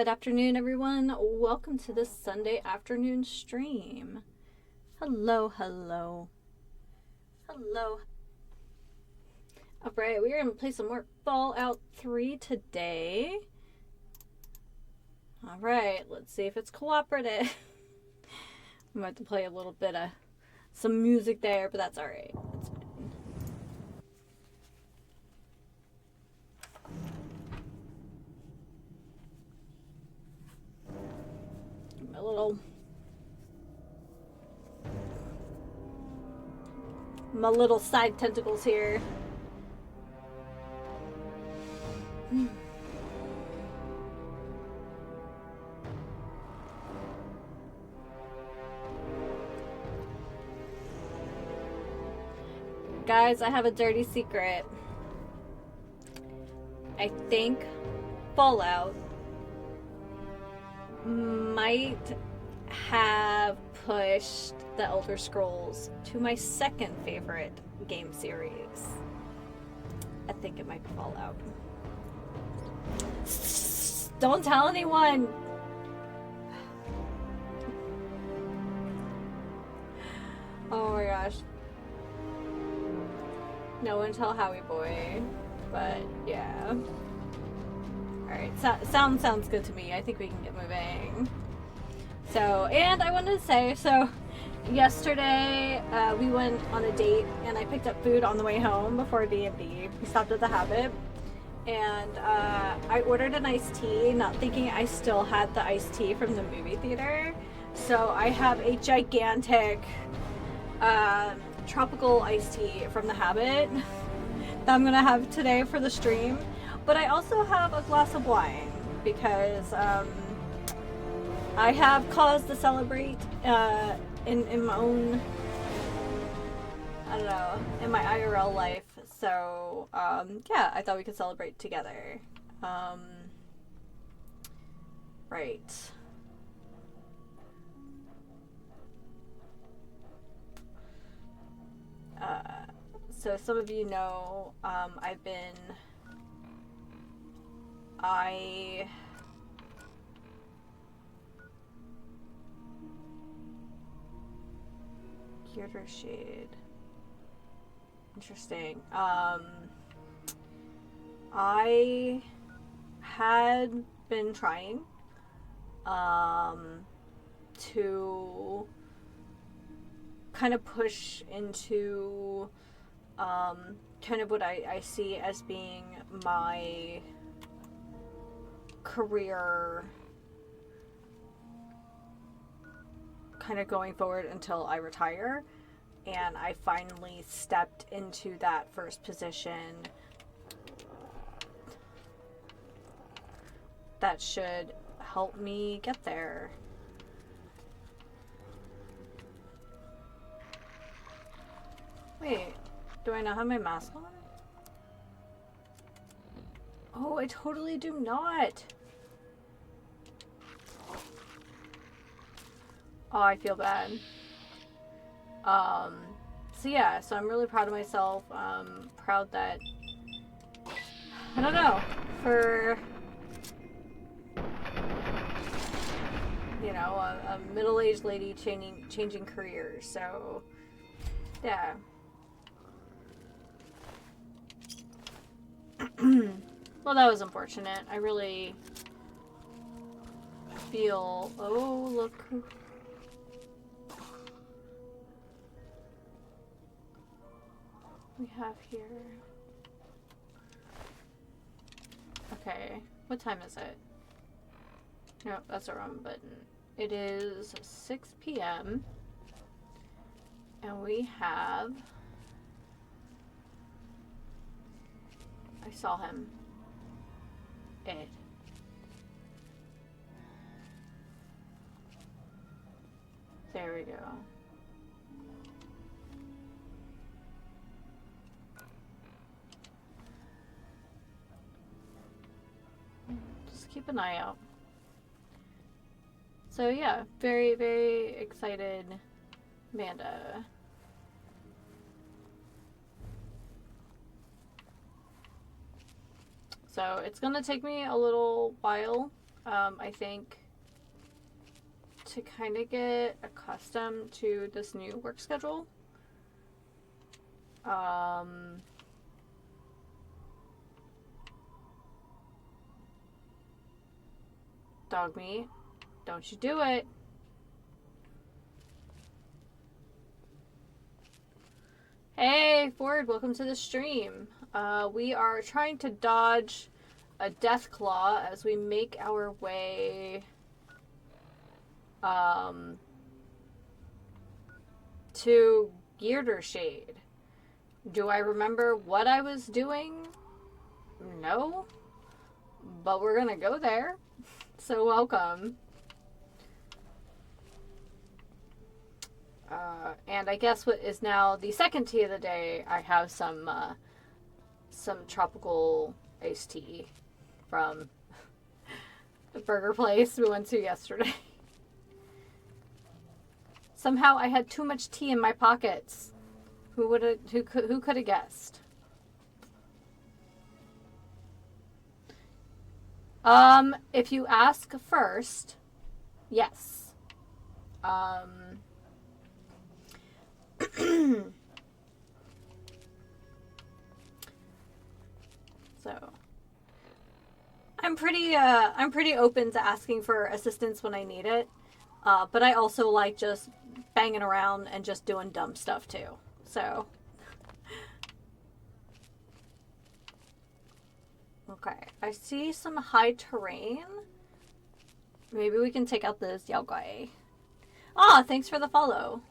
Good afternoon, everyone. Welcome to this Sunday afternoon stream. Hello, hello. Hello. Alright, we're going to play some more Fallout 3 today. Alright, let's see if it's cooperative. I'm about to play a little bit of some music there, but that's alright. That's fine. My little side tentacles here. Guys, I have a dirty secret. I think Fallout might have pushed the Elder Scrolls to my second favorite game series. I think it might be Fallout. Don't tell anyone! Oh my gosh. No one tell Howie Boy. But yeah. Alright, sounds good to me. I think we can get moving. So, and I wanted to say, yesterday we went on a date and I picked up food on the way home before D&D. We stopped at the Habit and I ordered an iced tea, not thinking I still had the iced tea from the movie theater. So I have a gigantic tropical iced tea from the Habit that I'm gonna have today for the stream. But I also have a glass of wine because I have cause to celebrate in my own, I don't know, in my IRL life. So, yeah, I thought we could celebrate together. Right. So some of you know, Theater shade. Interesting. I had been trying to kind of push into kind of what I see as being my career kind of going forward until I retire, and I finally stepped into that first position that should help me get there. Wait, do I not have my mask on? Oh, I totally do not. Oh, I feel bad. So yeah, so I'm really proud of myself. Proud that, I don't know, for, you know, a middle-aged lady changing careers. So, yeah. Well, that was unfortunate. I really feel, oh, look who... we have here. Okay, what time is it? No, that's the wrong button. It is 6 p.m. and we have... I saw him. Ed. There we go. Keep an eye out. So yeah, very, very excited, Amanda. So it's gonna take me a little while I think to kind of get accustomed to this new work schedule. Dog meat, don't you do it. Hey, Ford, welcome to the stream. We are trying to dodge a death claw as we make our way to Geardershade. Do I remember what I was doing? No. But we're gonna go there. So welcome. And I guess what is now the second tea of the day, I have some tropical iced tea from the burger place we went to yesterday. Somehow I had too much tea in my pockets. Who could have guessed? If you ask first, yes. So I'm pretty open to asking for assistance when I need it. But I also like just banging around and just doing dumb stuff too. So okay, I see some high terrain. Maybe we can take out this Yao Guai. Ah, thanks for the follow.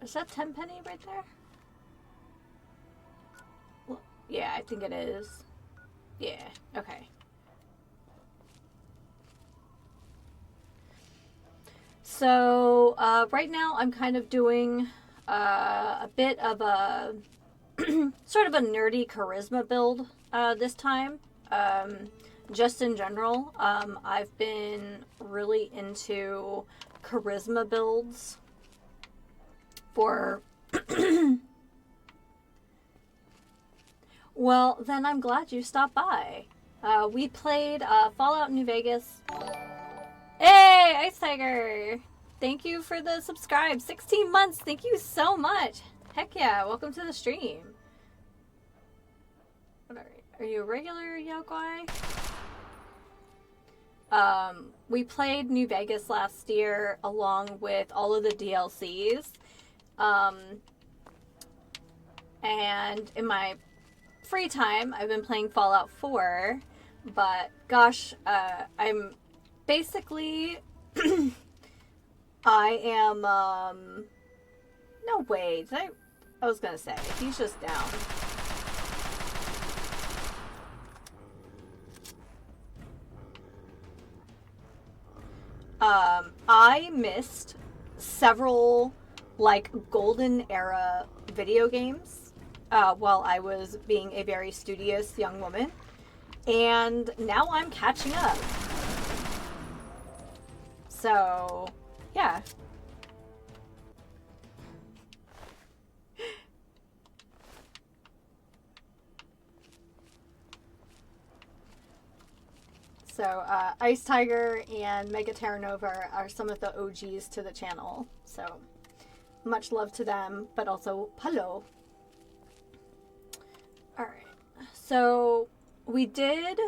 Is that 10 penny right there? Well, yeah, I think it is. Yeah, okay. So, right now I'm kind of doing a bit of a sort of a nerdy charisma build this time. Just in general, I've been really into charisma builds for well, then I'm glad you stopped by. We played Fallout New Vegas. Hey, Ice Tiger! Thank you for the subscribe. 16 months. Thank you so much. Heck yeah, welcome to the stream. Are you a regular Yao Guai? We played New Vegas last year along with all of the DLCs. And in my free time, I've been playing Fallout 4, but gosh, I'm basically, I am, no wait, I was gonna say, he's just down. I missed several like golden era video games while I was being a very studious young woman, and now I'm catching up. So yeah. So Ice Tiger and Mega Terra Nova are some of the OGs to the channel, so much love to them, but also hello. Alright, so we did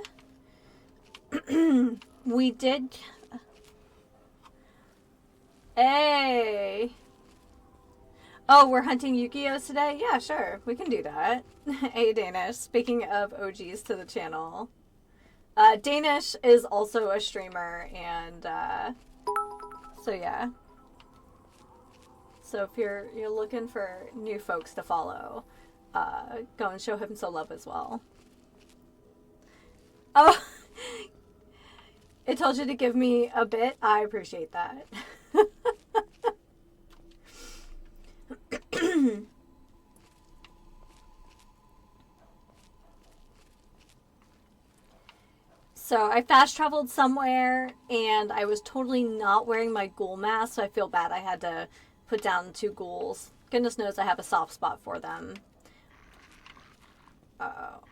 hey, oh, we're hunting Yu-Gi-Oh today? Yeah, sure, we can do that. Hey Danish, speaking of OGs to the channel, Danish is also a streamer, and so yeah. So if you're looking for new folks to follow, go and show him some love as well. Oh, it told you to give me a bit. I appreciate that. So I fast traveled somewhere and I was totally not wearing my ghoul mask, so I feel bad I had to put down 2 ghouls. Goodness knows I have a soft spot for them. Uh-oh.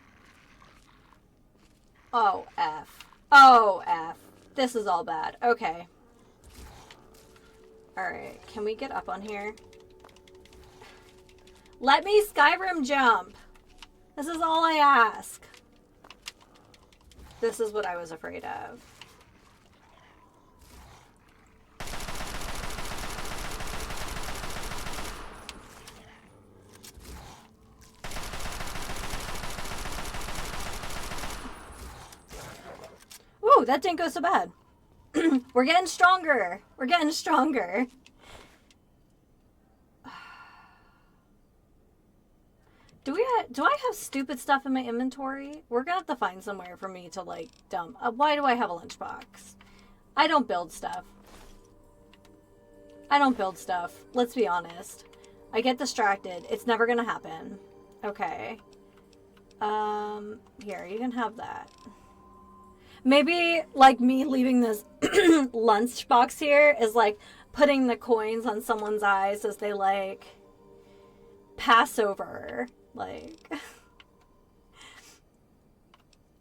Oh, F. Oh, F. This is all bad. Okay. Alright, can we get up on here? Let me Skyrim jump! This is all I ask. This is what I was afraid of. Ooh, that didn't go so bad. We're getting stronger. We're getting stronger. Do I have stupid stuff in my inventory? We're gonna have to find somewhere for me to like dump. Why do I have a lunchbox? I don't build stuff. I don't build stuff. Let's be honest. I get distracted. It's never gonna happen. Okay. Here, you can have that. Maybe, like, me leaving this lunchbox here is, like, putting the coins on someone's eyes as they, like, pass over. Like...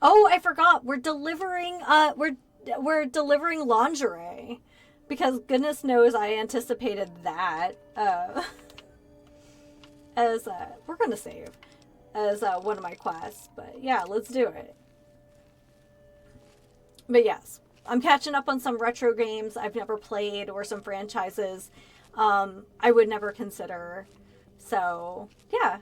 Oh, I forgot. We're delivering, we're delivering lingerie. Because goodness knows I anticipated that. We're gonna save. As, one of my quests. But, yeah, let's do it. But yes, I'm catching up on some retro games I've never played or some franchises I would never consider. So, yeah.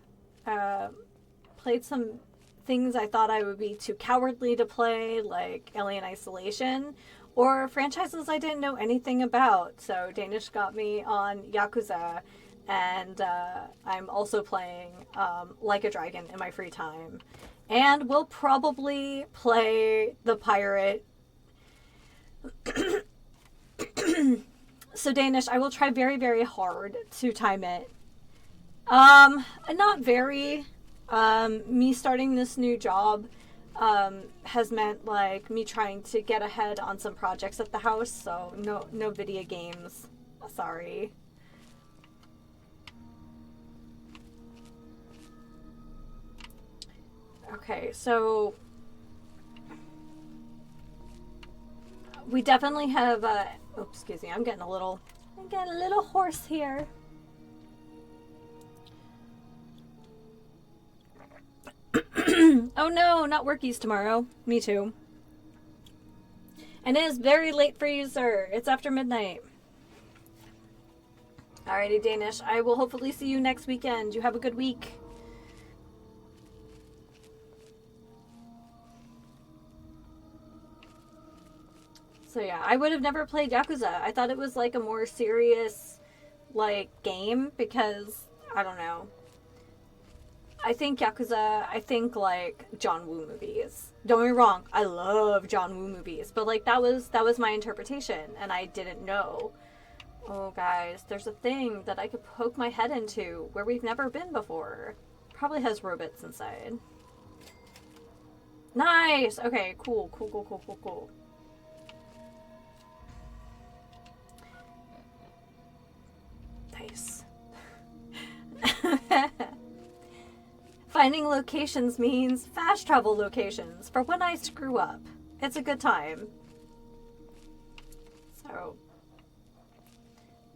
Played some things I thought I would be too cowardly to play, like Alien Isolation, or franchises I didn't know anything about. So Danish got me on Yakuza, and I'm also playing Like a Dragon in my free time. And we'll probably play the pirate. So Danish, I will try very, very hard to time it. Not very. Me starting this new job has meant like me trying to get ahead on some projects at the house, so no video games. Sorry. Okay, so we definitely have oops, excuse me, I'm getting a little hoarse here. Oh no, not workies tomorrow. Me too. And it is very late for you, sir. It's after midnight. Alrighty, Danish. I will hopefully see you next weekend. You have a good week. So yeah, I would have never played Yakuza. I thought it was like a more serious like game because I don't know. I think Yakuza, I think like John Woo movies. Don't get me wrong, I love John Woo movies, but like that was my interpretation and I didn't know. Oh guys, there's a thing that I could poke my head into where we've never been before. Probably has robots inside. Nice! Okay, cool. Nice. Finding locations means fast travel locations for when I screw up. It's a good time. So,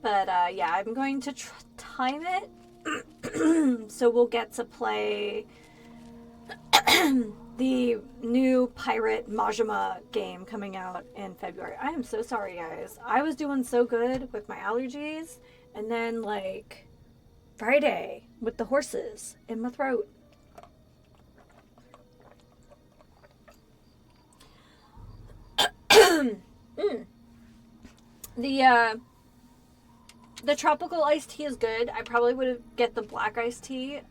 but yeah, I'm going to time it so we'll get to play the new Pirate Majima game coming out in February. I am so sorry, guys. I was doing so good with my allergies, and then, like, Friday with the horses in my throat. The tropical iced tea is good. I probably would get the black iced tea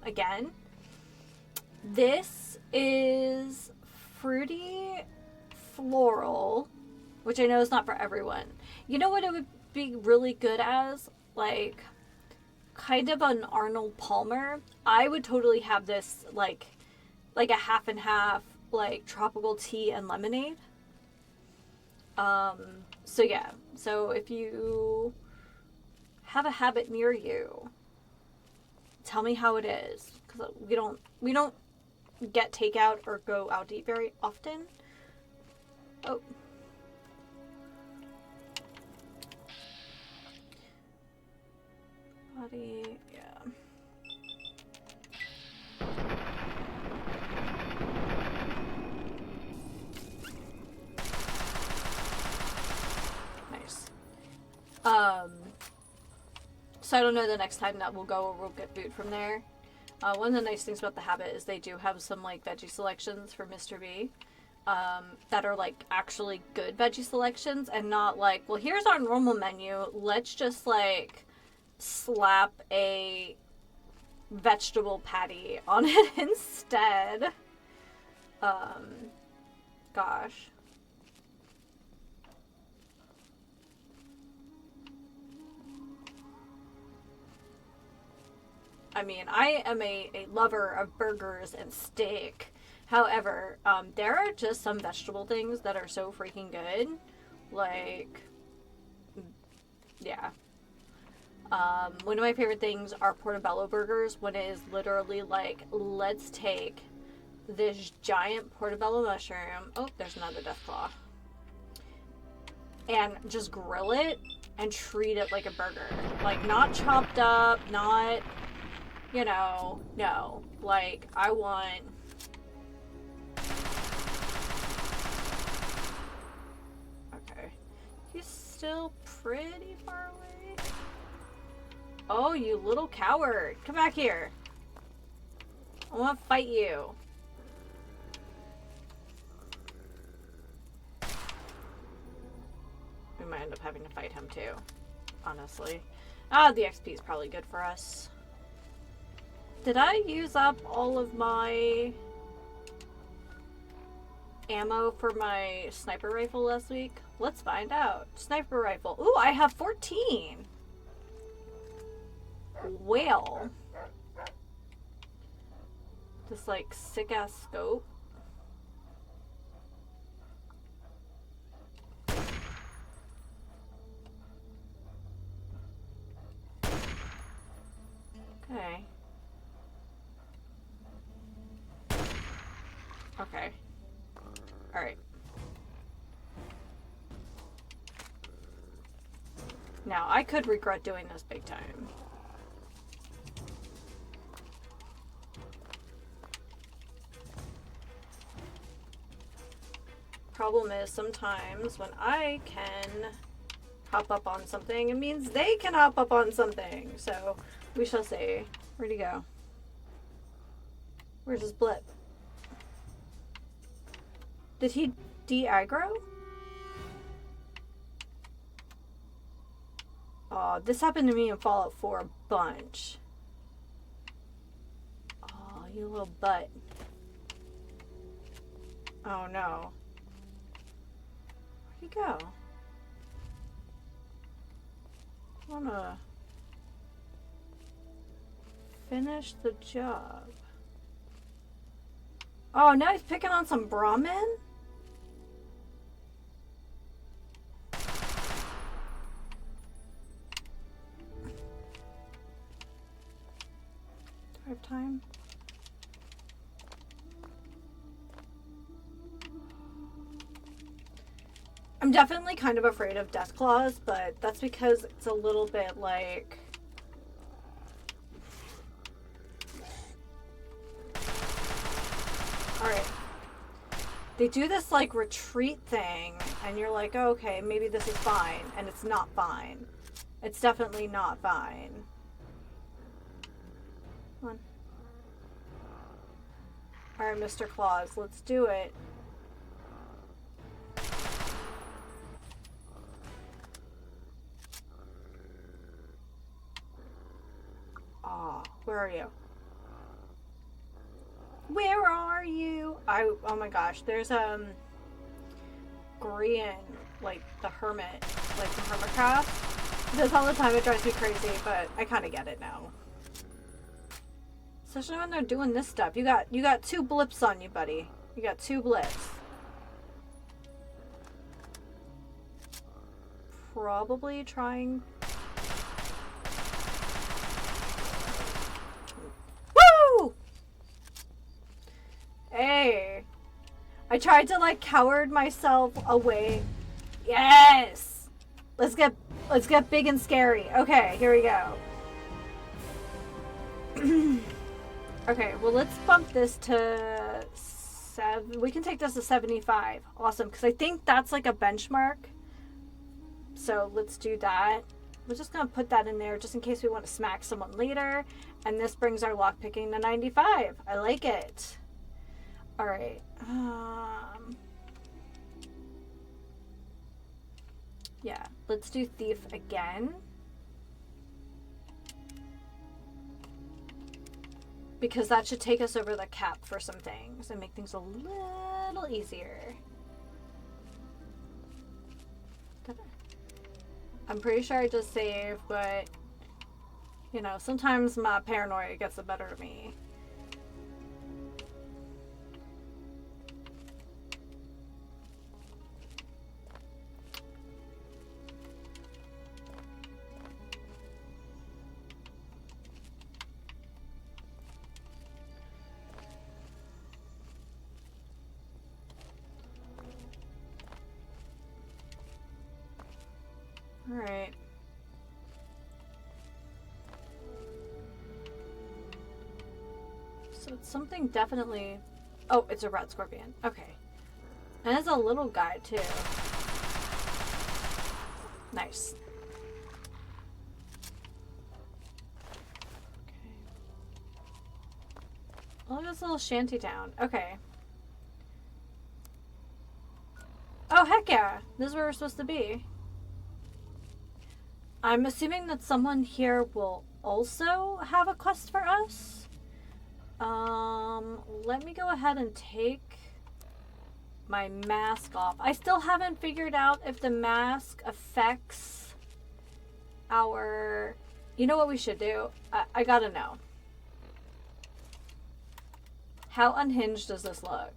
again. This is fruity floral, which I know is not for everyone. You know what it would be really good as? Like, kind of an Arnold Palmer. I would totally have this like a half and half like tropical tea and lemonade. So yeah, so if you have a habit near you, tell me how it is, because we don't get takeout or go out to eat very often. Oh. Body, yeah. Nice. So I don't know the next time that we'll go or we'll get food from there. One of the nice things about the Habit is they do have some like veggie selections for Mr. B. That are like actually good veggie selections and not like, well, here's our normal menu. Let's just like slap a vegetable patty on it instead. Gosh. I mean, I am a lover of burgers and steak. However, there are just some vegetable things that are so freaking good. Like, yeah. One of my favorite things are portobello burgers, when it is literally like, let's take this giant portobello mushroom. Oh, there's another death claw. And just grill it and treat it like a burger. Like, not chopped up, not, you know, no. Like, I want... Okay. He's still pretty far away. Oh, you little coward. Come back here. I want to fight you. We might end up having to fight him too, honestly. The XP is probably good for us. Did I use up all of my ammo for my sniper rifle last week? Let's find out. Sniper rifle. Ooh, I have 14. Well. This like sick ass scope. Okay. Okay. Alright. Now, I could regret doing this big time. Problem is, sometimes when I can hop up on something, it means they can hop up on something. So, we shall see. Where'd he go? Where's his blip? Did he de-aggro? Oh, this happened to me in Fallout 4 a bunch. Oh, you little butt. Oh no. Where'd he go? I wanna finish the job. Oh, now he's picking on some Brahmin? Do I have time? I'm definitely kind of afraid of death claws, but that's because it's a little bit like... Alright. They do this like retreat thing, and you're like, oh, okay, maybe this is fine, and it's not fine. It's definitely not fine. Come on. Alright, Mr. Claus, let's do it. Aw, where are you? Where are you? Oh my gosh, there's Korean, like the hermit, like the Hermitcraft. This all the time, it drives me crazy, but I kind of get it now. Especially when they're doing this stuff. You got 2 blips on you, buddy. You got 2 blitz. Probably trying... Woo! Hey! I tried to, like, coward myself away. Yes! Let's get big and scary. Okay, here we go. Okay, well, let's bump this to 7. We can take this to 75. Awesome, because I think that's like a benchmark. So let's do that. We're just going to put that in there just in case we want to smack someone later. And this brings our lockpicking to 95. I like it. All right. Yeah, let's do thief again. Because that should take us over the cap for some things and make things a little easier. I'm pretty sure I just saved, but, you know, sometimes my paranoia gets the better of me. Alright. So it's something definitely... Oh, it's a red scorpion. Okay. And it's a little guy, too. Nice. Okay. Oh, look at this little shanty town. Okay. Oh, heck yeah. This is where we're supposed to be. I'm assuming that someone here will also have a quest for us. Let me go ahead and take my mask off. I still haven't figured out if the mask affects our... You know what we should do? I gotta know. How unhinged does this look?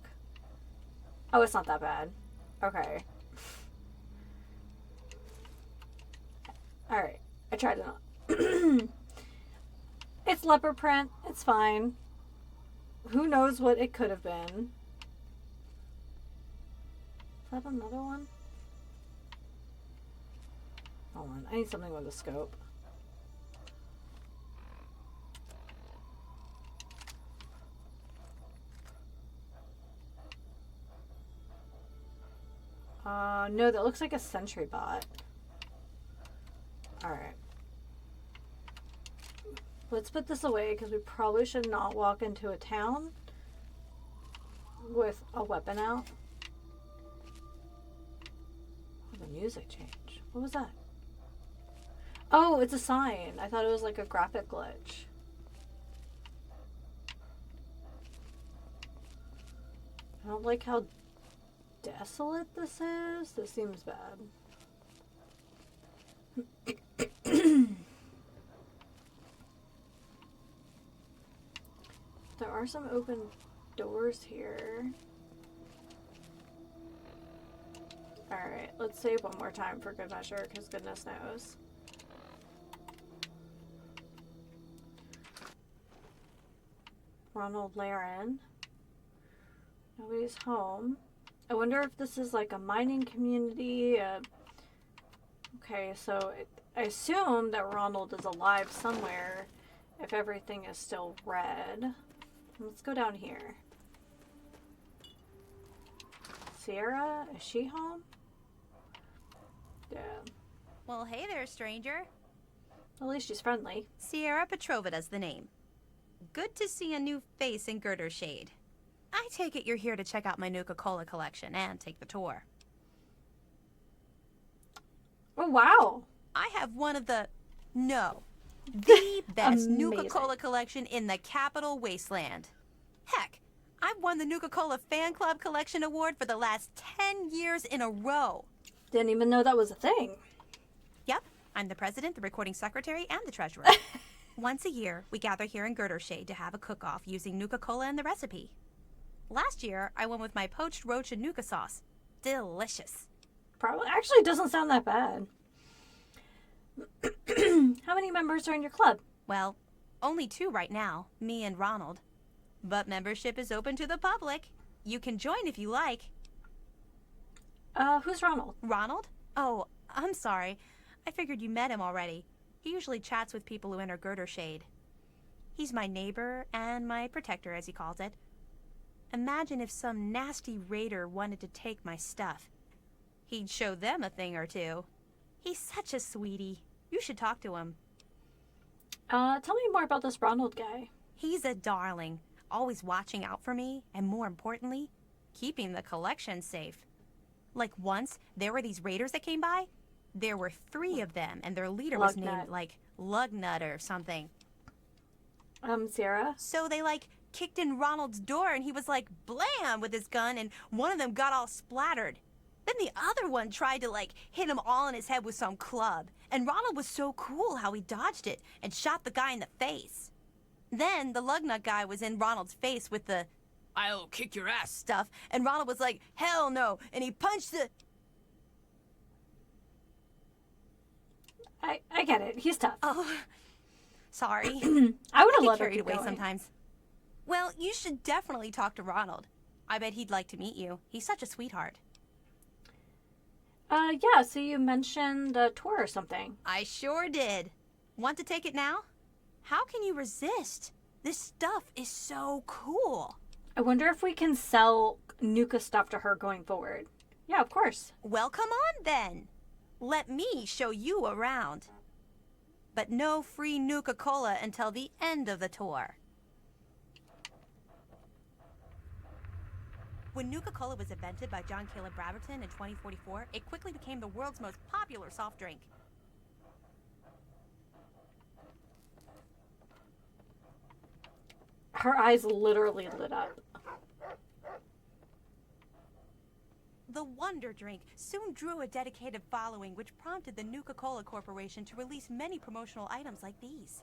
Oh, it's not that bad. Okay. Alright, I tried it on. It's leopard print. It's fine. Who knows what it could have been? Is that another one? Hold on, I need something with a scope. No, that looks like a sentry bot. Alright. Let's put this away because we probably should not walk into a town with a weapon out. Oh, the music changed. What was that? Oh, it's a sign. I thought it was like a graphic glitch. I don't like how desolate this is. This seems bad. There are some open doors here. Alright, let's save one more time for good measure, because goodness knows. Ronald Laren. Nobody's home. I wonder if this is like a mining community. Okay, so I assume that Ronald is alive somewhere if everything is still red. Let's go down here. Sierra, is she home? Yeah. Well, hey there, stranger. At least she's friendly. Sierra Petrovida's the name. Good to see a new face in Girder Shade. I take it you're here to check out my Nuka-Cola collection and take the tour. Oh, wow. I have one of the best Amazing. Nuka-Cola collection in the Capital Wasteland. Heck, I've won the Nuka-Cola Fan Club Collection Award for the last 10 years in a row. Didn't even know that was a thing. Yep, I'm the president, the recording secretary, and the treasurer. Once a year, we gather here in Girder Shade to have a cook-off using Nuka-Cola in the recipe. Last year, I went with my poached roach and nuka sauce. Delicious. Probably. Actually, it doesn't sound that bad. How many members are in your club? Well, only 2 right now, me and Ronald. But membership is open to the public. You can join if you like. Who's Ronald? Ronald? Oh, I'm sorry. I figured you met him already. He usually chats with people who enter Girder Shade. He's my neighbor and my protector, as he calls it. Imagine if some nasty raider wanted to take my stuff. He'd show them a thing or two. He's such a sweetie. You should talk to him. Tell me more about this Ronald guy. He's a darling, always watching out for me, and more importantly, keeping the collection safe. Like once, there were these raiders that came by. There were 3 of them, and their leader was named, like, Lugnut or something. Sierra? So they, like, kicked in Ronald's door, and he was like, blam, with his gun, and one of them got all splattered. Then the other one tried to, like, hit him all in his head with some club. And Ronald was so cool how he dodged it and shot the guy in the face. Then the Lugnut guy was in Ronald's face with the "I'll kick your ass" stuff, and Ronald was like, hell no, and he punched the... I get it. He's tough. Oh, sorry. I would have get let her carried keep away going. sometimes. Well, you should definitely talk to Ronald. I bet he'd like to meet you. He's such a sweetheart. Yeah, so you mentioned a tour or something. I sure did. Want to take it now? How can you resist? This stuff is so cool. I wonder if we can sell Nuka stuff to her going forward. Yeah, of course. Well, come on then. Let me show you around. But no free Nuka-Cola until the end of the tour. When Nuka-Cola was invented by John Caleb Braverton in 2044, it quickly became the world's most popular soft drink. Her eyes literally lit up. The Wonder Drink soon drew a dedicated following, which prompted the Nuka-Cola Corporation to release many promotional items like these.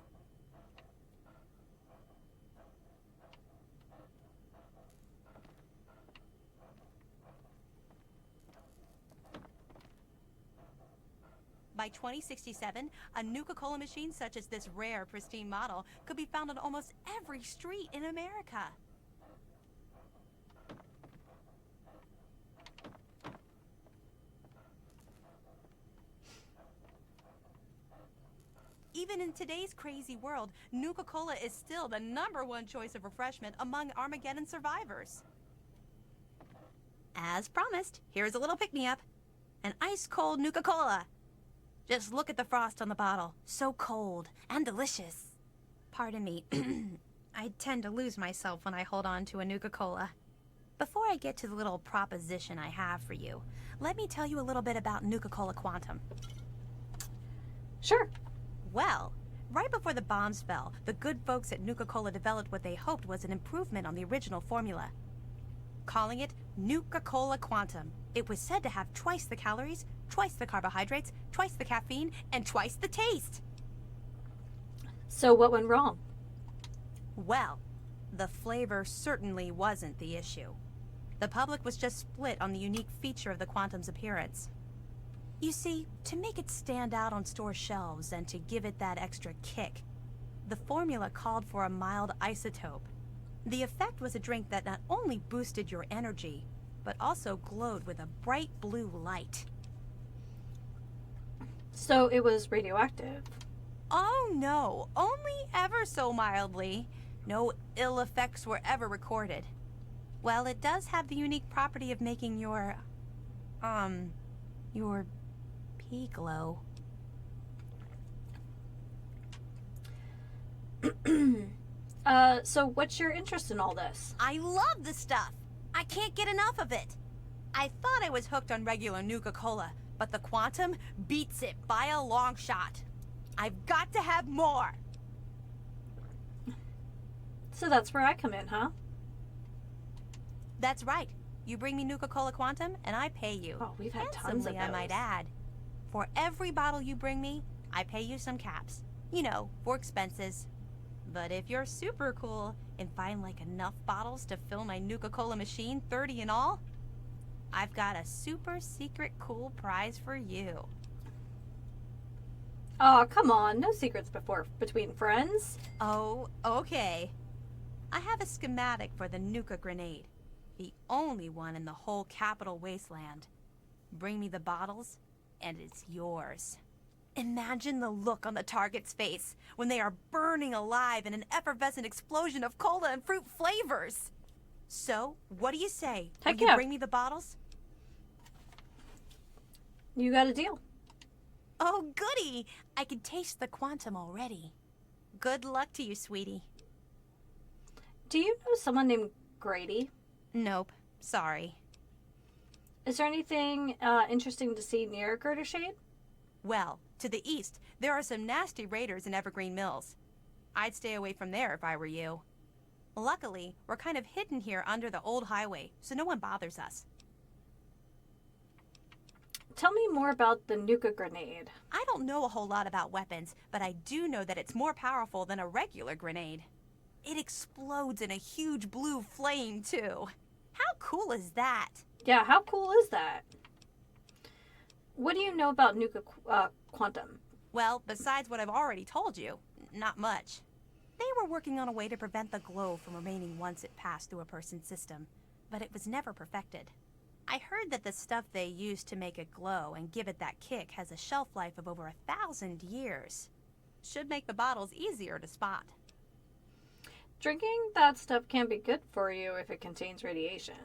By 2067, a Nuka-Cola machine such as this rare, pristine model could be found on almost every street in America. Even in today's crazy world, Nuka-Cola is still the #1 choice of refreshment among Armageddon survivors. As promised, here's a little pick-me-up. An ice-cold Nuka-Cola. Just look at the frost on the bottle. So cold and delicious. Pardon me. I tend to lose myself when I hold on to a Nuka-Cola. Before I get to the little proposition I have for you, let me tell you a little bit about Nuka-Cola Quantum. Sure. Well, right before the bombs fell, the good folks at Nuka-Cola developed what they hoped was an improvement on the original formula. Calling it Nuka-Cola Quantum. It was said to have twice the calories, twice the carbohydrates, twice the caffeine, and twice the taste. So what went wrong? Well, the flavor certainly wasn't the issue. The public was just split on the unique feature of the Quantum's appearance. You see, to make it stand out on store shelves and to give it that extra kick, the formula called for a mild isotope. The effect was a drink that not only boosted your energy, but also glowed with a bright blue light. So it was radioactive. Oh no, only ever so mildly. No ill effects were ever recorded. Well, it does have the unique property of making your pee glow. So what's your interest in all this? I love the stuff. I can't get enough of it. I thought I was hooked on regular Nuka-Cola, but the Quantum beats it by a long shot. I've got to have more. So that's where I come in, huh? That's right. You bring me Nuka-Cola Quantum, and I pay you. Oh, we've had tons of Handsomely, I might those. add. For every bottle you bring me, I pay you some caps. You know, for expenses. But if you're super cool and find like enough bottles to fill my Nuka-Cola machine, 30 in all, I've got a super secret cool prize for you. Oh, come on. No secrets between friends. Oh, okay. I have a schematic for the Nuka grenade. The only one in the whole Capital Wasteland. Bring me the bottles, and it's yours. Imagine the look on the target's face when they are burning alive in an effervescent explosion of cola and fruit flavors. So, what do you say? Heck Will yeah. you bring me the bottles? You got a deal. Oh, goody! I can taste the quantum already. Good luck to you, sweetie. Do you know someone named Grady? Nope. Sorry. Is there anything interesting to see near Girdershade? Well, to the east, there are some nasty raiders in Evergreen Mills. I'd stay away from there if I were you. Luckily, we're kind of hidden here under the old highway, so no one bothers us. Tell me more about the Nuka grenade. I don't know a whole lot about weapons, but I do know that it's more powerful than a regular grenade. It explodes in a huge blue flame, too. How cool is that? Yeah, how cool is that? What do you know about Nuka quantum? Well, besides what I've already told you, not much. They were working on a way to prevent the glow from remaining once it passed through a person's system, but it was never perfected. I heard that the stuff they use to make it glow and give it that kick has a shelf life of over 1,000 years. Should make the bottles easier to spot. Drinking that stuff can be good for you if it contains radiation.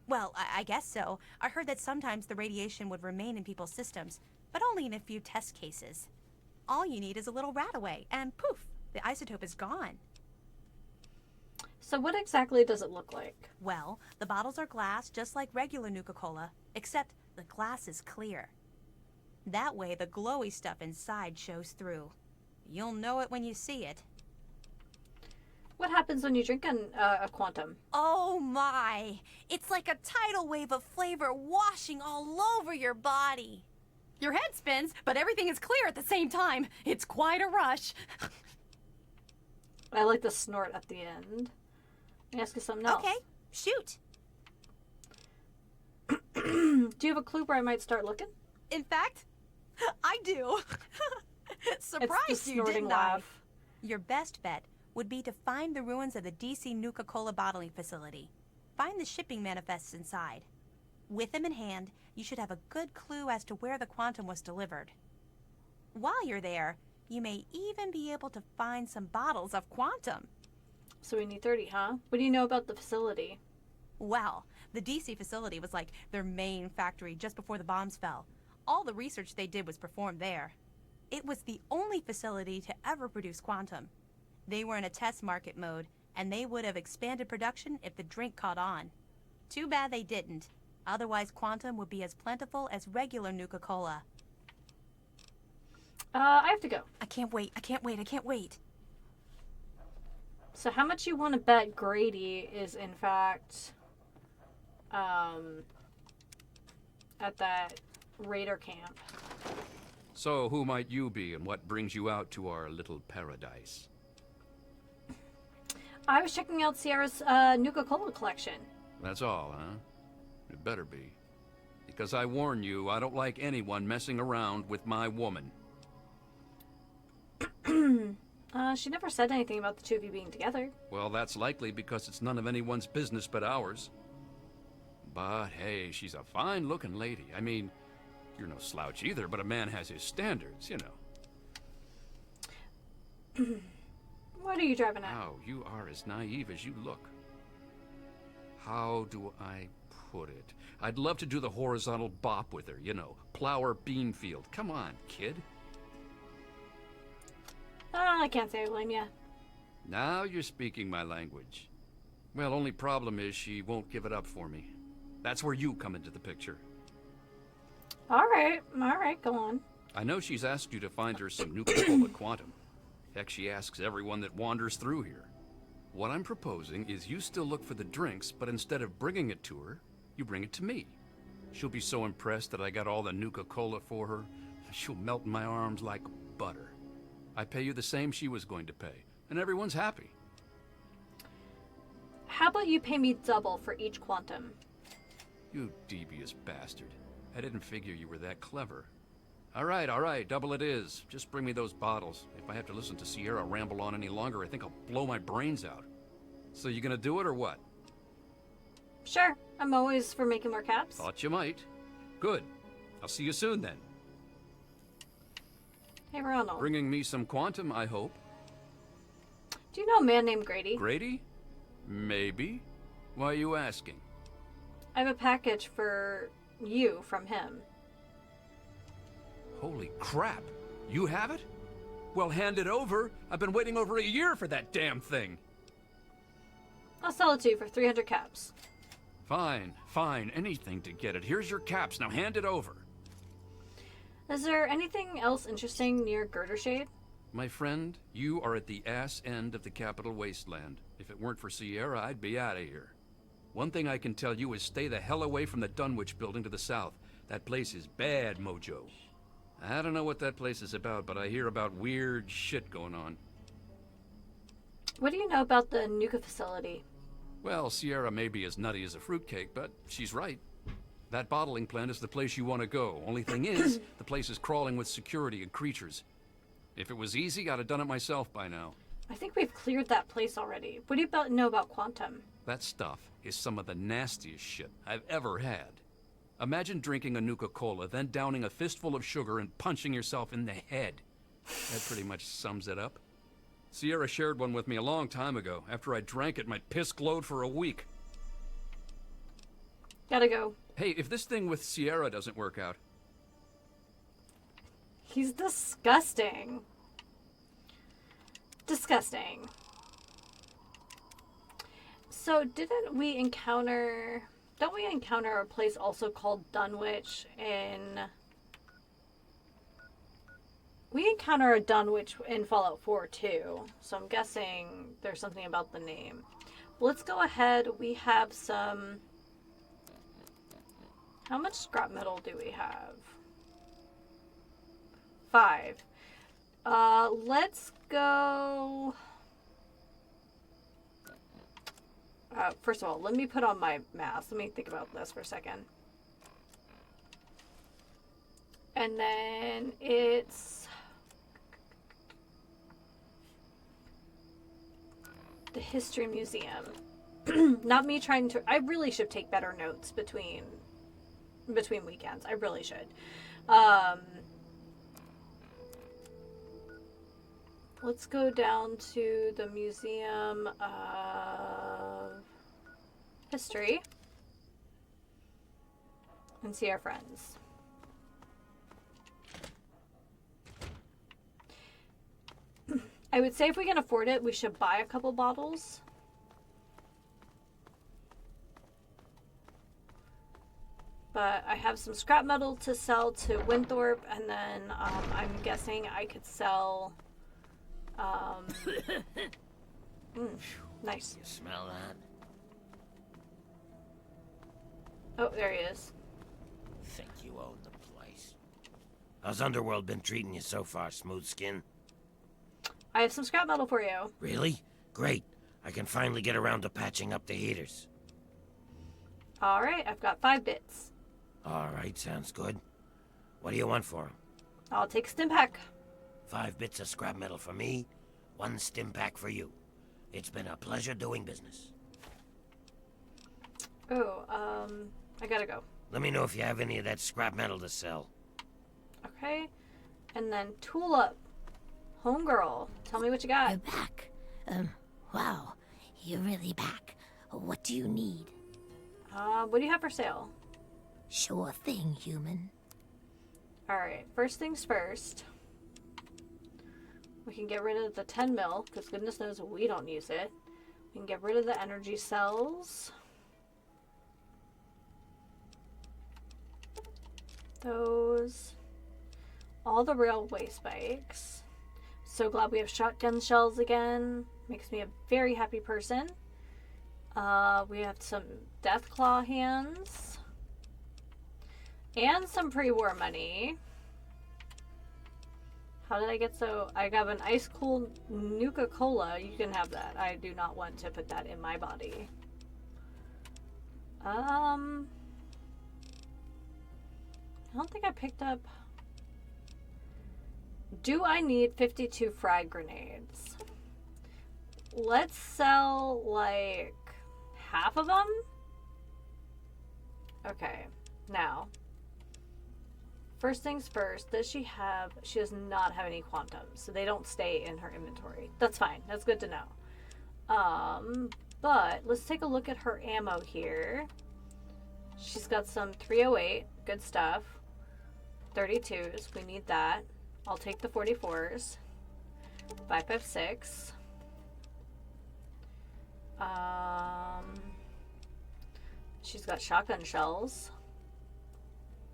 Well, I guess so. I heard that sometimes the radiation would remain in people's systems, but only in a few test cases. All you need is a little rat away, and poof, the isotope is gone. So what exactly does it look like? Well, the bottles are glass just like regular Nuka-Cola, except the glass is clear. That way the glowy stuff inside shows through. You'll know it when you see it. What happens when you drink a quantum? Oh my! It's like a tidal wave of flavor washing all over your body. Your head spins, but everything is clear at the same time. It's quite a rush. I like the snort at the end. Let me ask you something else. Okay, shoot. Do you have a clue where I might start looking? In fact, I do. Surprised It's the you, snorting didn't I? laugh. Your best bet would be to find the ruins of the DC Nuka-Cola bottling facility. Find the shipping manifests inside. With them in hand, you should have a good clue as to where the quantum was delivered. While you're there, you may even be able to find some bottles of quantum. So we need 30, huh? What do you know about the facility? Well, the DC facility was like their main factory just before the bombs fell. All the research they did was performed there. It was the only facility to ever produce quantum. They were in a test market mode, and they would have expanded production if the drink caught on. Too bad they didn't. Otherwise, quantum would be as plentiful as regular Nuka-Cola. I have to go. I can't wait, I can't wait, I can't wait. So how much you want to bet Grady is in fact at that raider camp? So who might you be, and what brings you out to our little paradise? I was checking out Sierra's Nuka-Cola collection. That's all, huh? It better be. Because I warn you, I don't like anyone messing around with my woman. She never said anything about the two of you being together. Well, that's likely because it's none of anyone's business but ours. But hey, she's a fine-looking lady. I mean, you're no slouch either, but a man has his standards, you know. What are you driving at? Wow, you are as naive as you look. How do I put it? I'd love to do the horizontal bop with her, you know, plow her bean field. Come on, kid. I can't say I blame you. Now you're speaking my language. Well, only problem is she won't give it up for me. That's where you come into the picture. All right, go on. I know she's asked you to find her some Nuka-Cola quantum. Heck, she asks everyone that wanders through here. What I'm proposing is you still look for the drinks, but instead of bringing it to her, you bring it to me. She'll be so impressed that I got all the Nuka-Cola for her, she'll melt in my arms like butter. I pay you the same she was going to pay, and everyone's happy. How about you pay me double for each quantum? You devious bastard. I didn't figure you were that clever. All right, double it is. Just bring me those bottles. If I have to listen to Sierra ramble on any longer, I think I'll blow my brains out. So you gonna do it or what? Sure, I'm always for making more caps. Thought you might. Good. I'll see you soon then. Hey, Ronald. Bringing me some quantum, I hope. Do you know a man named Grady? Grady? Maybe. Why are you asking? I have a package for you from him. Holy crap. You have it? Well, hand it over. I've been waiting over a year for that damn thing. I'll sell it to you for 300 caps. Fine. Anything to get it. Here's your caps. Now hand it over. Is there anything else interesting near Girdershade? My friend, you are at the ass end of the capital wasteland. If it weren't for Sierra, I'd be out of here. One thing I can tell you is stay the hell away from the Dunwich building to the south. That place is bad mojo. I don't know what that place is about, but I hear about weird shit going on. What do you know about the Nuka facility? Well, Sierra may be as nutty as a fruitcake, but she's right. That bottling plant is the place you want to go. Only thing is, the place is crawling with security and creatures. If it was easy, I'd have done it myself by now. I think we've cleared that place already. What do you know about Quantum? That stuff is some of the nastiest shit I've ever had. Imagine drinking a Nuka-Cola, then downing a fistful of sugar and punching yourself in the head. That pretty much sums it up. Sierra shared one with me a long time ago. After I drank it, my piss glowed for a week. Gotta go. Hey, if this thing with Sierra doesn't work out... He's disgusting. Disgusting. So didn't we encounter... Don't we encounter a place also called Dunwich in... We encounter a Dunwich in Fallout 4 too, so I'm guessing there's something about the name. Let's go ahead. We have some... How much scrap metal do we have? 5. Let's go... first of all, let me put on my mask. Let me think about this for a second. And then it's... the History Museum. Not me trying to... I really should take better notes between weekends. I really should. Let's go down to the Museum of History and see our friends. I would say if we can afford it, we should buy a couple bottles. But I have some scrap metal to sell to Winthorpe, and then I'm guessing I could sell... nice. You smell that? Oh, there he is. Think you own the place. How's Underworld been treating you so far, Smooth Skin? I have some scrap metal for you. Really? Great. I can finally get around to patching up the heaters. Alright, I've got 5 bits. Alright, sounds good. What do you want for 'em? I'll take a stim pack. 5 bits of scrap metal for me, 1 stim pack for you. It's been a pleasure doing business. Oh, I gotta go. Let me know if you have any of that scrap metal to sell. Okay. And then Tulip. Homegirl. Tell me what you got. You're back. Wow. You're really back. What do you need? What do you have for sale? Sure thing, human. Alright, first things first. We can get rid of the 10 mil, because goodness knows we don't use it. We can get rid of the energy cells. Those. All the railway spikes. So glad we have shotgun shells again. Makes me a very happy person. We have some Deathclaw hands. And some pre-war money. How did I get so... I got an ice cold Nuka-Cola. You can have that. I do not want to put that in my body. I don't think I picked up... Do I need 52 frag grenades? Let's sell, like, half of them? Okay. Now... First things first, does she have... She does not have any quantums, so they don't stay in her inventory. That's fine. That's good to know. But let's take a look at her ammo here. She's got some 308. Good stuff. 32s. We need that. I'll take the 44s. 5.56. She's got shotgun shells.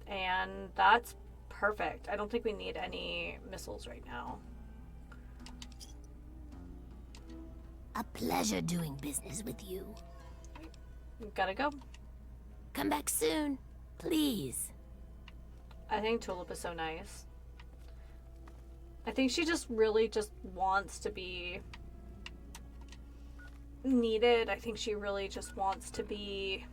And that's perfect. I don't think we need any missiles right now. A pleasure doing business with you. Gotta go. Come back soon, please. I think Tulip is so nice. I think she just really just wants to be needed. I think she really just wants to be...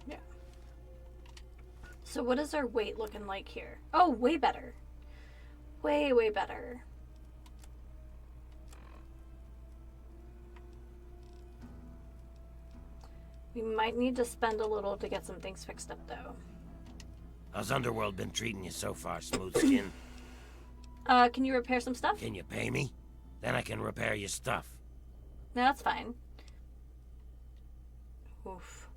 Yeah. So what is our weight looking like here? Oh, way better. Way, way better. We might need to spend a little to get some things fixed up, though. How's Underworld been treating you so far, Smooth Skin? Can you repair some stuff? Can you pay me? Then I can repair your stuff. No, that's fine. Oof.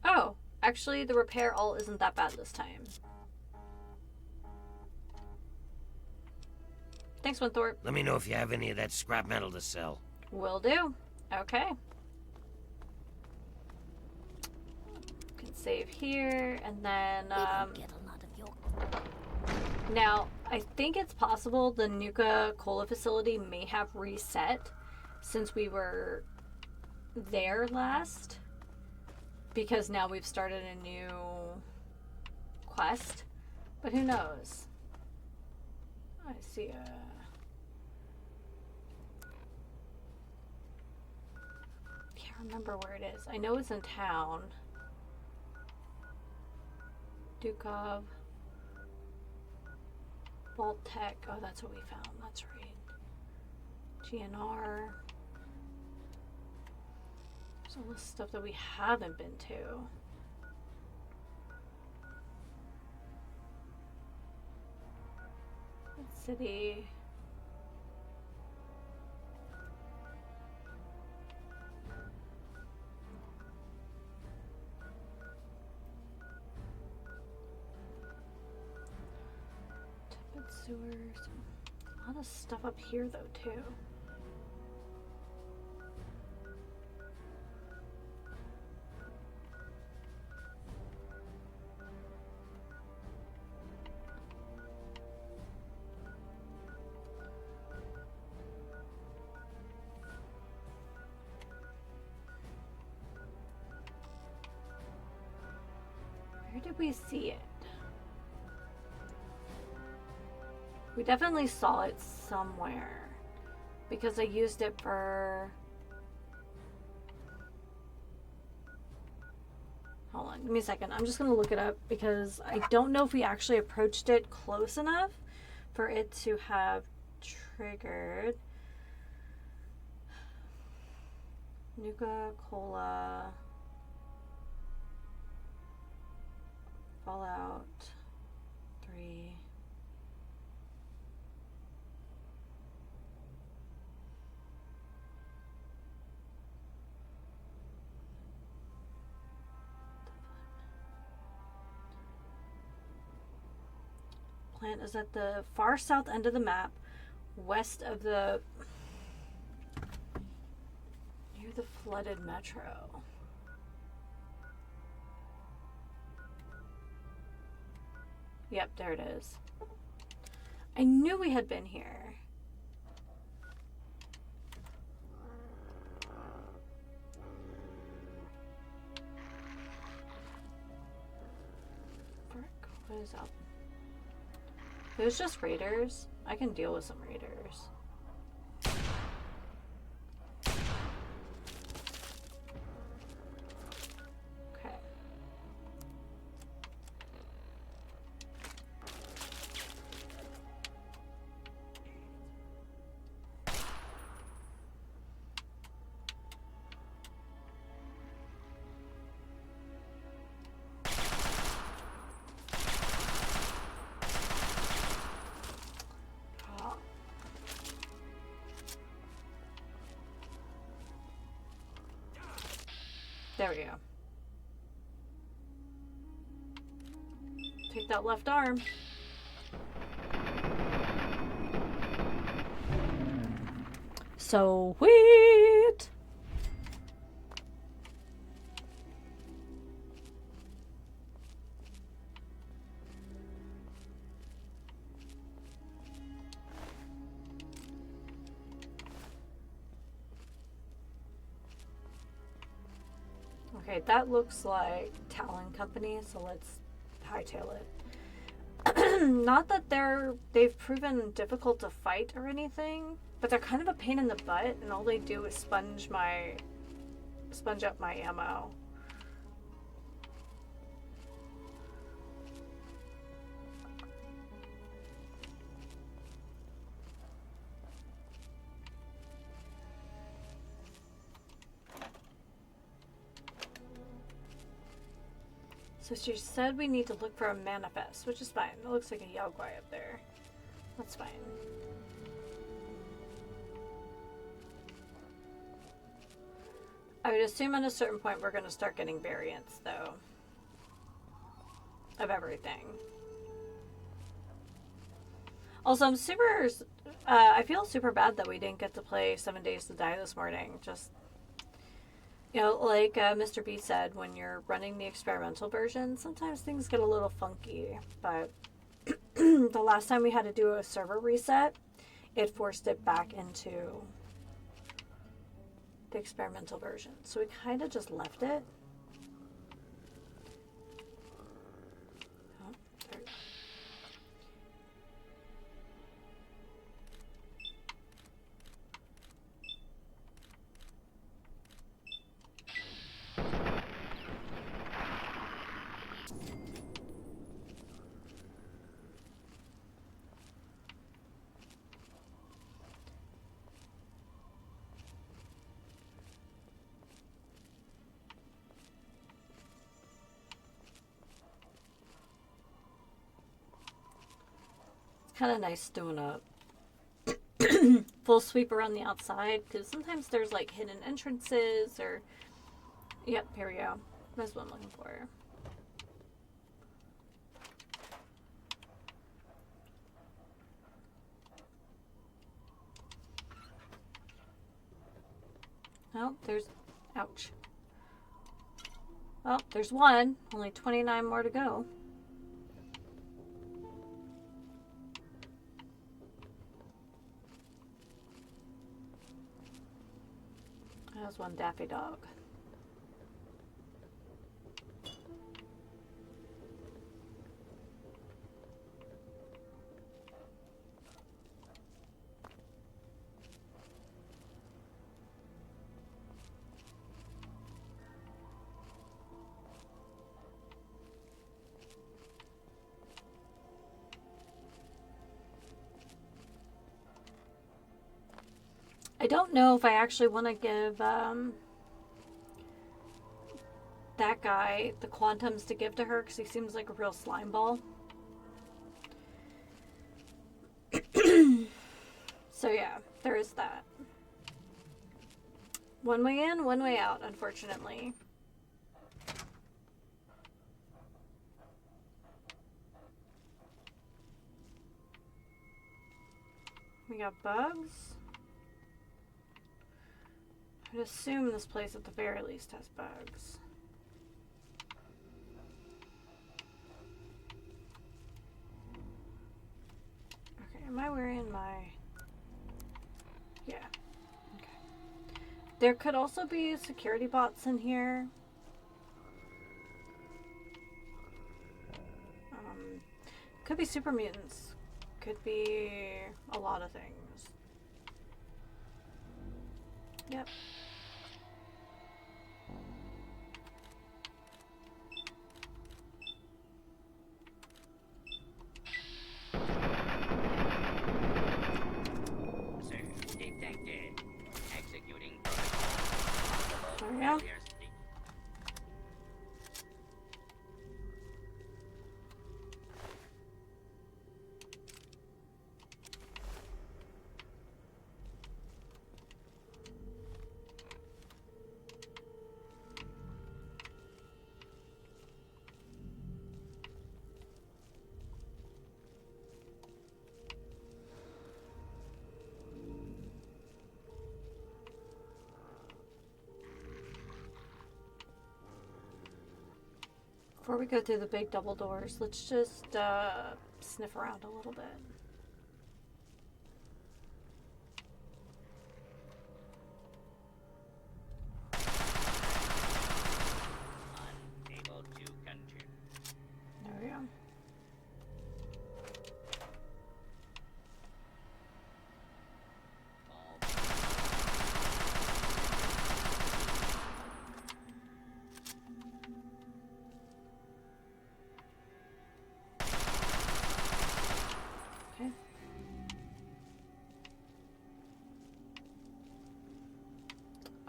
Oh, actually, the repair all isn't that bad this time. Thanks, Winthorpe. Let me know if you have any of that scrap metal to sell. Will do. Okay. Can save here, and then, We don't get a lot of your... Now, I think it's possible the Nuka-Cola facility may have reset since we were there last. Because now we've started a new quest. But who knows? I see a... Can't remember where it is. I know it's in town. Dukov. Vault Tech. Oh, that's what we found. That's right. GNR. There's all this stuff that we haven't been to. City. Tepid sewers. A lot of stuff up here though too. Where did we see it? We definitely saw it somewhere because I used it for... Hold on, give me a second. I'm just gonna look it up because I don't know if we actually approached it close enough for it to have triggered. Nuka-Cola. Fallout 3. Plant is at the far south end of the map, west of the... near the flooded metro. Yep, there it is. I knew we had been here. is up. If it was just raiders, I can deal with some raiders. Okay. There we go. Take that left arm. So sweet. Okay, that looks like Talon Company, so let's hightail it. Not that they've proven difficult to fight or anything, but they're kind of a pain in the butt, and all they do is sponge up my ammo. So she said we need to look for a manifest, which is fine. It looks like a Yao Guai up there. That's fine. I would assume at a certain point we're going to start getting variants, though, of everything. Also, I'm super... I feel super bad that we didn't get to play 7 Days to Die this morning. Just... You know, like Mr. B said, when you're running the experimental version, sometimes things get a little funky. But the last time we had to do a server reset, it forced it back into the experimental version. So we kind of just left it. Oh, there we go. Kind of nice doing a full sweep around the outside, because sometimes there's like hidden entrances or... Yep, here we go. That's what I'm looking for. Oh, there's... Ouch. Oh, there's one. Only 29 more to go. There's one Daffy Dog. I don't know if I actually want to give that guy the quantums to give to her, because he seems like a real slime ball. So yeah, there is that. One way in, one way out, unfortunately. We got bugs. I'd assume this place at the very least has bugs. Okay, am I wearing my... Yeah. Okay. There could also be security bots in here. Could be super mutants. Could be a lot of things. Yep. Sir, detected. Executing There we go. Before we go through the big double doors, let's just sniff around a little bit. Unable to continue. There we go. Okay.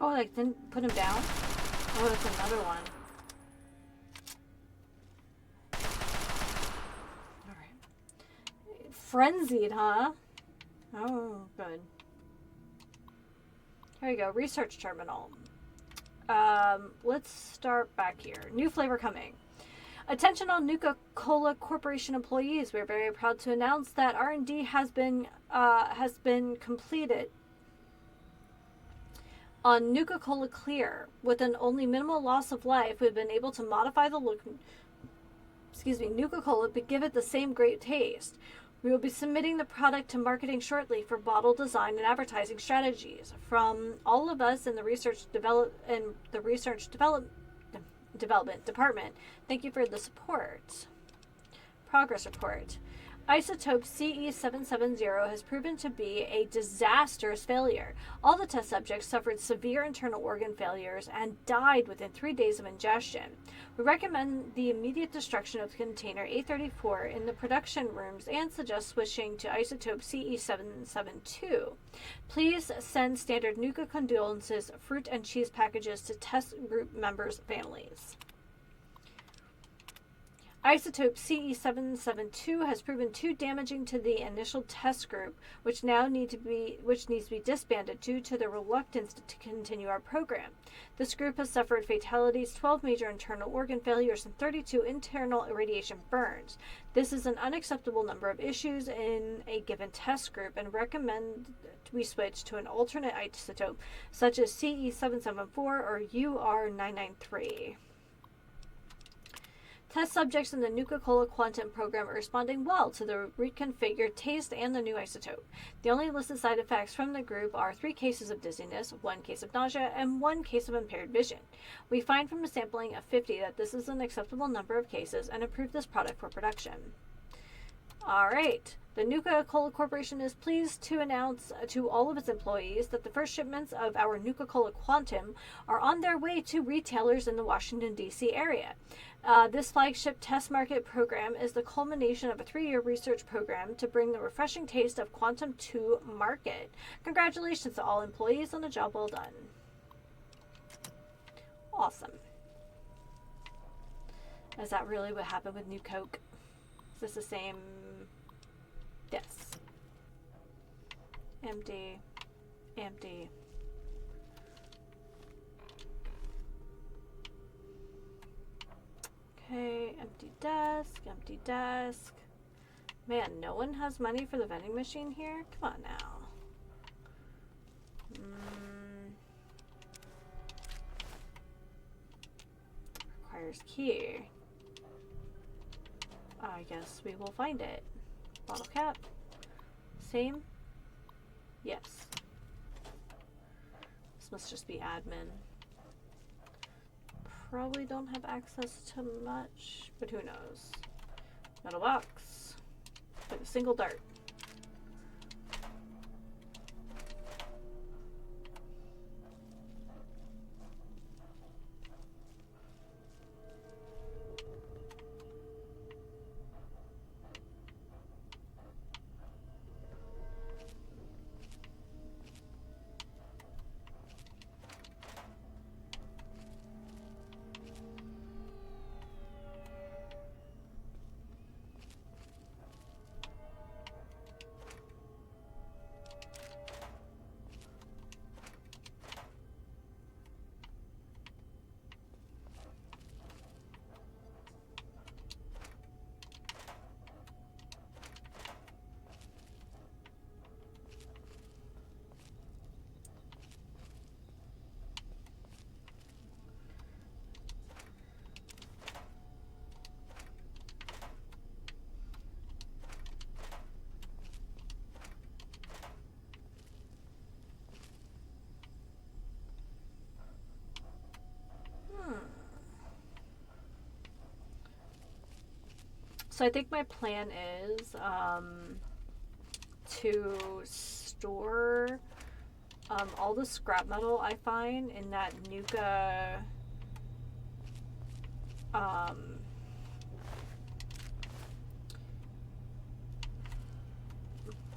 Oh, like didn't put him down? Oh, that's another one. Alright. Frenzied, huh? Oh, good. Here we go. Research terminal. Let's start back here. New flavor coming. Attention all Nuka-Cola Corporation employees. We're very proud to announce that R&D has been completed on Nuka-Cola Clear. With an only minimal loss of life, we've been able to modify the look, Nuka-Cola, but give it the same great taste. We will be submitting the product to marketing shortly for bottle design and advertising strategies. From all of us in the research development department, thank you for the support. Progress report. Isotope CE770 has proven to be a disastrous failure. All the test subjects suffered severe internal organ failures and died within 3 days of ingestion. We recommend the immediate destruction of container A34 in the production rooms and suggest switching to isotope CE772. Please send standard Nuka condolences, fruit and cheese packages to test group members' families. Isotope CE772 has proven too damaging to the initial test group, which needs to be disbanded due to the reluctance to continue our program. This group has suffered fatalities, 12 major internal organ failures, and 32 internal irradiation burns. This is an unacceptable number of issues in a given test group, and recommend we switch to an alternate isotope such as CE774 or UR993. Test subjects in the Nuka-Cola Quantum program are responding well to the reconfigured taste and the new isotope. The only listed side effects from the group are 3 cases of dizziness, 1 case of nausea, and 1 case of impaired vision. We find from a sampling of 50 that this is an acceptable number of cases and approve this product for production. Alright. The Nuka-Cola Corporation is pleased to announce to all of its employees that the first shipments of our Nuka-Cola Quantum are on their way to retailers in the Washington, D.C. area. This flagship test market program is the culmination of a 3-year research program to bring the refreshing taste of Quantum to market. Congratulations to all employees on a job well done. Awesome. Is that really what happened with New Coke? Is this the same? Yes. Empty. Empty. Okay, empty desk, empty desk. Man, no one has money for the vending machine here? Come on now. Requires key. I guess we will find it. Bottle cap. Same? Yes. This must just be admin. Probably don't have access to much, but who knows. Metal box. with a single dart. So I think my plan is to store all the scrap metal I find in that Nuka I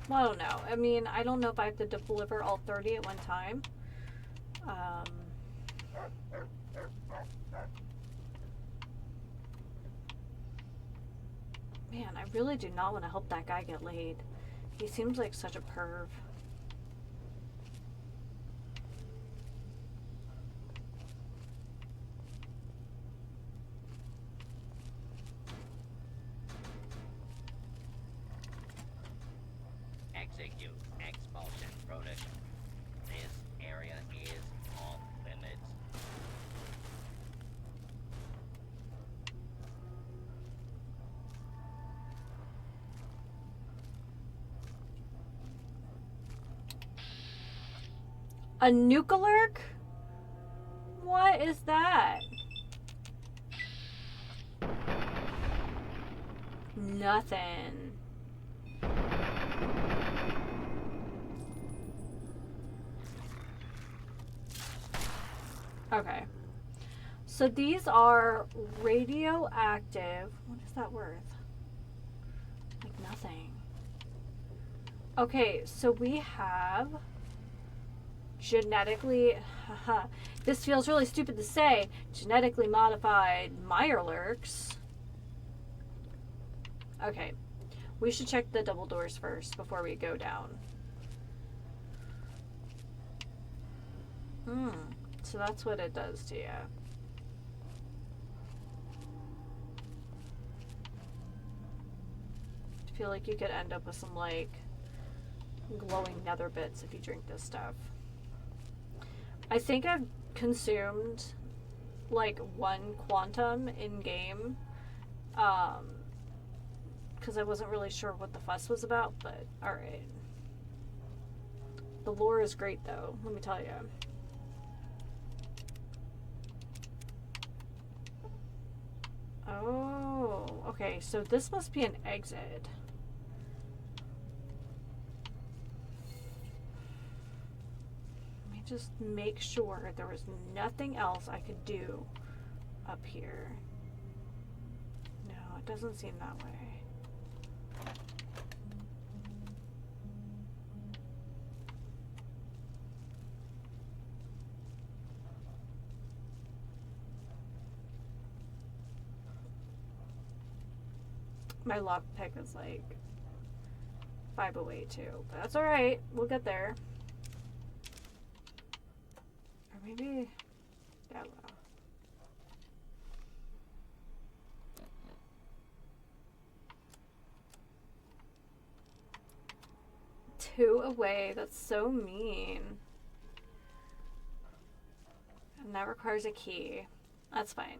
don't know. I mean, I don't know if I have to deliver all 30 at one time. Man, I really do not want to help that guy get laid. He seems like such a perv. Execute expulsion protocol. This area is off limits. A nuclear? What is that? Nothing. Okay. So these are radioactive. What is that worth? Like nothing. Okay, so we have genetically, this feels really stupid to say, genetically modified Mirelurks. Okay, we should check the double doors first before we go down. So that's what it does to you. I feel like you could end up with some like glowing nether bits if you drink this stuff. I think I've consumed like 1 quantum in game because I wasn't really sure what the fuss was about, but alright. The lore is great though, let me tell you. Oh, okay, so this must be an exit. Just make sure there was nothing else I could do up here. No, it doesn't seem that way. My lockpick is like 5 away too, but that's alright. We'll get there. Maybe that will. Two away, that's so mean. And that requires a key. That's fine.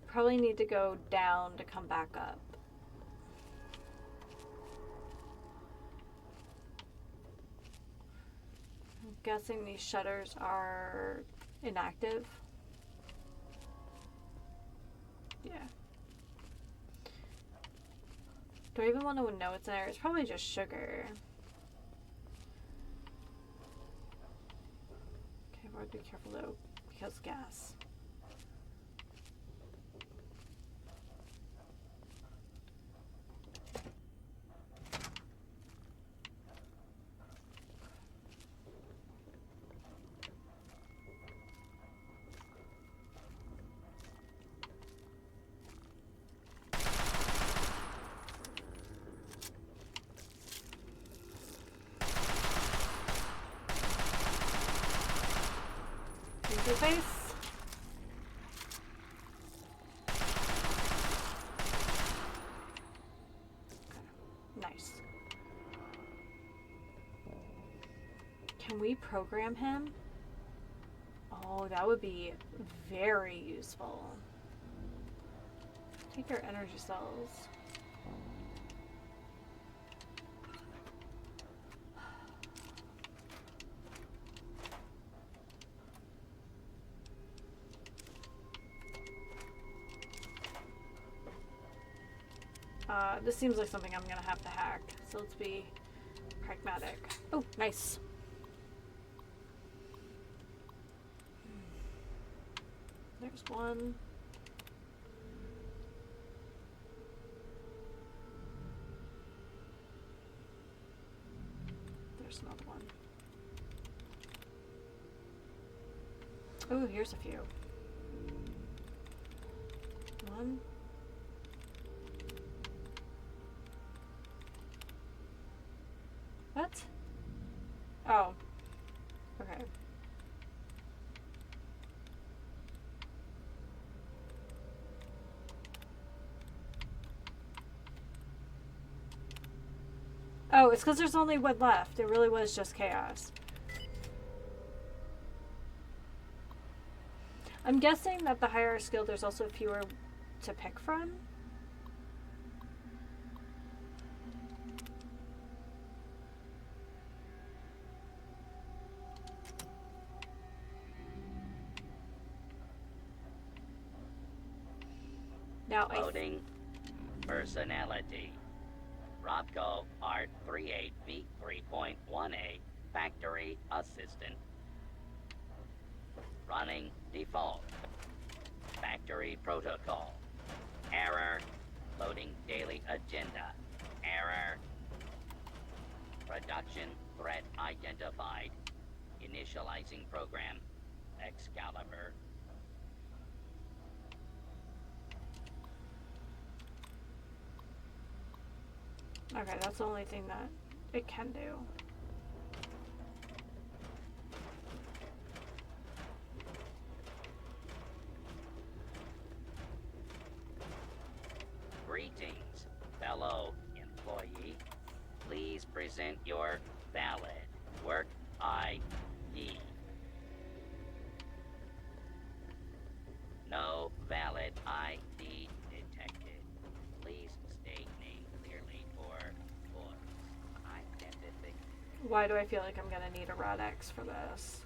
Probably need to go down to come back up. I'm guessing these shutters are inactive. Yeah. Do I even want to know what's in there? It's probably just sugar. Okay, I would be careful though, because gas. Your face. Nice. Can we program him? Oh, that would be very useful. Take your energy cells. This seems like something I'm gonna have to hack, so let's be pragmatic. Oh, nice. There's one. There's another one. Oh, here's a few. One. What? Oh. Okay. Oh, it's because there's only one left. It really was just chaos. I'm guessing that the higher skill, there's also fewer to pick from. Now, Loading. Personality. Robco Art 38 V3.1A Factory Assistant. Running default. Factory protocol. Error. Loading daily agenda. Error. Production threat identified. Initializing program. Excalibur. okay, that's the only thing that it can do. Greetings, fellow employee. Please present your valid work ID. No valid ID detected. Please state name clearly for voice identification. Why do I feel like I'm gonna need a Rod X for this?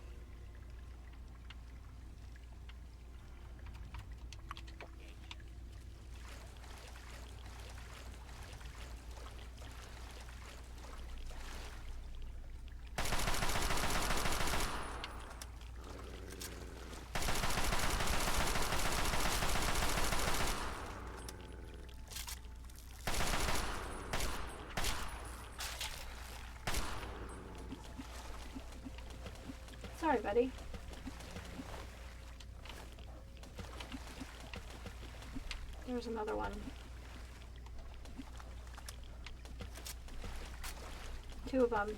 Sorry, buddy. There's another one. Two of them.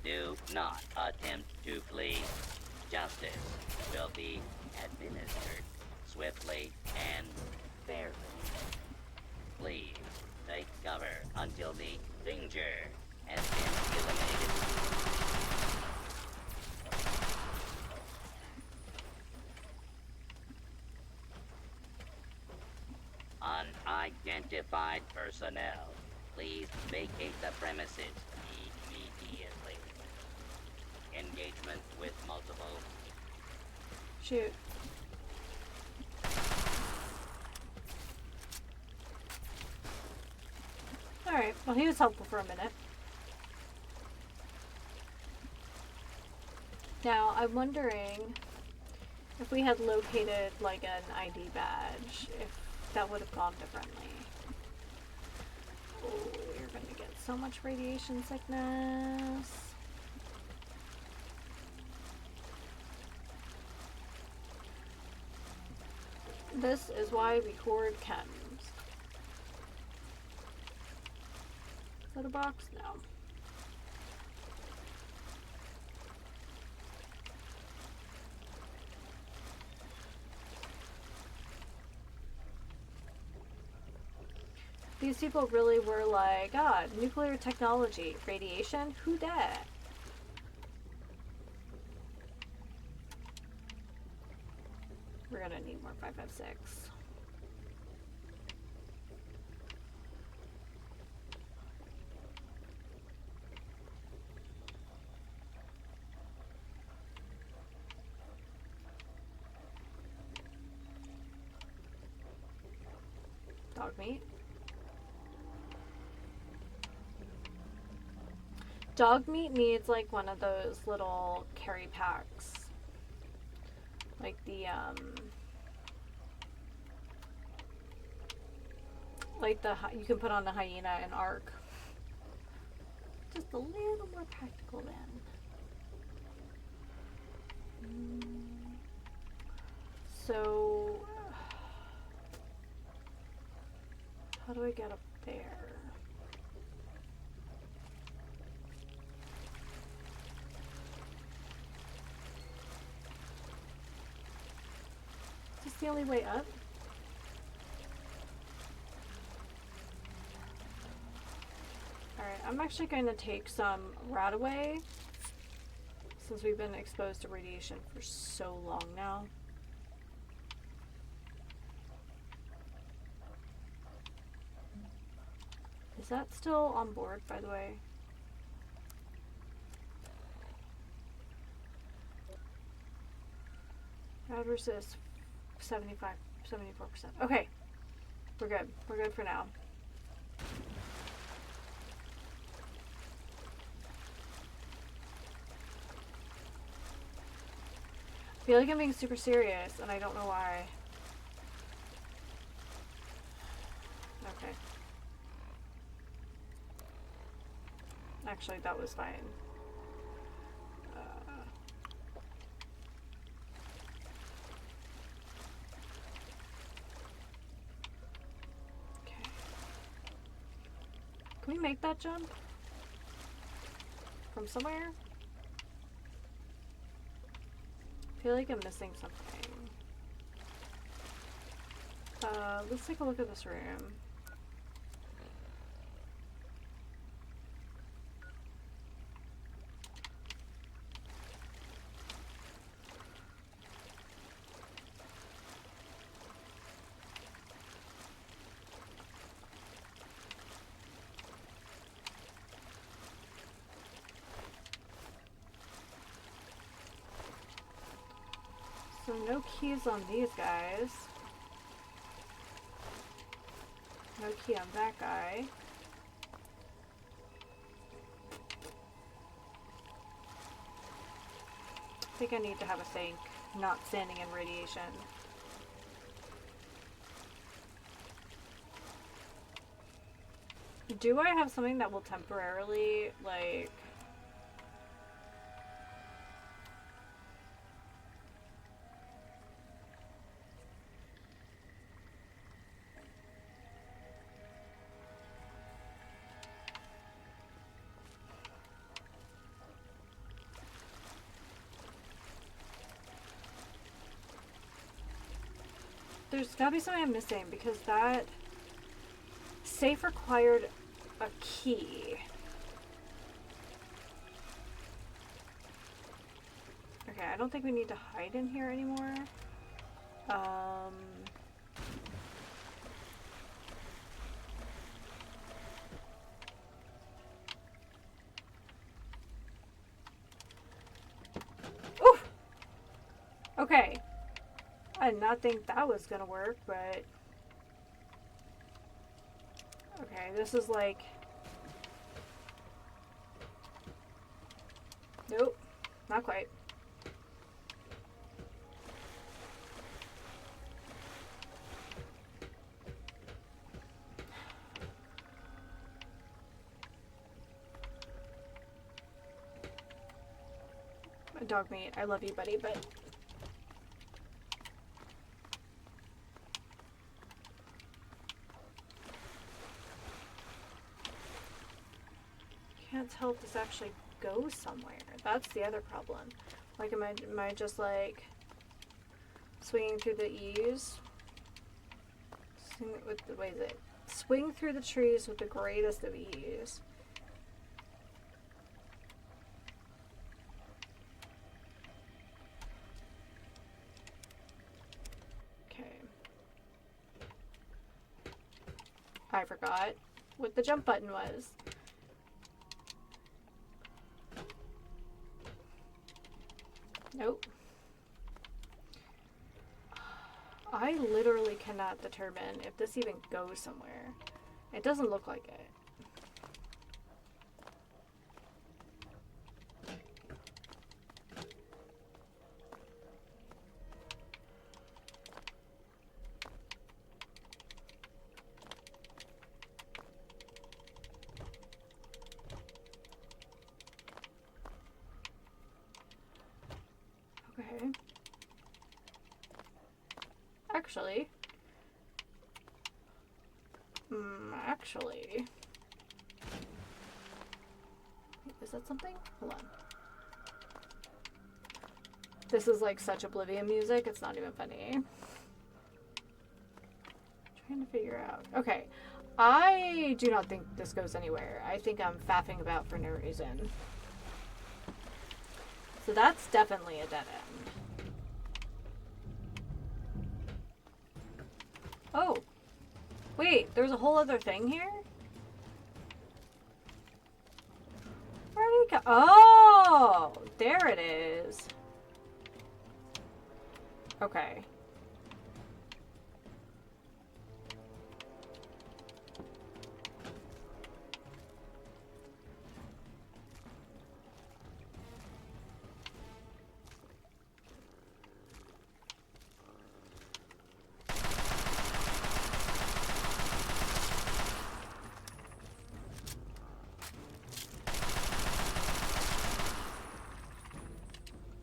Do not attempt to flee. Justice will be administered swiftly and fairly. Please take cover until the danger has been eliminated. Unidentified personnel, please vacate the premises immediately. Engagement with multiple. Shoot. Alright, well he was helpful for a minute. Now, I'm wondering if we had located like an ID badge, if that would have gone differently. Oh, you're gonna get so much radiation sickness. This is why we hoard chems. Is that a box? No. These people really were like, God, nuclear technology, radiation, who dat? We're gonna need more 556. Dog meat. Dog meat needs like one of those little carry packs. Like the you can put on the hyena and Ark. Just a little more practical then. So how do I get up there? Is this the only way up? Alright, I'm actually going to take some Radaway since we've been exposed to radiation for so long now. Is that still on board, by the way? Rad resist 74%. Okay. We're good. We're good for now. I feel like I'm being super serious, and I don't know why. Okay. Actually, that was fine. Okay. Can we make that jump? From somewhere? I feel like I'm missing something. Let's take a look at this room. So no keys on these guys. No key on that guy. I think I need to have a sink, not standing in radiation. Do I have something that will temporarily, like... There's gotta be something I'm missing because that safe required a key. Okay, I don't think we need to hide in here anymore. Okay. I did not think that was gonna work, but... Okay, this is like... Nope. Not quite. Dog meat, I love you, buddy, but... Can't tell if this actually goes somewhere. That's the other problem. Like, am I just, like, swinging through the eaves? Swing through the trees with the greatest of ease. I forgot what the jump button was. Nope. I literally cannot determine if this even goes somewhere. It doesn't look like it. Okay. Actually. Is that something? Hold on. This is like such Oblivion music, it's not even funny. Trying to figure out. Okay. I do not think this goes anywhere. I think I'm faffing about for no reason. So that's definitely a dead end. Oh. Wait, there's a whole other thing here? Where did it go? Oh! There it is. Okay.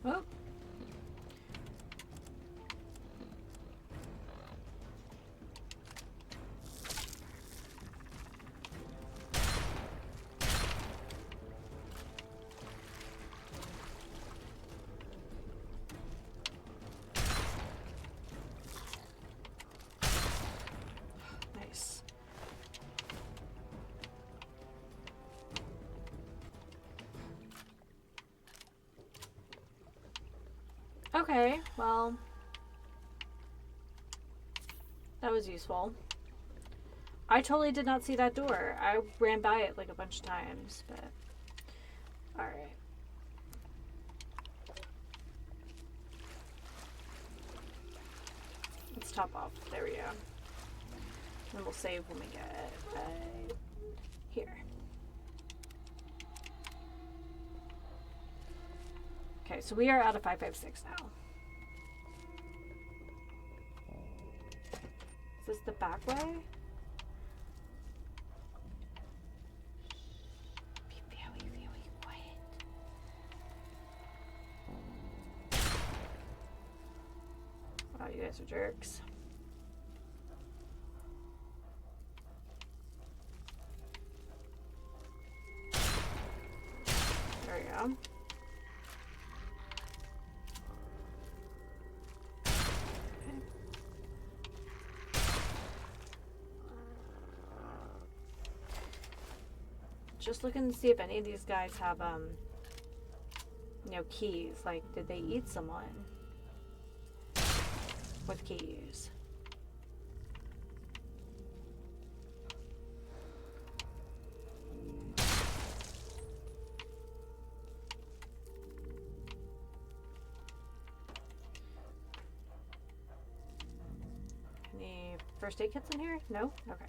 Oh. Nice. Okay, well, that was useful. I totally did not see that door. I ran by it like a bunch of times, but alright. Let's top off. There we go. And we'll save when we get here. Okay, so we are out of 556 now. Is this the back way? Be very, very quiet. Wow, you guys are jerks. There we go. Just looking to see if any of these guys have, you know, keys. Like, did they eat someone with keys? first aid kits in here? No? Okay.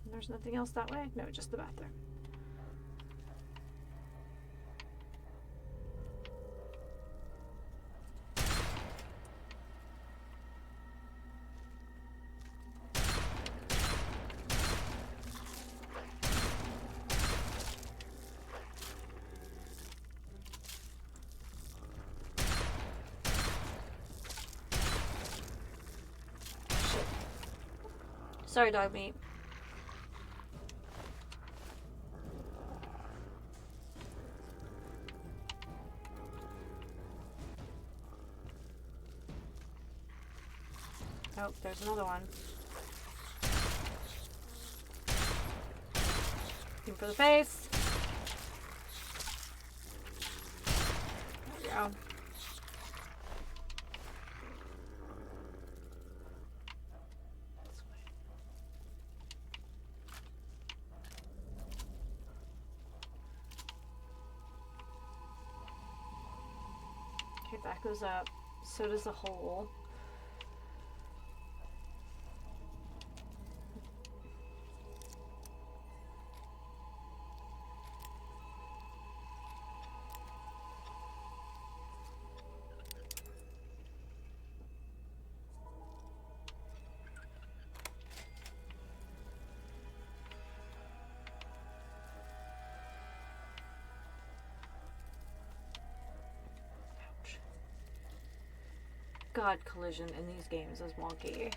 And there's nothing else that way? No, just the bathroom. Sorry, dog meat. Oh, there's another one. Looking for the face. There we go. Okay, that goes up. So does the hole. God, collision in these games is wonky.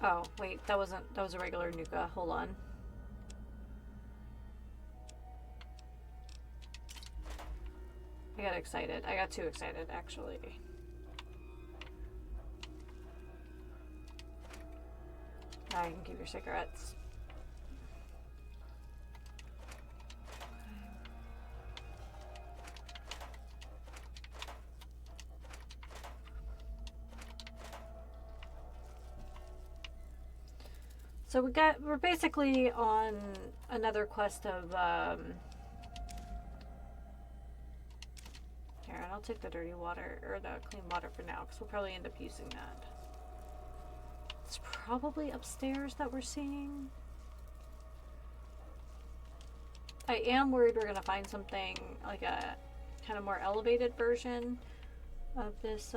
Oh, wait, that was a regular Nuka. Hold on. I got excited. I got too excited, actually. Now you can keep your cigarettes. So we're basically on another quest of, here, and I'll take the dirty water, or the clean water for now, because we'll probably end up using that. It's probably upstairs that we're seeing. I am worried we're going to find something, like a kind of more elevated version of this,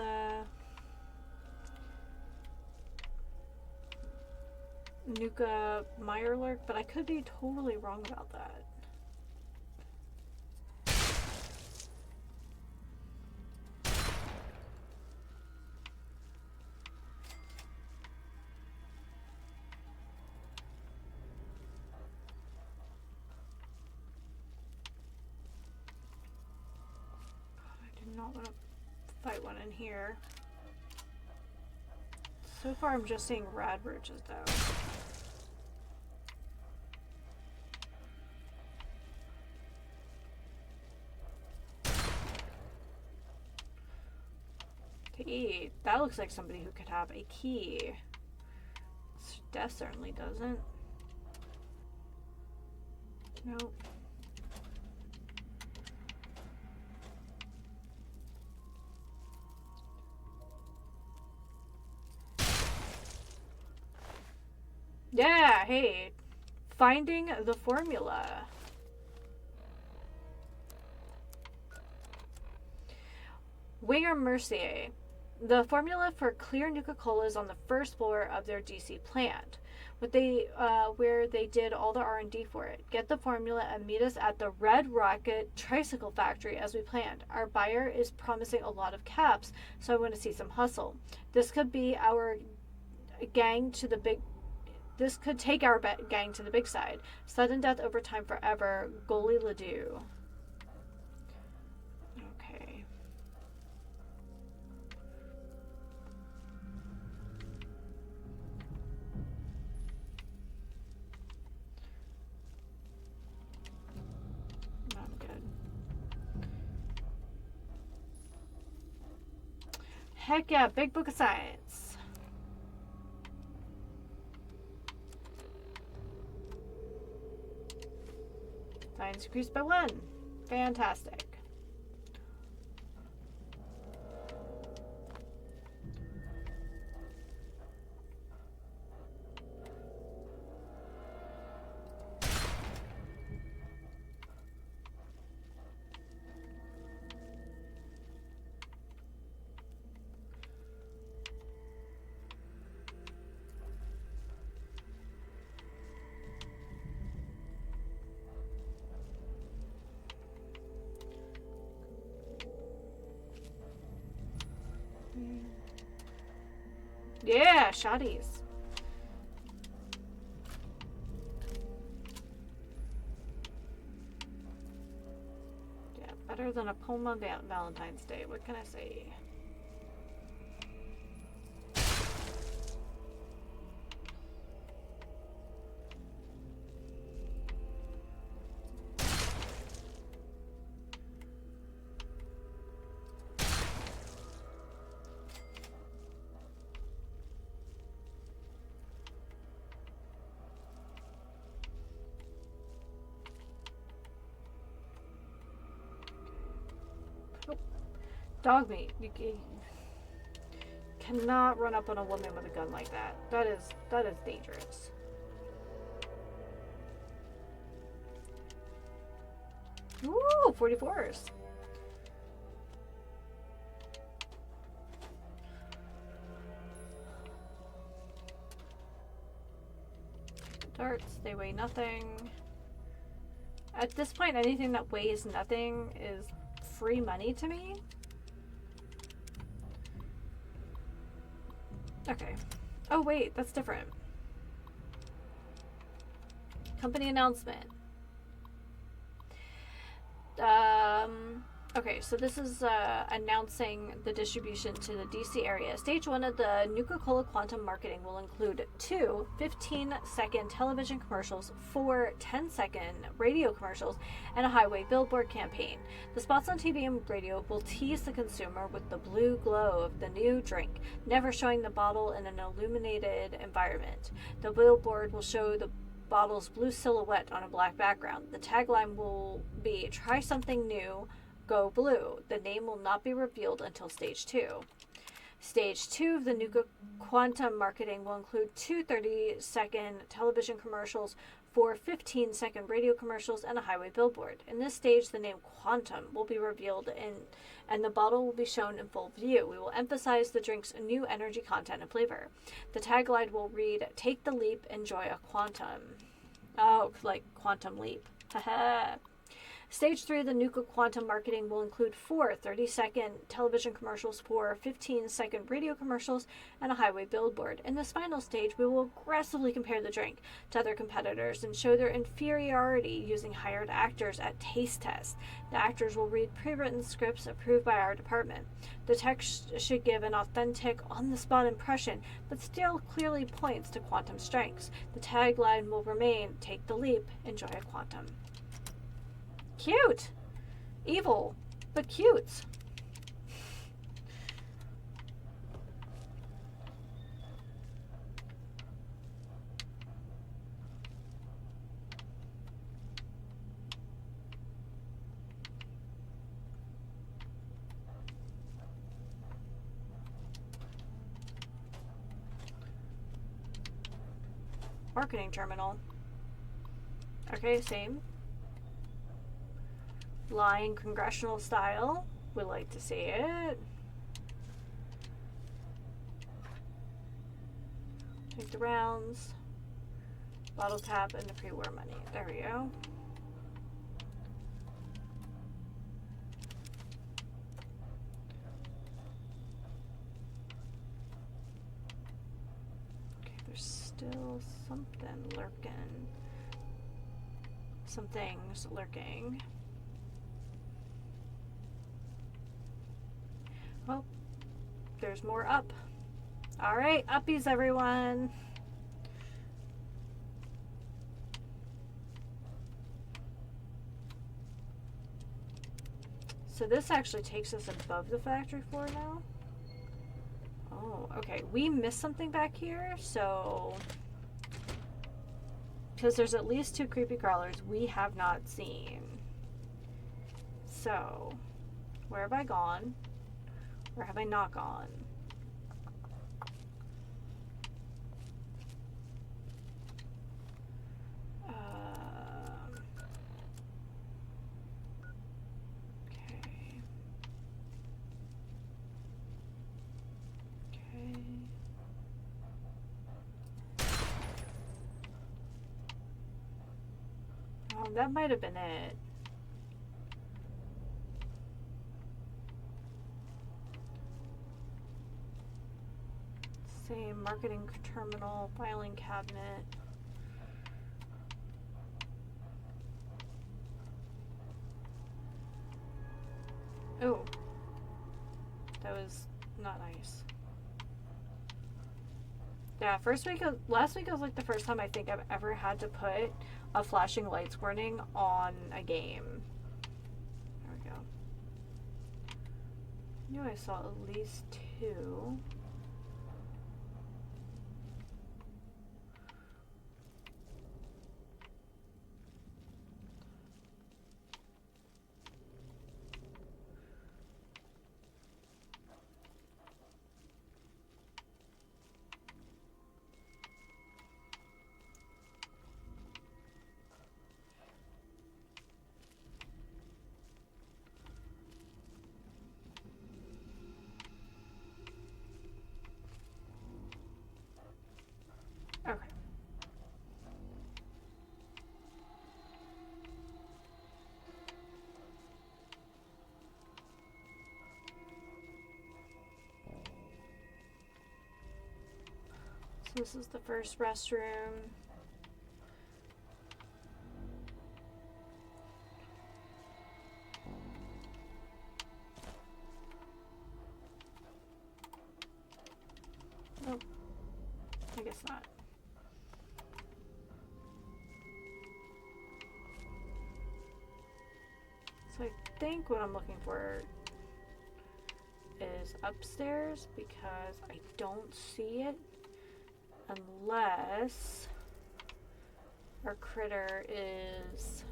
Nuka Mirelurk, but I could be totally wrong about that. I do not want to fight one in here. So far I'm just seeing rad roaches though. Key. That looks like somebody who could have a key. Death certainly doesn't. Nope. Yeah, hey. Finding the formula. Winger Mercier. The formula for clear Nuka-Cola is on the first floor of their DC plant, where they did all the R&D for it. Get the formula and meet us at the Red Rocket Tricycle Factory as we planned. Our buyer is promising a lot of caps, so I want to see some hustle. This could be our gang to the big. This could take our gang to the big side. Sudden death over time forever. Goalie Ledoux. Okay. Not good. Heck yeah, Big Book of Science. Science increased by 1. Fantastic. Yeah, shotties. Yeah, better than a poem on Valentine's Day. What can I say? Dog meat. You cannot run up on a woman with a gun like that. That is dangerous. Ooh, 44s. Darts, they weigh nothing. At this point, anything that weighs nothing is free money to me. Okay. Oh wait, that's different. Company announcement. Okay, so this is announcing the distribution to the DC area. Stage 1 of the Nuka-Cola Quantum marketing will include 2 15-second television commercials, 4 10-second radio commercials, and a highway billboard campaign. The spots on TV and radio will tease the consumer with the blue glow of the new drink, never showing the bottle in an illuminated environment. The billboard will show the bottle's blue silhouette on a black background. The tagline will be, "Try something new, go blue." The name will not be revealed until Stage 2. Stage 2 of the Nuka Quantum marketing will include 2 30-second television commercials, 4 15-second radio commercials, and a highway billboard. In this stage, the name Quantum will be revealed and the bottle will be shown in full view. We will emphasize the drink's new energy content and flavor. The tagline will read, "Take the leap, enjoy a quantum." Oh, like Quantum Leap. Haha. Stage 3 of the Nuka Quantum marketing will include 4 30-second television commercials, 4 15-second radio commercials, and a highway billboard. In this final stage, we will aggressively compare the drink to other competitors and show their inferiority using hired actors at taste tests. The actors will read pre-written scripts approved by our department. The text should give an authentic, on-the-spot impression, but still clearly points to Quantum strengths. The tagline will remain, "Take the leap, enjoy a Quantum." Cute! Evil, but cute. Marketing terminal. Okay, same. Lying congressional style. Would like to see it. Take the rounds. Bottle tap and the pre-war money. There we go. Okay, there's still something lurking. Some things lurking. Well, there's more up. Alright, uppies everyone. So this actually takes us above the factory floor now. Oh, okay. We missed something back here, so Because there's at least 2 creepy crawlers we have not seen. So, where have I gone? Where have I not gone? Okay. Okay. Oh, that might have been it. Same marketing terminal, filing cabinet. Oh, that was not nice. Yeah, last week was like the first time I think I've ever had to put a flashing lights warning on a game. There we go. I knew I saw at least 2. Okay. So this is the first restroom. Oh, I guess not. So I think what I'm looking for is upstairs because I don't see it unless our critter is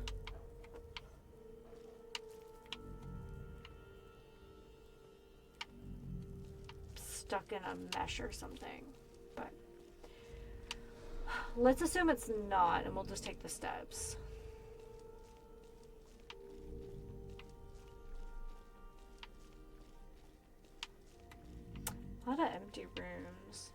stuck in a mesh or something. But let's assume it's not and we'll just take the steps. A lot of empty rooms.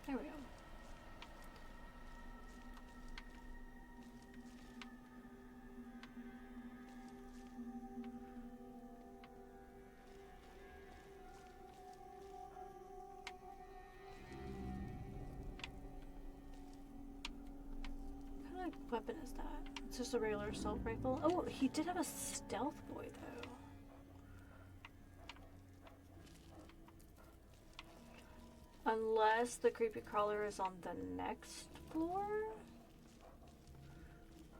There we go. What kind of weapon is that? It's just a regular assault rifle. Oh, he did have a stealth boy though. Unless the creepy crawler is on the next floor?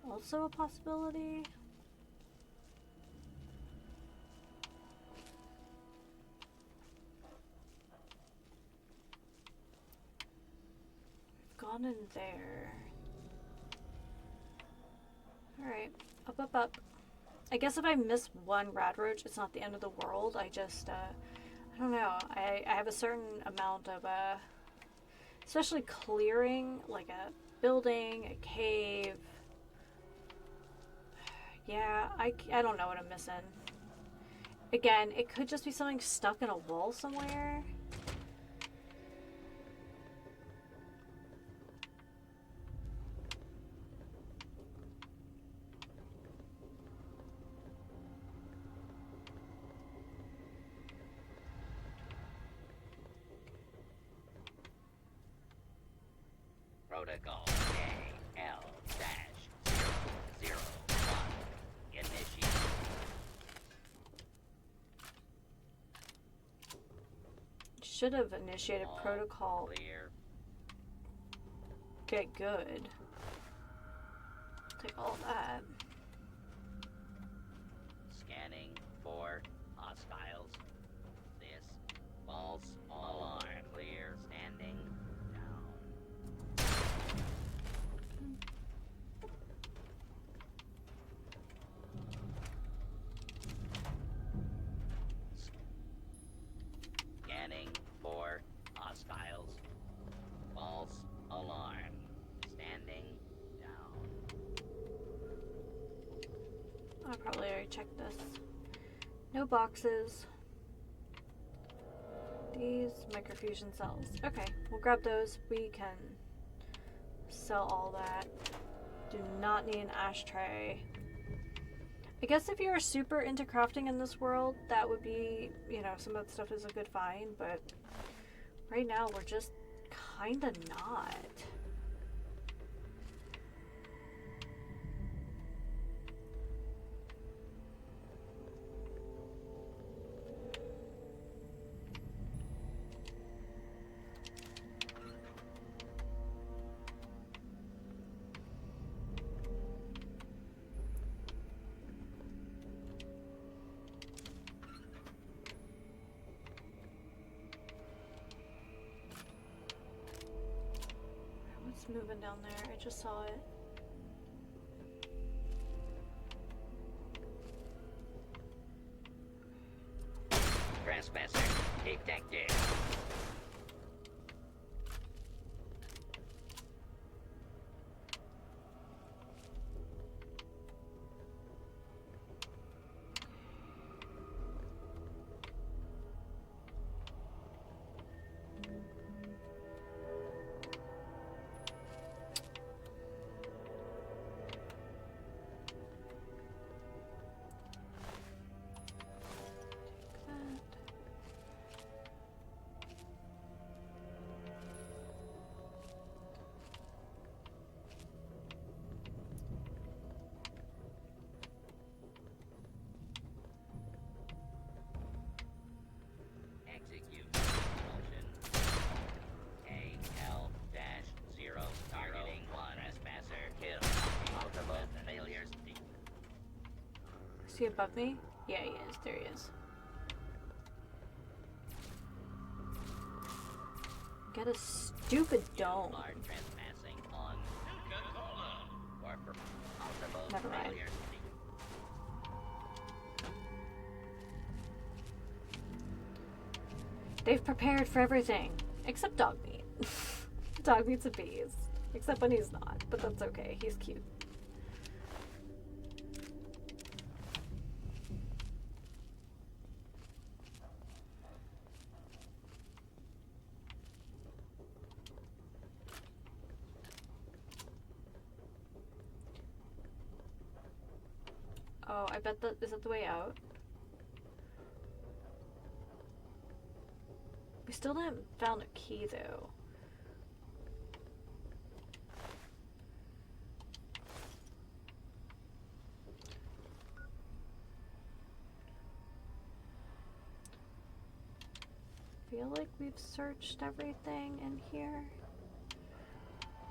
Also a possibility. We've gone in there. Alright, up, up, up. I guess if I miss one rad roach, it's not the end of the world. I just, I don't know. I have a certain amount of, especially clearing, like a building, a cave. Yeah, I don't know what I'm missing. Again, it could just be something stuck in a wall somewhere. Protocol AL-001. Initiate. Should have initiated All protocol clear. Okay, good. Take all that. Scanning for hostiles. This false alarm. Clear. Standing down. Scanning for hostiles. False alarm. Standing down. I probably already checked this. No boxes. These microfusion cells. Okay, we'll grab those. We can sell all that. Do not need an ashtray. I guess if you're super into crafting in this world, that would be, you know, some of that stuff is a good find, but right now we're just kinda not. What's moving down there? I just saw it. Trespasser detected. Execute. Motion. AL-0. Targeting one. Trespasser kill. Multiple failures. Is he above me? Yeah, he is. There he is. Get a stupid dome. Large trespassing on Coca-Cola. Or for multiple Never mind. failures. They've prepared for everything except dog meat. Dog meat's a beast. Except when he's not, but that's okay. He's cute. Oh, I bet that is that the way out? We still haven't found a key though. Feel like we've searched everything in here.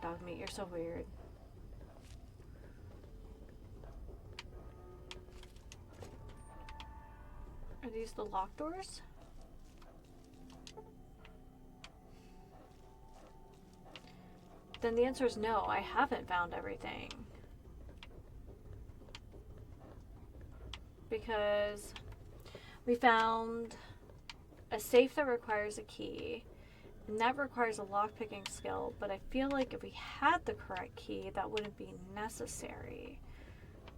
Dog meat, you're so weird. Are these the locked doors? Then the answer is no, I haven't found everything. Because we found a safe that requires a key, and that requires a lockpicking skill, but I feel like if we had the correct key, that wouldn't be necessary.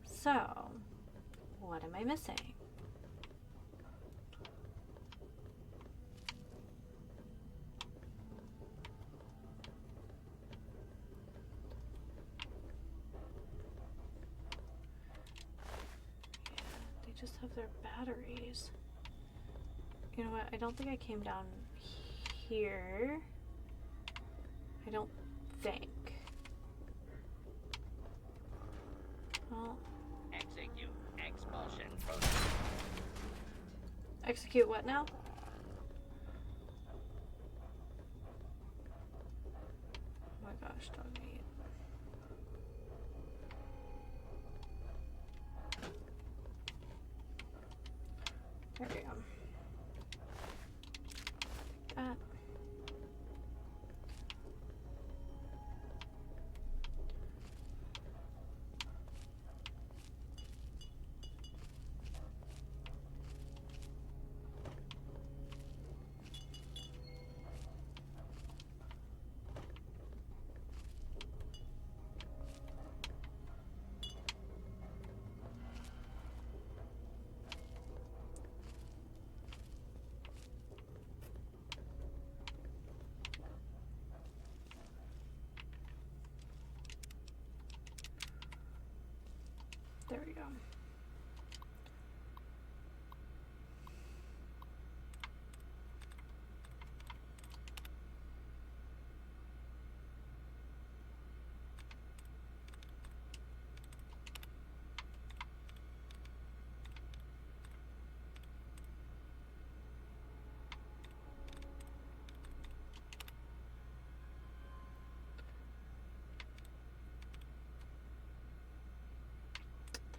So, what am I missing? Just have their batteries. You know what? I don't think I came down here. I don't think. Well, Execute expulsion protocol. execute what now? Oh my gosh, dog meat. There we go.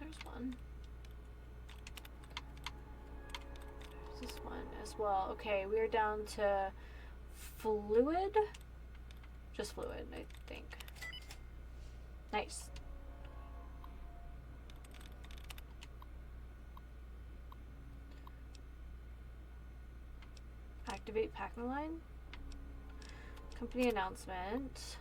There's one. There's this one as well. Okay, we're down to fluid. Just fluid, I think. Nice. Activate packing line. Company announcement.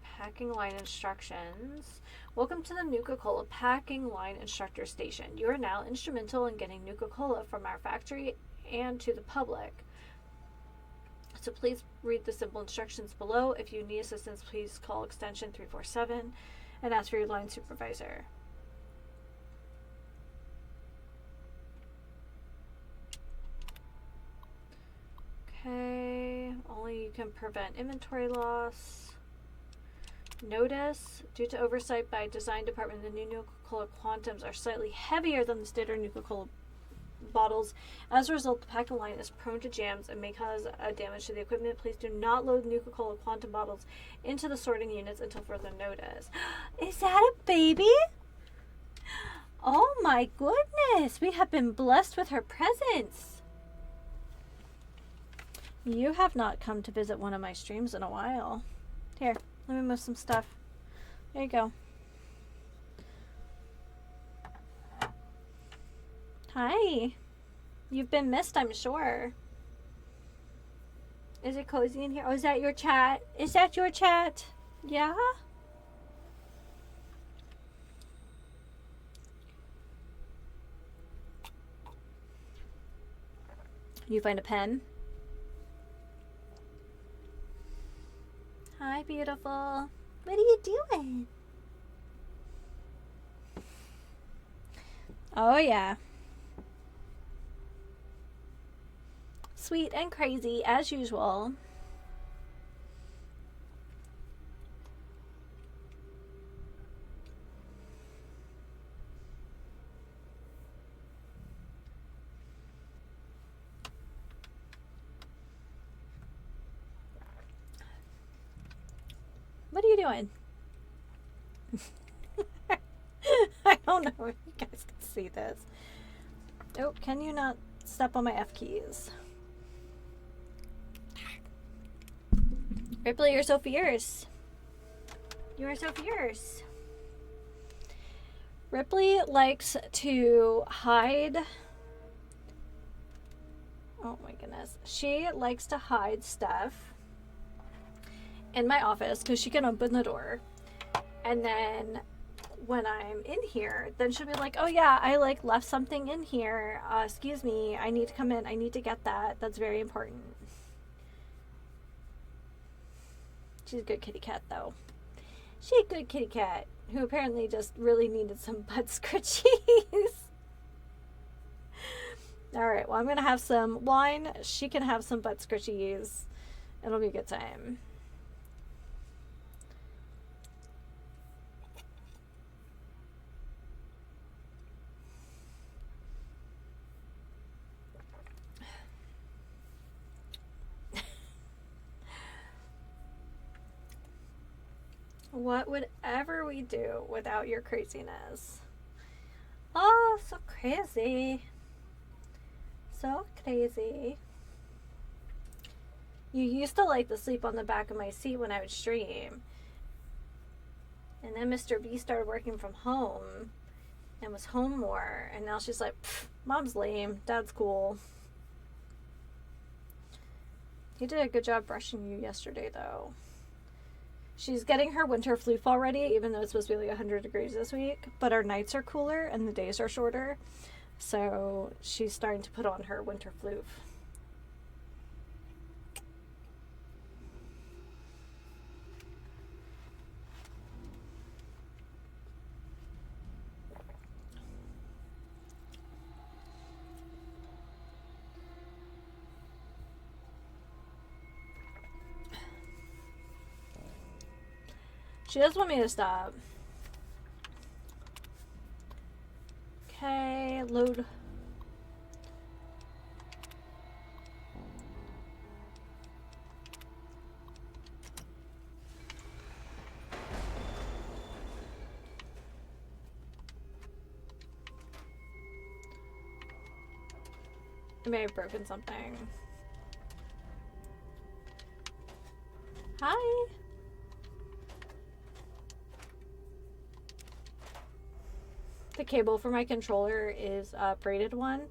Packing line instructions. Welcome to the Nuka-Cola packing line instructor station. You are now instrumental in getting Nuka-Cola from our factory and to the public. So please read the simple instructions below. If you need assistance, please call extension 347 and ask for your line supervisor. Okay, only you can prevent inventory loss. Notice, due to oversight by design department, the new Nuka-Cola Quantums are slightly heavier than the standard Nuka-Cola bottles. As a result, the packing line is prone to jams and may cause damage to the equipment. Please do not load Nuka-Cola Quantum bottles into the sorting units until further notice. Is that a baby? Oh my goodness, we have been blessed with her presence. You have not come to visit one of my streams in a while. Here, let me move some stuff. There you go. Hi. You've been missed, I'm sure. Is it cozy in here? Oh, is that your chat? Is that your chat? Yeah? You find a pen? Hi, beautiful. What are you doing? Oh, yeah. Sweet and crazy, as usual. What are you doing? I don't know if you guys can see this. Oh, can you not step on my F keys? Ripley, you're so fierce. You are so fierce. Ripley likes to hide. Oh my goodness. She likes to hide stuff in my office because she can open the door. And then when I'm in here, then she'll be like, oh yeah, I like left something in here. Excuse me, I need to come in. I need to get that. That's very important. She's a good kitty cat, though. She's a good kitty cat who apparently just really needed some butt scratchies. Alright, well, I'm going to have some wine. She can have some butt scratchies. It'll be a good time. What would ever we do without your craziness? Oh, so crazy. So crazy. You used to like to sleep on the back of my seat when I would stream. And then Mr. B started working from home and was home more. And now she's like, Mom's lame. Dad's cool. He did a good job brushing you yesterday, though. She's getting her winter floof already, even though it's supposed to be like 100 degrees this week. But our nights are cooler and the days are shorter. So she's starting to put on her winter floof. She does want me to stop. Okay, load. I may have broken something. Hi. The cable for my controller is a braided one,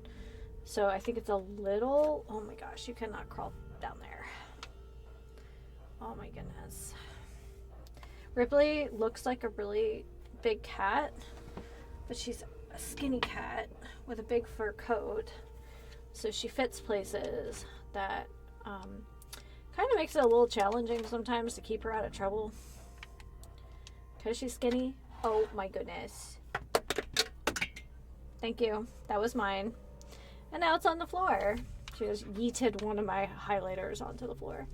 so I think it's a little... Oh my gosh, you cannot crawl down there. Oh my goodness. Ripley looks like a really big cat, but she's a skinny cat with a big fur coat, so she fits places that kind of makes it a little challenging sometimes to keep her out of trouble because she's skinny. Oh my goodness. Thank you. That was mine. And now it's on the floor. She just yeeted one of my highlighters onto the floor.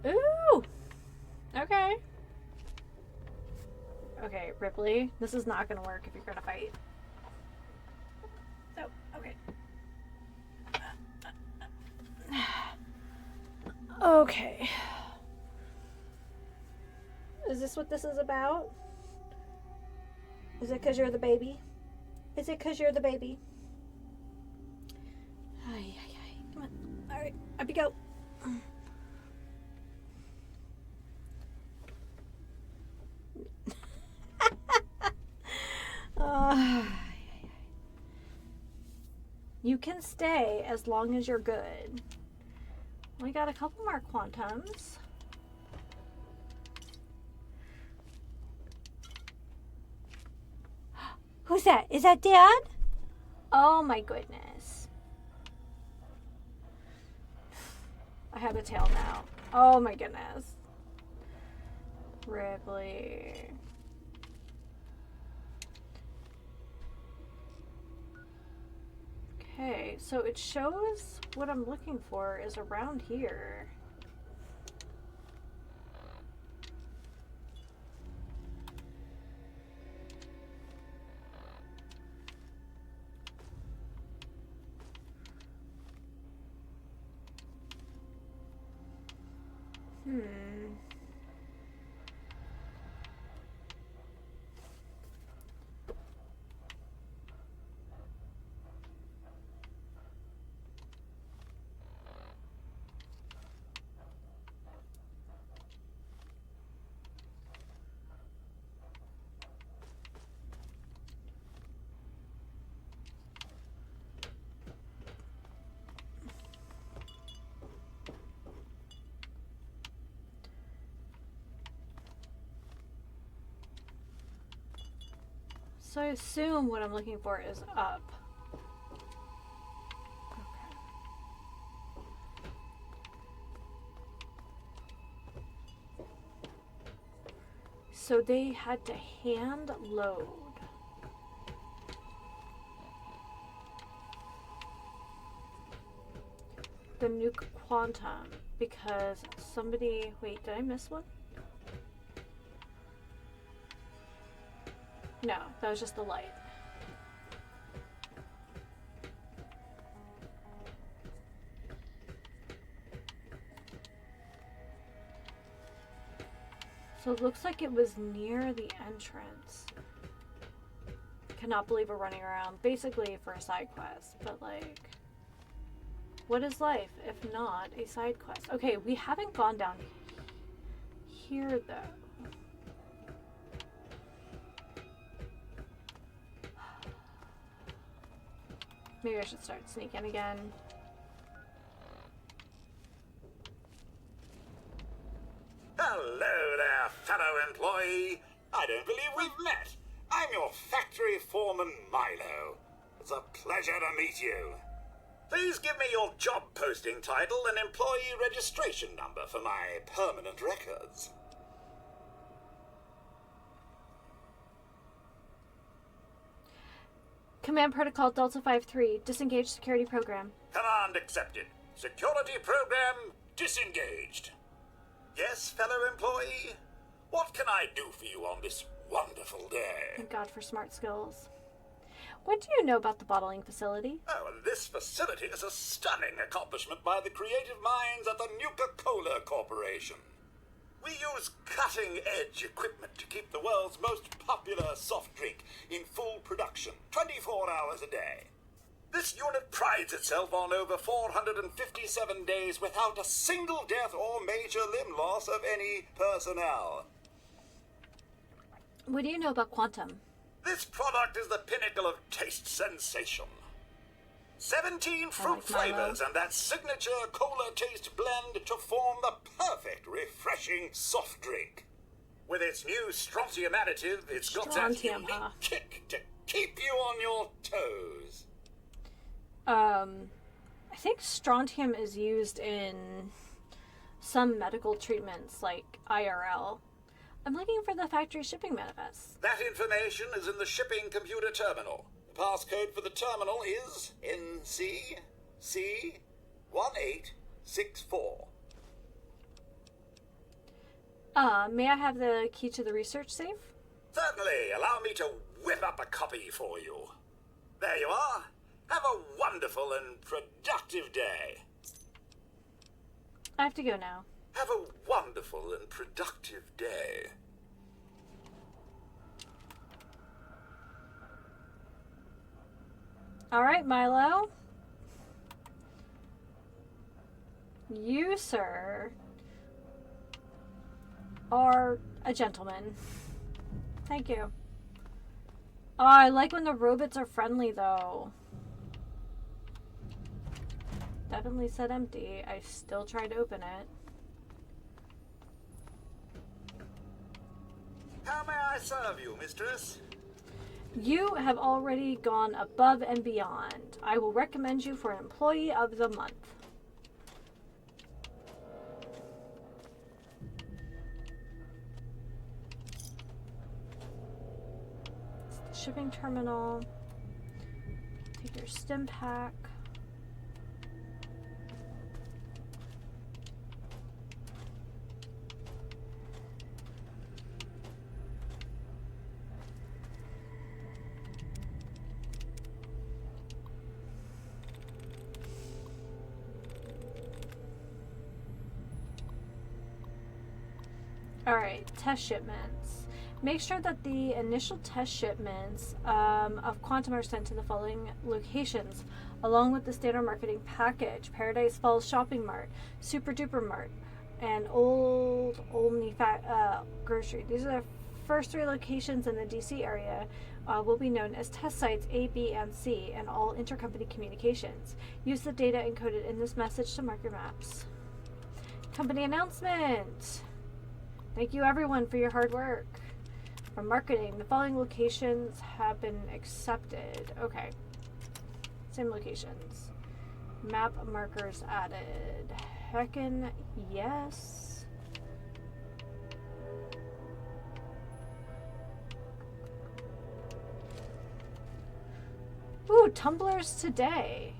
Ooh! Okay. Okay, Ripley. This is not going to work if you're going to fight. Oh, okay. Okay. Is this what this is about? Is it because you're the baby? Is it because you're the baby? Ay, ay, ay. Come on. Alright, up you go. You can stay as long as you're good. We got a couple more quantums. Who's that? Is that Dad? Oh my goodness. I have a tail now. Oh my goodness. Ripley. Okay, so it shows what I'm looking for is around here. So I assume what I'm looking for is up. Okay. So they had to hand load. The nuke quantum because somebody... Wait, did I miss one? No, that was just the light. So it looks like it was near the entrance. Cannot believe we're running around basically for a side quest, but like, what is life if not a side quest? Okay, we haven't gone down here though. Maybe I should start sneaking again. Hello there, fellow employee. I don't believe we've met. I'm your factory foreman, Milo. It's a pleasure to meet you. Please give me your job posting title and employee registration number for my permanent records. Command Protocol Delta 5-3, disengage security program. Command accepted. Security program disengaged. Yes, fellow employee? What can can I do for you on this wonderful day? Thank God for smart skills. What do you know about the bottling facility? Oh, and this facility is a stunning accomplishment by the creative minds at the Nuka-Cola Corporation. We use cutting-edge equipment to keep the world's most popular soft drink in full production 24 hours a day. This unit prides itself on over 457 days without a single death or major limb loss of any personnel. What do you know about Quantum? This product is the pinnacle of taste sensation. 17 fruit flavors and that signature cola taste blend to form the perfect refreshing soft drink. With its new strontium additive, it's got that Strontium, unique kick to keep you on your toes. I think strontium is used in some medical treatments like IRL. I'm looking for the factory shipping manifest. That information is in the shipping computer terminal. The passcode for the terminal is NCC1864. May I have the key to the research safe? Certainly. Allow me to whip up a copy for you. There you are. Have a wonderful and productive day. I have to go now. Have a wonderful and productive day. All right, Milo. You, sir, are a gentleman. Thank you. Oh, I like when the robots are friendly, though. Definitely said empty. I still tried to open it. How may I serve you, mistress? You have already gone above and beyond. I will recommend you for an employee of the month. It's the shipping terminal. Take your stim pack. Alright, test shipments. Make sure that the initial test shipments of Quantum are sent to the following locations, along with the standard marketing package: Paradise Falls Shopping Mart, Super Duper Mart, and Old Olney Grocery. These are the first 3 locations in the DC area. Will be known as test sites A, B, and C, and all intercompany communications. Use the data encoded in this message to mark your maps. Company announcement! Thank you everyone for your hard work. For marketing, the following locations have been accepted. Okay. Same locations. Map markers added. Heckin' yes. Ooh, tumblers today.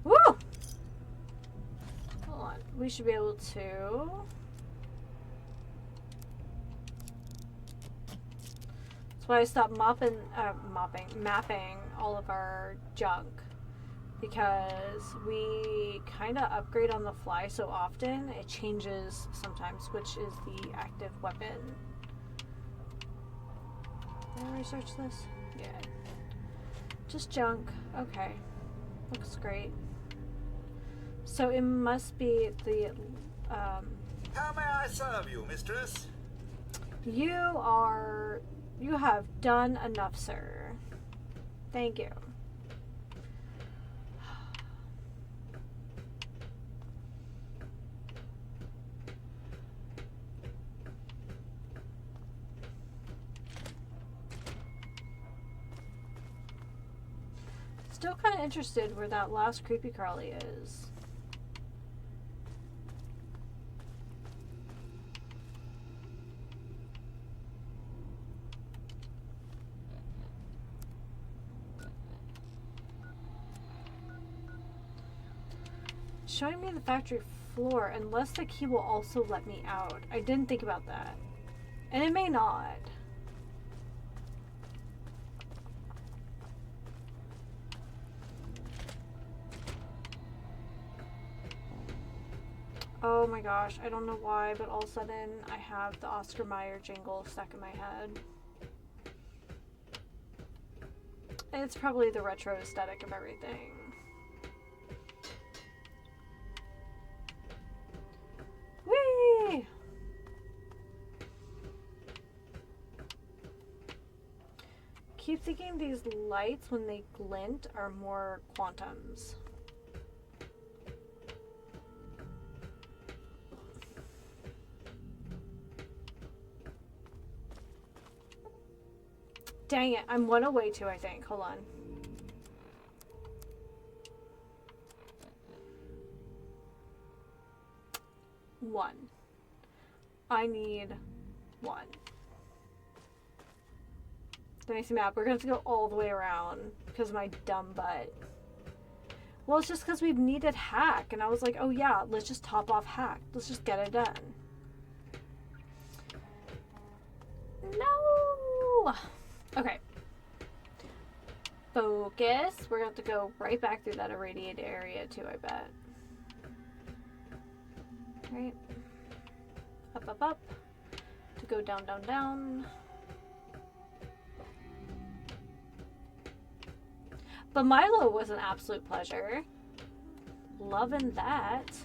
Woo! Hold on. We should be able to. That's why I stopped mapping all of our junk. Because we kind of upgrade on the fly so often, it changes sometimes which is the active weapon. Did I research this? Yeah. Just junk. Okay. Looks great. So it must be the, How may I serve you, mistress? you have done enough, sir. Thank you. Still kind of interested where that last creepy Carly is. showing me the factory floor unless the key will also let me out. I didn't think about that. And it may not. Oh my gosh, I don't know why, but all of a sudden I have the Oscar Mayer jingle stuck in my head. It's probably the retro aesthetic of everything. Whee! Keep thinking these lights, when they glint, are more quantums. Dang it, I'm one away too, I think. Hold on. One. I need one. The nice map. We're going to have to go all the way around because of my dumb butt. Well, it's just because we've needed hack. And I was like, oh yeah, let's just top off hack. Let's just get it done. No! Okay. Focus. We're going to have to go right back through that irradiated area too, I bet. Right. Up, up, up. To go down, down, down. But Milo was an absolute pleasure. Loving that.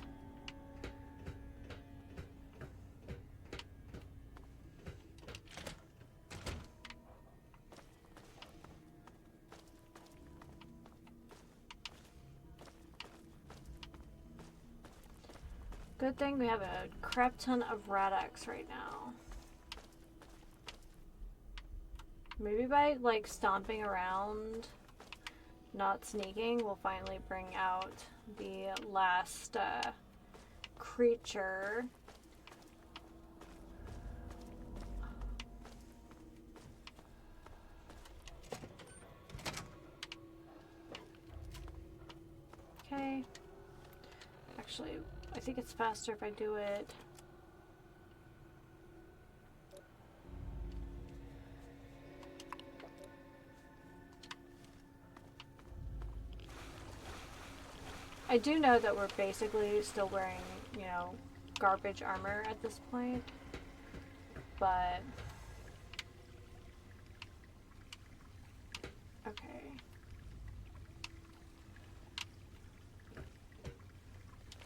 Good thing we have a crap ton of Rad-X right now. Maybe by like stomping around, not sneaking, we'll finally bring out the last creature. Okay. Actually, I think it's faster if I do it. I do know that we're basically still wearing, you know, garbage armor at this point, but okay.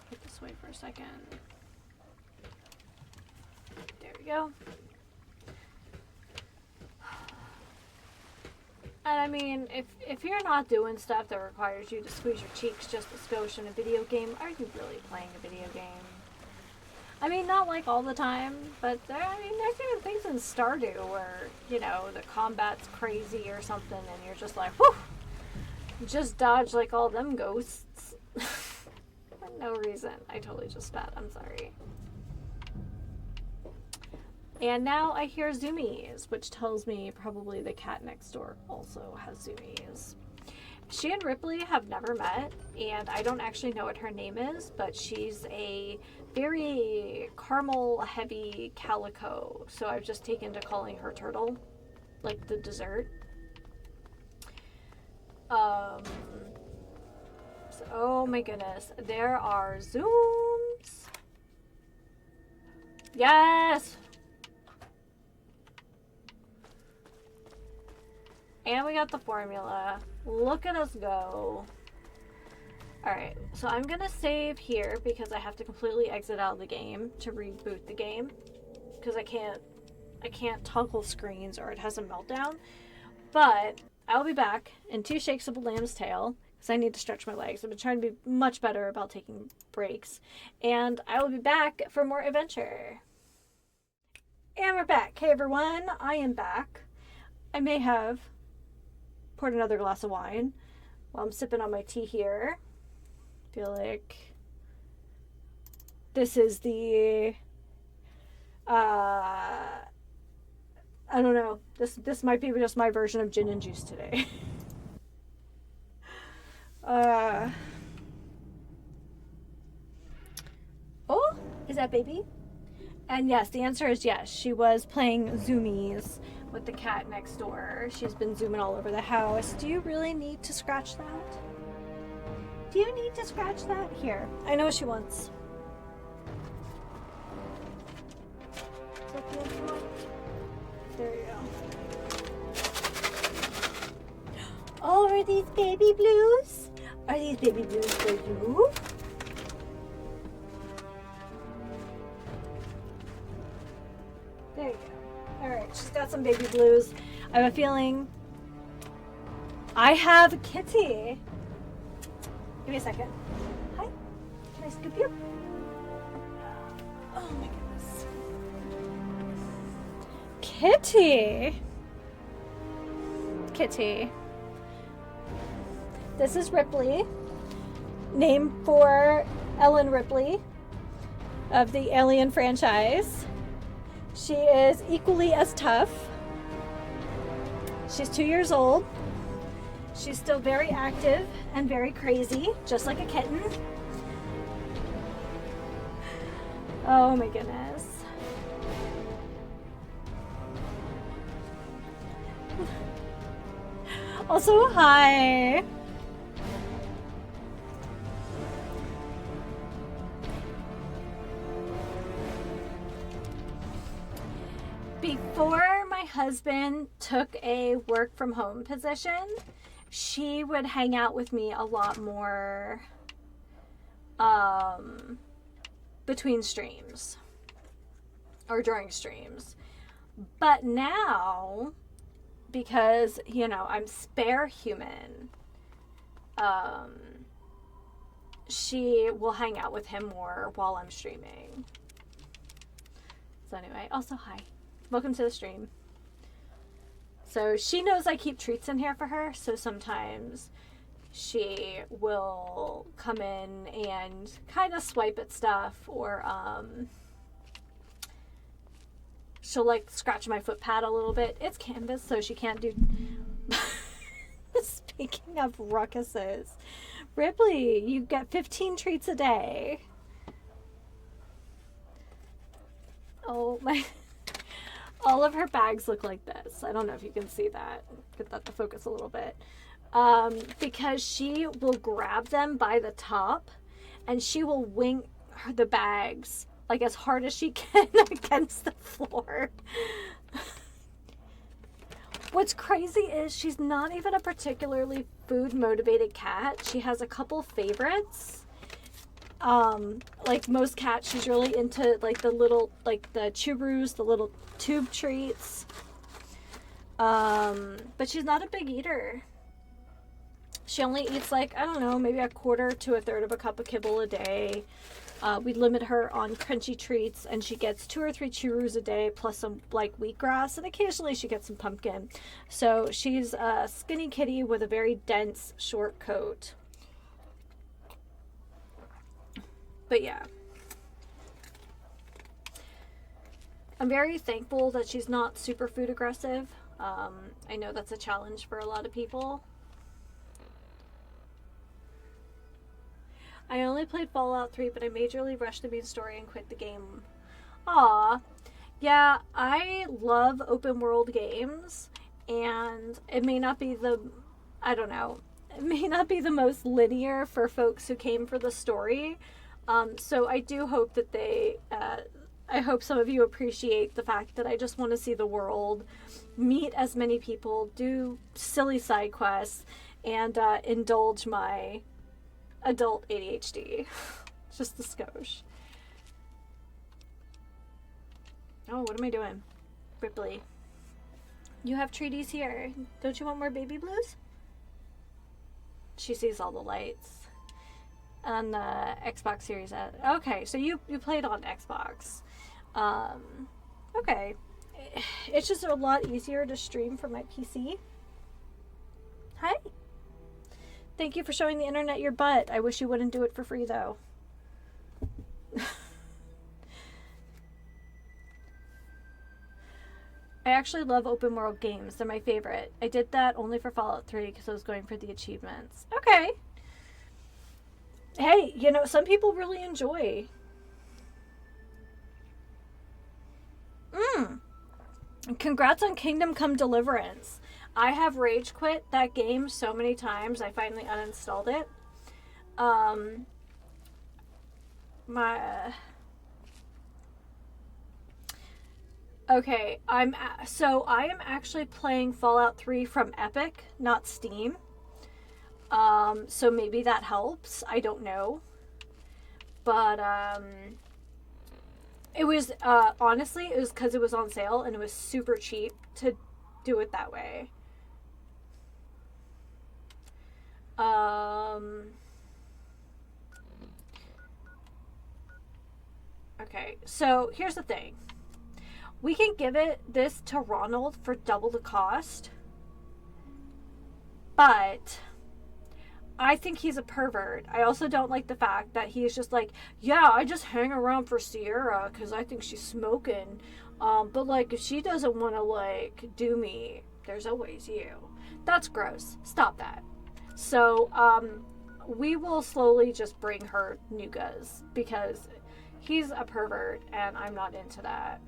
Put this way for a second. There we go. And I mean, if you're not doing stuff that requires you to squeeze your cheeks just a skosh in a video game, are you really playing a video game? I mean, not like all the time, but there's even things in Stardew where, you know, the combat's crazy or something and you're just like, whew, just dodge like all them ghosts. For no reason. I totally just spat. I'm sorry. And now I hear zoomies, which tells me probably the cat next door also has zoomies. She and Ripley have never met, and I don't actually know what her name is, but she's a very caramel-heavy calico, so I've just taken to calling her Turtle, like the dessert. So, oh my goodness, there are zooms. Yes! And we got the formula. Look at us go. Alright, so I'm gonna save here because I have to completely exit out of the game to reboot the game. Because I can't toggle screens or it has a meltdown. But I'll be back in 2 shakes of a lamb's tail because I need to stretch my legs. I've been trying to be much better about taking breaks. And I will be back for more adventure. And we're back. Hey everyone, I am back. I may have poured another glass of wine while I'm sipping on my tea here. Feel like this is the I don't know. This might be just my version of gin and juice today. Is that baby? And yes, the answer is yes. She was playing zoomies with the cat next door. She's been zooming all over the house. Do you really need to scratch that? Do you need to scratch that? Here. I know what she wants. Is that the one she wants? There you go. Oh, are these baby blues? Are these baby blues for you? There you go. Alright, she's got some baby blues. I have a feeling I have a kitty. Give me a second. Hi. Can I scoop you? Oh my goodness. Kitty. Kitty. This is Ripley. Named for Ellen Ripley of the Alien franchise. She is equally as tough. She's 2 years old. She's still very active and very crazy, just like a kitten. Oh my goodness. Also, hi. Before my husband took a work from home position, she would hang out with me a lot more between streams or during streams. But now, because, you know, I'm spare human, she will hang out with him more while I'm streaming. So anyway, also hi. Welcome to the stream. So she knows I keep treats in here for her, so sometimes she will come in and kind of swipe at stuff, or she'll like scratch my foot pad a little bit. It's canvas, so she can't do... Speaking of ruckuses, Ripley, you get 15 treats a day. Oh my... All of her bags look like this. I don't know if you can see that. Get that to focus a little bit. Because she will grab them by the top and she will wing the bags like as hard as she can against the floor. What's crazy is she's not even a particularly food motivated cat. She has a couple favorites. Like most cats, she's really into like the little, like the churros, the little tube treats. But she's not a big eater. She only eats like, I don't know, maybe a quarter to a third of a cup of kibble a day. We limit her on crunchy treats, and she gets 2 or 3 churros a day plus some like wheatgrass, and occasionally she gets some pumpkin. So she's a skinny kitty with a very dense short coat. But yeah, I'm very thankful that she's not super food aggressive. I know that's a challenge for a lot of people. I only played Fallout 3, but I majorly rushed the main story and quit the game. Aw. Yeah, I love open world games, and it may not be the, I don't know, it may not be the most linear for folks who came for the story. So I do hope that I hope some of you appreciate the fact that I just want to see the world, meet as many people, do silly side quests, and indulge my adult ADHD. Just the skosh. Oh, what am I doing? Ripley. You have treaties here. Don't you want more baby blues? She sees all the lights. On the Xbox Series S. Okay, so you played on Xbox. Okay. It's just a lot easier to stream from my PC. Hi. Thank you for showing the internet your butt. I wish you wouldn't do it for free, though. I actually love open world games. They're my favorite. I did that only for Fallout 3 because I was going for the achievements. Okay. Hey, you know, some people really enjoy Congrats on Kingdom Come Deliverance. I have rage quit that game so many times. I finally uninstalled it. Okay, I am actually playing Fallout 3 from Epic, not Steam. So maybe that helps. I don't know. But it was honestly, it was because it was on sale and it was super cheap to do it that way. Okay, so here's the thing. We can give this to Ronald for double the cost, but I think he's a pervert. I also don't like the fact that he's just like, yeah, I just hang around for Sierra because I think she's smoking. But like, if she doesn't want to like do me, there's always you. That's gross. Stop that. So, we will slowly just bring her Nugas because he's a pervert and I'm not into that.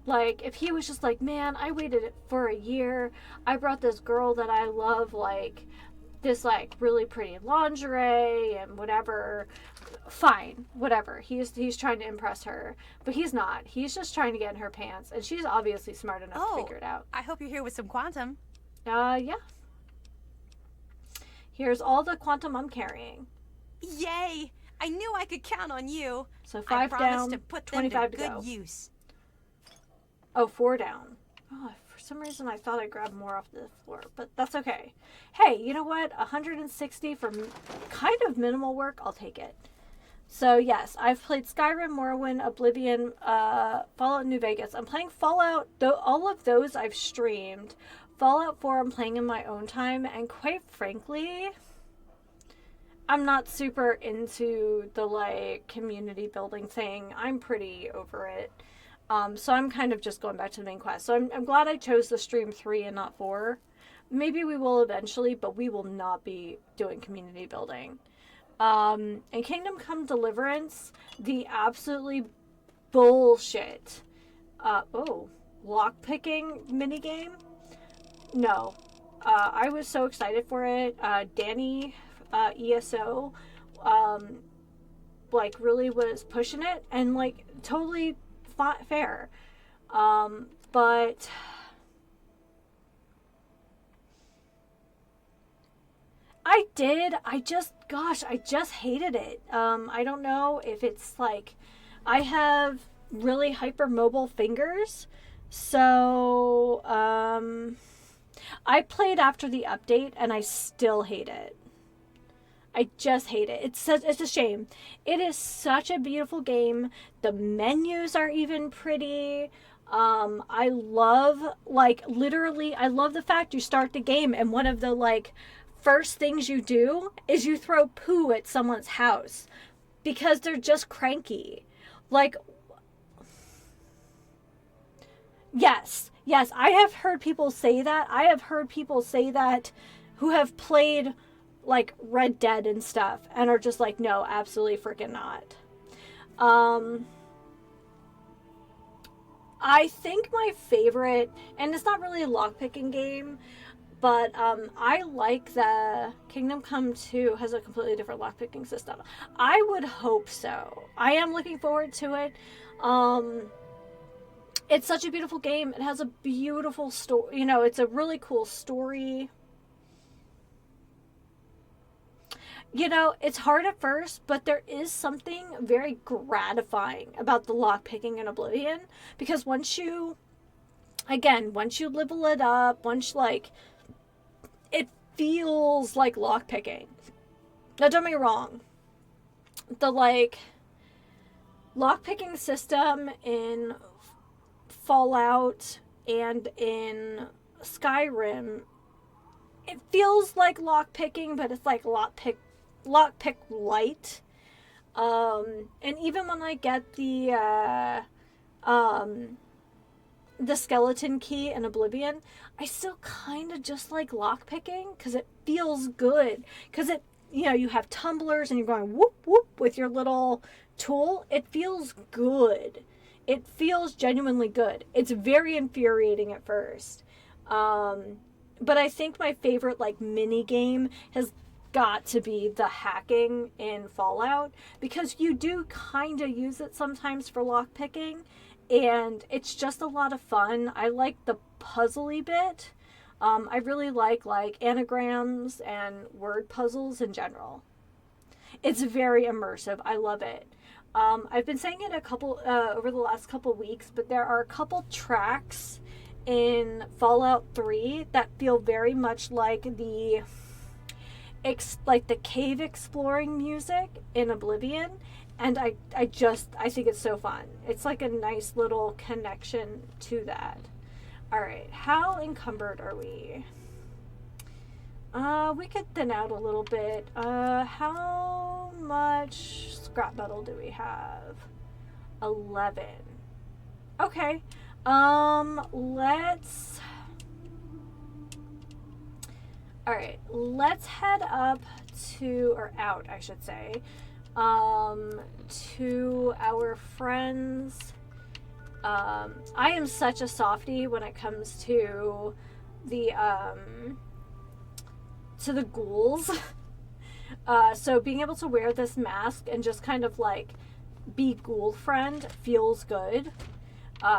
Like, if he was just like, man, I waited for a year. I brought this girl that I love, like, this, like, really pretty lingerie and whatever. Fine, whatever. He's trying to impress her. But he's not. He's just trying to get in her pants. And she's obviously smart enough to figure it out. I hope you're here with some quantum. Yeah. Here's all the quantum I'm carrying. Yay! I knew I could count on you. So 5 down, I promised to put them 25 to to good go. use. Oh, 4 down. Oh, for some reason I thought I grabbed more off the floor, but that's okay. Hey, you know what? 160 for kind of minimal work. I'll take it. So yes, I've played Skyrim, Morrowind, Oblivion, Fallout New Vegas. I'm playing Fallout. All of those I've streamed. Fallout 4 I'm playing in my own time, and quite frankly, I'm not super into the like community building thing. I'm pretty over it. So I'm kind of just going back to the main quest. So I'm glad I chose the stream 3 and not 4. Maybe we will eventually, but we will not be doing community building. And Kingdom Come Deliverance, the absolutely bullshit. Lockpicking minigame? No. I was so excited for it. Danny, ESO, like really was pushing it and like totally fair. But I just hated it. I don't know if it's like I have really hypermobile fingers, so I played after the update and I still hate it. I just hate it. It's a shame. It is such a beautiful game. The menus are even pretty. I love, like, literally, I love the fact you start the game and one of the, like, first things you do is you throw poo at someone's house because they're just cranky. Like, yes, I have heard people say that. I have heard people say that who have played like Red Dead and stuff and are just like, no, absolutely freaking not. I think my favorite, and it's not really a lockpicking game, but I like the Kingdom Come 2 has a completely different lockpicking system. I would hope so. I am looking forward to it. It's such a beautiful game. It has a beautiful story. You know, it's a really cool story. You know, it's hard at first, but there is something very gratifying about the lockpicking in Oblivion. Because once you level it up, it feels like lockpicking. Now, don't get me wrong. The, lockpicking system in Fallout and in Skyrim, it feels like lockpicking, but it's like lockpick light. And even when I get the skeleton key in Oblivion, I still kind of just like lockpicking because it feels good. Because it, you know, you have tumblers and you're going whoop whoop with your little tool. It feels good. it feels genuinely good. It's very infuriating at first. But I think my favorite like mini game has got to be the hacking in Fallout, because you do kind of use it sometimes for lock picking, and it's just a lot of fun. I like the puzzly bit. I really like anagrams and word puzzles in general. It's very immersive. I love it. I've been saying it a couple over the last couple weeks, but there are a couple tracks in Fallout 3 that feel very much like the cave exploring music in Oblivion, and I think it's so fun. It's like a nice little connection to that. All right, how encumbered are we? We could thin out a little bit. How much scrap metal do we have? 11. Okay. Let's head up to, or out, I should say, to our friends. I am such a softie when it comes to the ghouls. So being able to wear this mask and just kind of like be ghoul friend feels good.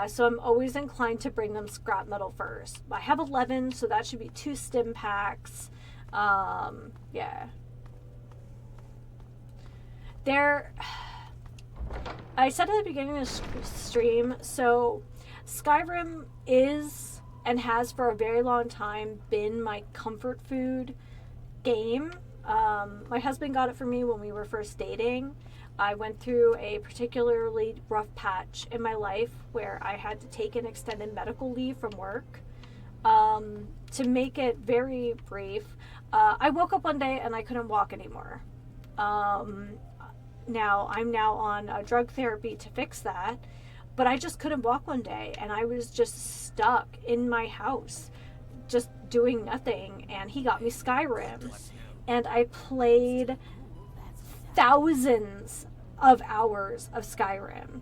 So I'm always inclined to bring them scrap metal first. I have 11, so that should be 2 stim packs. Yeah. I said at the beginning of the stream, so Skyrim is and has for a very long time been my comfort food game. My husband got it for me when we were first dating. I went through a particularly rough patch in my life where I had to take an extended medical leave from work. To make it very brief, I woke up one day and I couldn't walk anymore. Now I'm on drug therapy to fix that, but I just couldn't walk one day, and I was just stuck in my house, just doing nothing. And he got me Skyrim, and I played thousands of hours of Skyrim.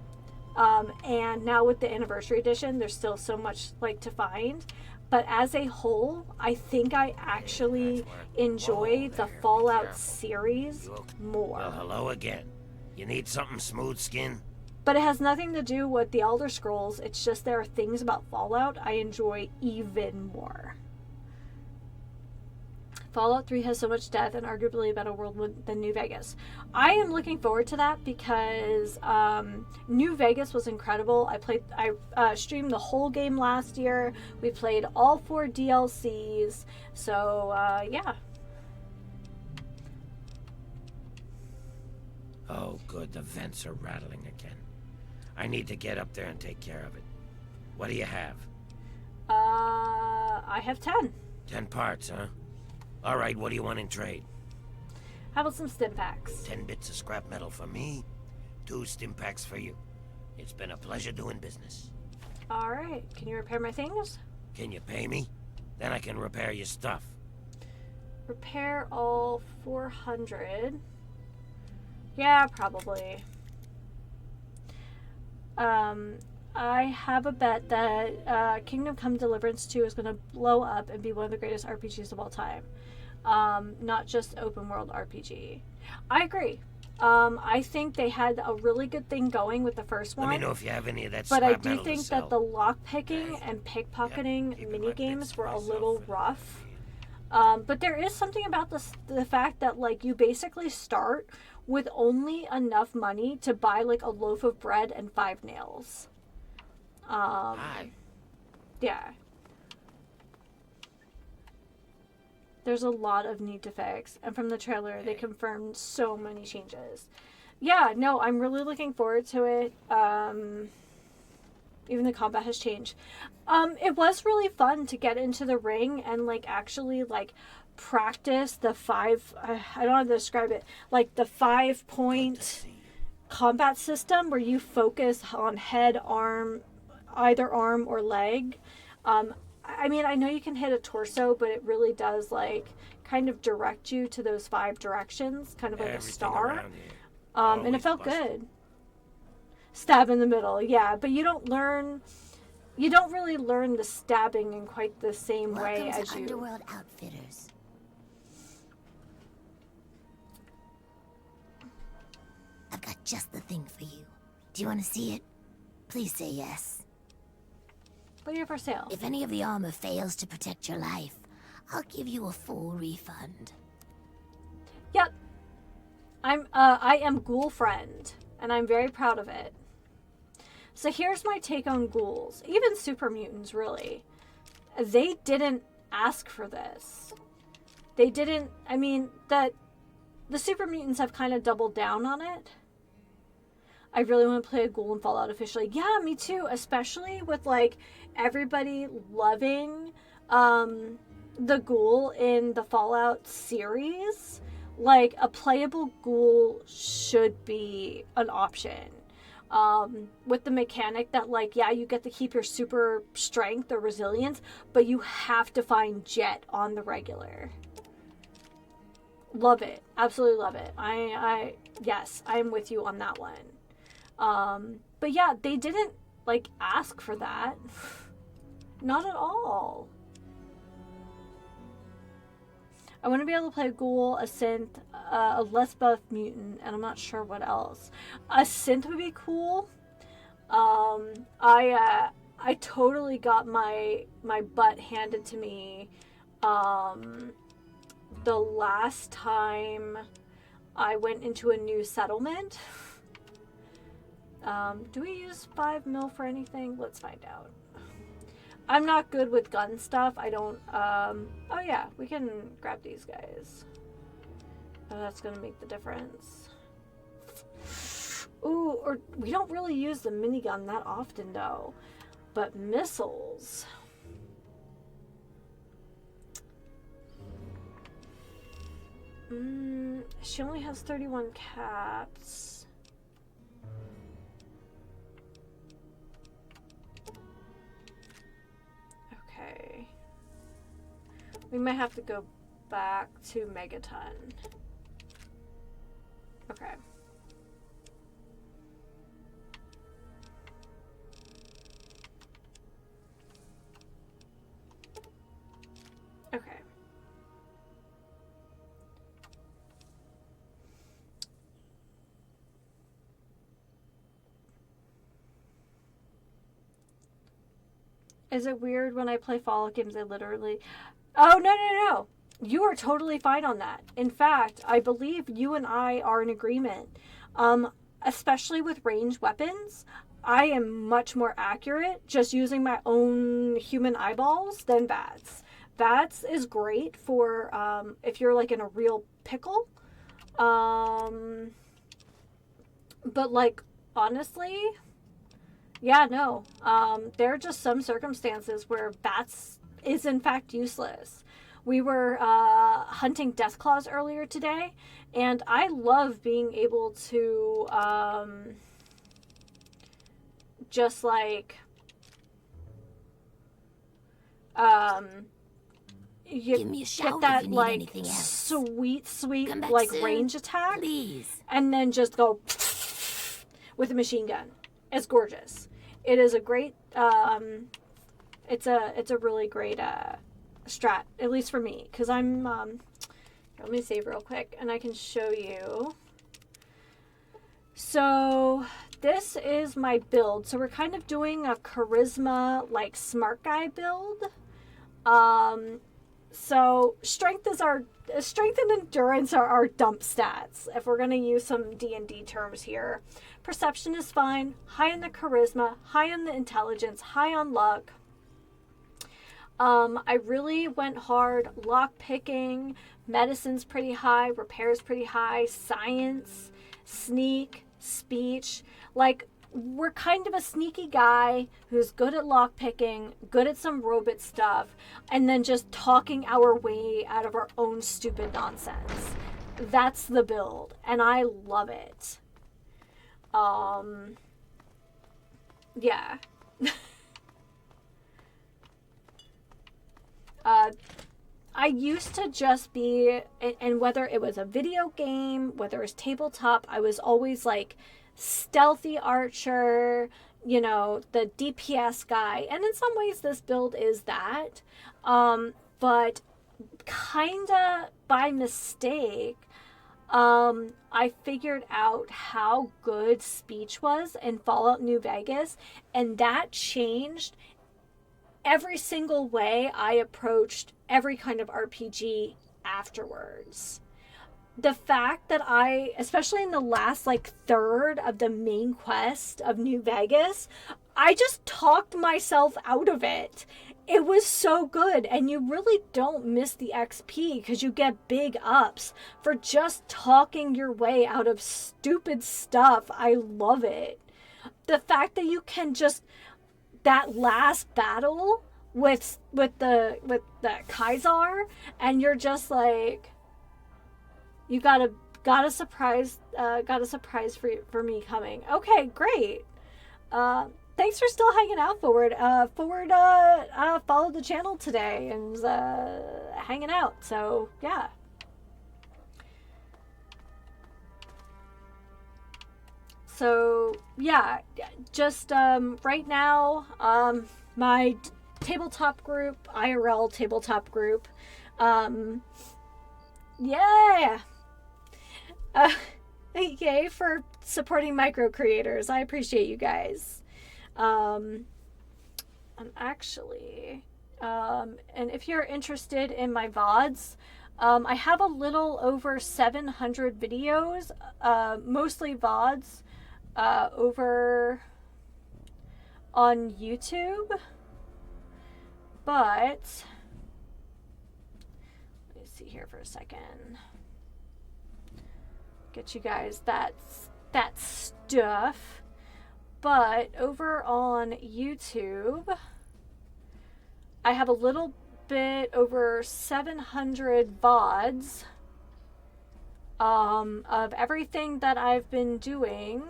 And now with the anniversary edition, there's still so much like to find. But as a whole, I think I actually enjoy the Fallout series more. Well, hello again. You need something smooth skin? But it has nothing to do with the Elder Scrolls. It's just there are things about Fallout I enjoy even more. Fallout 3 has so much death and arguably a better world than New Vegas. I am looking forward to that because New Vegas was incredible. I streamed the whole game last year. We played all 4 DLCs. So, yeah. Oh, good. The vents are rattling again. I need to get up there and take care of it. What do you have? I have 10. 10 parts, huh? All right, what do you want in trade? How about some stim packs? 10 bits of scrap metal for me, 2 stim packs for you. It's been a pleasure doing business. All right. Can you repair my things? Can you pay me? Then I can repair your stuff. Repair all 400. Yeah, probably. I have a bet that Kingdom Come Deliverance 2 is going to blow up and be one of the greatest RPGs of all time. Not just open world RPG. I agree. I think they had a really good thing going with the first one. Let me know if you have any of that but scrap I do metal think to sell. that the lockpicking and pickpocketing mini games were a little rough. But there is something about the fact that like you basically start with only enough money to buy like a loaf of bread and 5 nails. Yeah. There's a lot of need to fix, and from the trailer they confirmed so many changes. Yeah, no, I'm really looking forward to it. Even the combat has changed. It was really fun to get into the ring and like actually like practice the 5 I don't know how to describe it, like the 5-point combat system where you focus on head, arm, either arm or leg. I mean, I know you can hit a torso, but it really does like kind of direct you to those 5 directions, kind of like a star. And it felt good. Stab in the middle, yeah. But you don't really learn the stabbing in quite the same way Welcome as to you. Underworld Outfitters. I've got just the thing for you. Do you want to see it? Please say yes. What do you have for sale? If any of the armor fails to protect your life, I'll give you a full refund. Yep. I am Ghoul Friend, and I'm very proud of it. So here's my take on ghouls. Even super mutants, really. They didn't ask for this. They didn't, I mean, the super mutants have kind of doubled down on it. I really want to play a ghoul in Fallout officially. Yeah, me too. Especially with, like, everybody loving the ghoul in the Fallout series. Like, a playable ghoul should be an option. With the mechanic that, like, yeah, you get to keep your super strength or resilience, but you have to find Jet on the regular. Love it. Absolutely love it. Yes, I'm with you on that one. But yeah, they didn't, like, ask for that. Not at all. I want to be able to play a ghoul, a synth, a less buff mutant, and I'm not sure what else. A synth would be cool. I totally got my butt handed to me the last time I went into a new settlement. Do we use 5 mil for anything? Let's find out. I'm not good with gun stuff. I don't, oh yeah, we can grab these guys. Oh, that's gonna make the difference. Ooh, or we don't really use the minigun that often though. But missiles. She only has 31 cats. Okay. We might have to go back to Megaton. Okay. Okay. Is it weird when I play Fallout games? I literally... Oh, no. You are totally fine on that. In fact, I believe you and I are in agreement. Especially with ranged weapons, I am much more accurate just using my own human eyeballs than VATS. VATS is great for if you're like in a real pickle. But like, honestly... Yeah, no. There are just some circumstances where VATS is in fact useless. We were hunting Deathclaws earlier today, and I love being able to just like you Give me a shout get that if you need like anything else. sweet Come back like soon, range attack, please. and then just go with a machine gun. It's gorgeous. It is a great it's a really great strat, at least for me, because I'm let me save real quick and I can show you. So this is my build. So we're kind of doing a charisma like smart guy build. So strength and endurance are our dump stats if we're going to use some D&D terms here. Perception is fine, high on the charisma, high on the intelligence, high on luck. I really went hard lock picking, medicine's pretty high, repair's pretty high, science, sneak, speech. Like, we're kind of a sneaky guy who's good at lock picking, good at some robot stuff, and then just talking our way out of our own stupid nonsense. That's the build, and I love it. Yeah. I used to just be, and whether it was a video game, whether it was tabletop, I was always like stealthy archer, you know, the DPS guy. And in some ways this build is that. But kinda by mistake, I figured out how good speech was in Fallout New Vegas, and that changed every single way I approached every kind of RPG afterwards. The fact that I, especially in the last like third of the main quest of New Vegas, I just talked myself out of it. It was so good, and you really don't miss the XP because you get big ups for just talking your way out of stupid stuff. I love it. The fact that you can just, that last battle with the Kaiser, and you're just like, you got a surprise for me coming. Okay, great. Thanks for still hanging out, Forward. Forward followed the channel today and hanging out. So yeah. So yeah, just right now, my tabletop group, IRL tabletop group, yeah. Yay for supporting micro creators. I appreciate you guys. I'm actually, and if you're interested in my VODs, I have a little over 700 videos, mostly VODs, over on YouTube, but let me see here for a second. Get you guys that stuff. But over on YouTube, I have a little bit over 700 VODs of everything that I've been doing.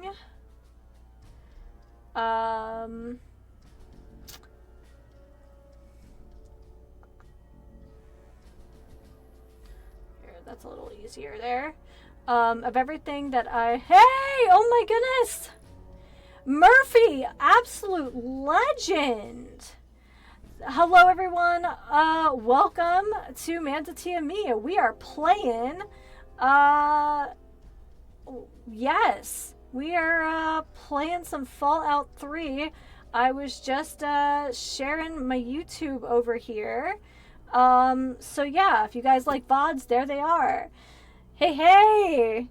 Here, that's a little easier there. Of everything that hey, oh my goodness! Murphy, absolute legend. Hello everyone, welcome to Manda T and me. We are playing, yes, we are playing some Fallout 3. I was just sharing my YouTube over here. So yeah, if you guys like VODs, there they are. Hey!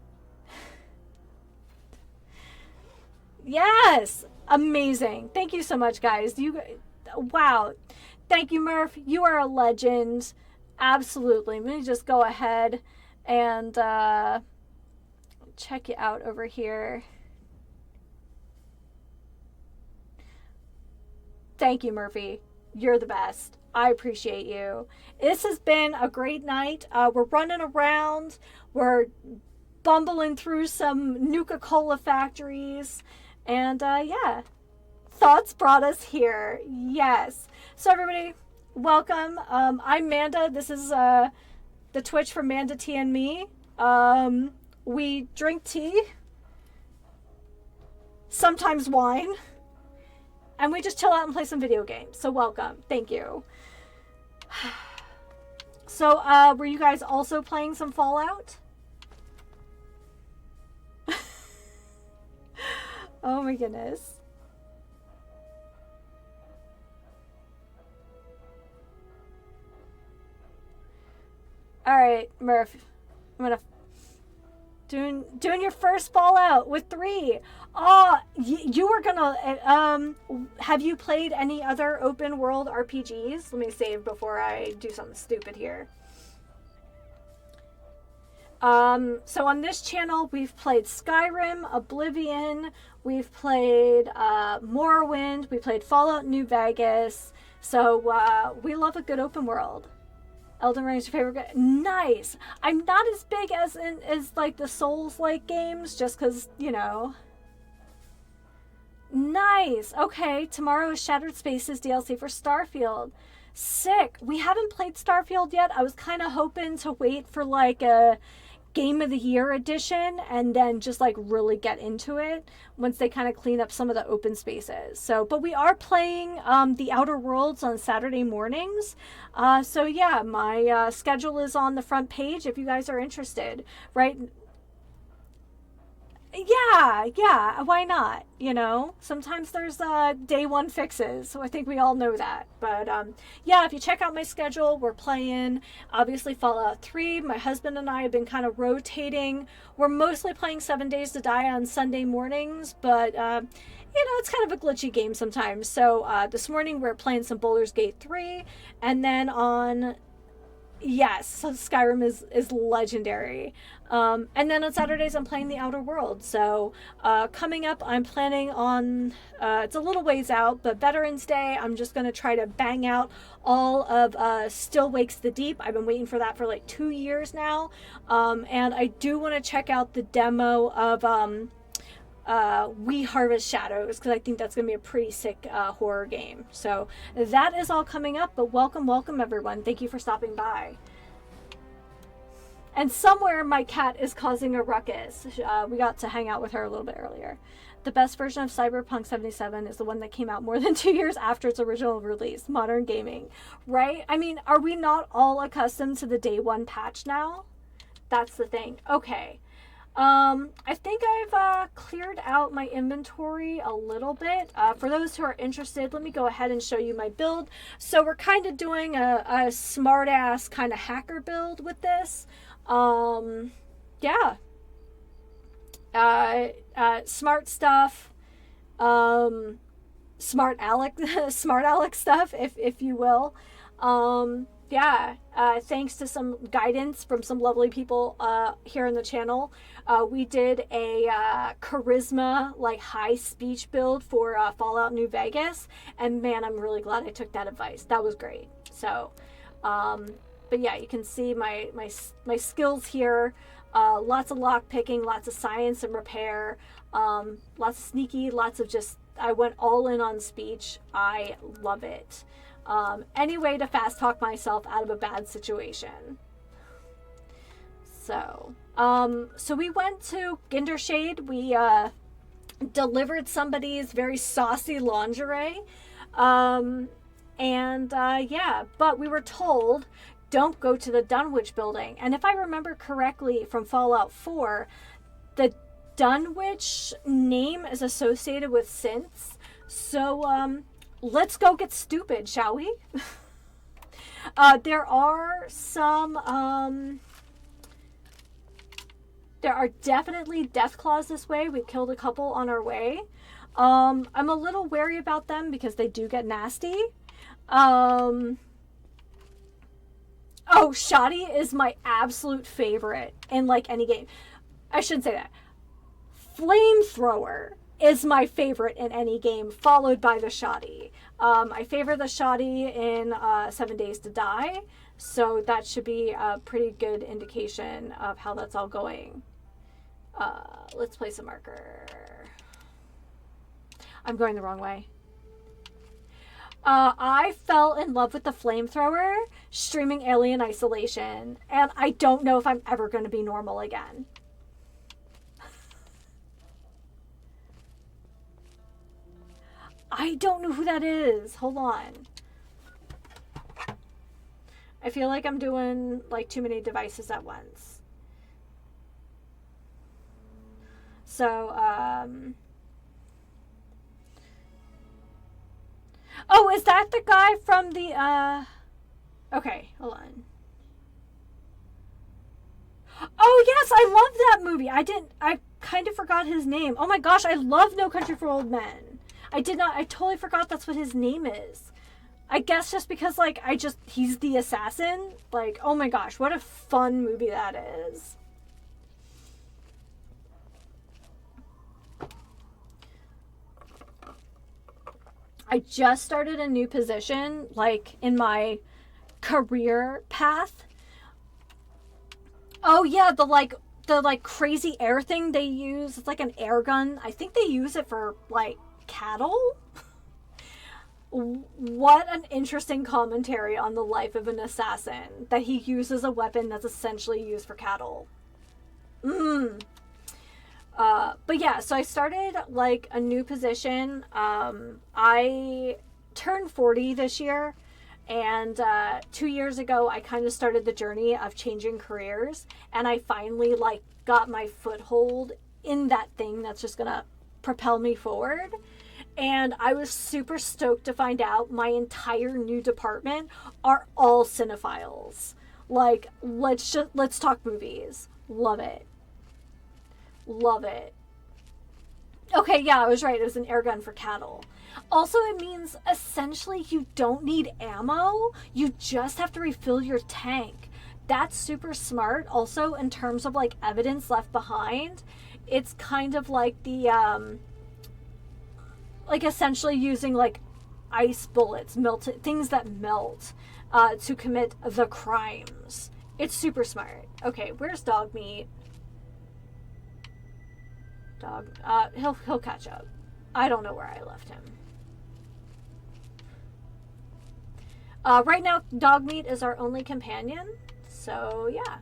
Yes! Amazing. Thank you so much, guys. Wow. Thank you, Murph. You are a legend. Absolutely. Let me just go ahead and check you out over here. Thank you, Murphy. You're the best. I appreciate you. This has been a great night. We're running around. We're bumbling through some Nuka-Cola factories. And yeah, thoughts brought us here. Yes. So everybody, welcome. I'm Manda. This is the Twitch for Manda T and me. We drink tea, sometimes wine, and we just chill out and play some video games. So welcome. Thank you. So were you guys also playing some Fallout? Oh my goodness. Alright, Murph. I'm gonna... Doing your first Fallout with 3. Oh, you were gonna... have you played any other open world RPGs? Let me save before I do something stupid here. So on this channel, we've played Skyrim, Oblivion, we've played Morrowind, we played Fallout New Vegas. So we love a good open world. Elden Ring is your favorite game? Nice! I'm not as big as like the Souls-like games, just because, you know. Nice! Okay, tomorrow is Shattered Spaces DLC for Starfield. Sick! We haven't played Starfield yet. I was kind of hoping to wait for like a Game of the Year edition, and then just like really get into it once they kind of clean up some of the open spaces. So, but we are playing the Outer Worlds on Saturday mornings. So yeah, my schedule is on the front page if you guys are interested, right? Yeah, why not? You know, sometimes there's day one fixes, so I think we all know that. But yeah, if you check out my schedule, we're playing obviously Fallout 3. My husband and I have been kind of rotating. We're mostly playing 7 Days to Die on Sunday mornings, but you know, it's kind of a glitchy game sometimes. So this morning we're playing some Baldur's Gate 3, and then on yes, so Skyrim is legendary. And then on Saturdays, I'm playing the Outer Worlds. So coming up, I'm planning on, it's a little ways out, but Veterans Day, I'm just going to try to bang out all of Still Wakes the Deep. I've been waiting for that for like 2 years now. And I do want to check out the demo of We Harvest Shadows, because I think that's going to be a pretty sick horror game. So that is all coming up, but welcome everyone. Thank you for stopping by. And somewhere my cat is causing a ruckus. We got to hang out with her a little bit earlier. The best version of Cyberpunk 77 is the one that came out more than 2 years after its original release. Modern gaming, right? I mean, are we not all accustomed to the day one patch now? That's the thing. Okay. I think I've cleared out my inventory a little bit. For those who are interested, let me go ahead and show you my build. So we're kind of doing a smart-ass kind of hacker build with this. Yeah. Smart stuff. Smart Alex stuff, if you will. Yeah, thanks to some guidance from some lovely people here on the channel, we did a charisma, like high speech build for Fallout New Vegas, and man, I'm really glad I took that advice. That was great. So, but yeah, you can see my skills here. Lots of lock picking, lots of science and repair, lots of sneaky, lots of just, I went all in on speech. I love it. Any way to fast talk myself out of a bad situation. So we went to Gindershade. We delivered somebody's very saucy lingerie. Yeah, but we were told, don't go to the Dunwich building. And if I remember correctly from Fallout 4, the Dunwich name is associated with synths. So, let's go get stupid, shall we? There are some, there are definitely death claws this way. We killed a couple on our way. I'm a little wary about them because they do get nasty. Oh, Shoddy is my absolute favorite in like any game. I shouldn't say that. Flamethrower is my favorite in any game, followed by the Shoddy. I favor the Shoddy in 7 Days to Die, so that should be a pretty good indication of how that's all going. Let's place a marker. I'm going the wrong way. I fell in love with the Flamethrower streaming Alien Isolation, and I don't know if I'm ever going to be normal again. I don't know who that is. Hold on. I feel like I'm doing like too many devices at once. So, oh, is that the guy from the, okay, hold on. Oh, yes, I love that movie. I kind of forgot his name. Oh my gosh, I love No Country for Old Men. I totally forgot that's what his name is. I guess just because, like, he's the assassin. Like, oh my gosh, what a fun movie that is. I just started a new position, like, in my career path. Oh yeah, the crazy air thing they use. It's like an air gun. I think they use it for, like, cattle. What an interesting commentary on the life of an assassin, that he uses a weapon that's essentially used for cattle. But yeah, so I started like a new position. I turned 40 this year, and 2 years ago I kind of started the journey of changing careers, and I finally like got my foothold in that thing that's just gonna propel me forward. And I was super stoked to find out my entire new department are all cinephiles. Like, let's talk movies. Love it. Love it. Okay, yeah, I was right. It was an air gun for cattle. Also, it means essentially you don't need ammo. You just have to refill your tank. That's super smart. Also, in terms of like evidence left behind, it's kind of like the like essentially using like ice bullets, melted things that melt, to commit the crimes. It's super smart. Okay, where's dog meat? Dog. He'll catch up. I don't know where I left him. Right now, dog meat is our only companion. So yeah.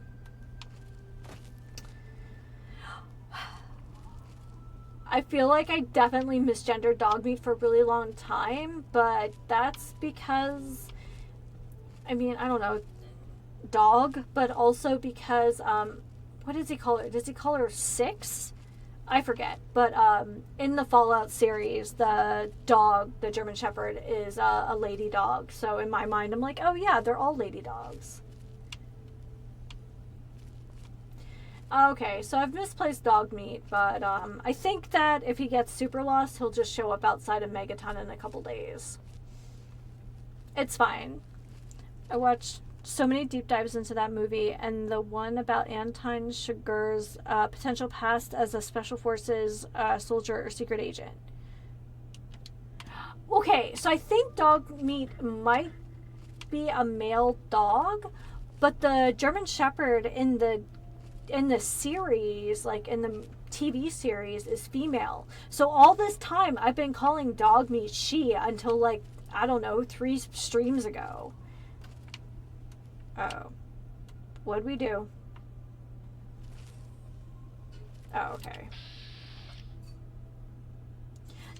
I feel like I definitely misgendered dog meat for a really long time, but that's because, I mean, I don't know, dog, but also because, what does he call her? Does he call her Six? I forget. But in the Fallout series, the dog, the German Shepherd, is a lady dog. So in my mind, I'm like, oh yeah, they're all lady dogs. Okay, so I've misplaced dog meat, but I think that if he gets super lost, he'll just show up outside of Megaton in a couple days. It's fine. I watched so many deep dives into that movie, and the one about Anton Chigurh's potential past as a special forces soldier or secret agent. Okay, so I think dog meat might be a male dog, but the German Shepherd in the series, like in the TV series, is female. So all this time I've been calling dog meat she until like, I don't know, 3 streams ago. Oh. What'd we do? Oh, okay.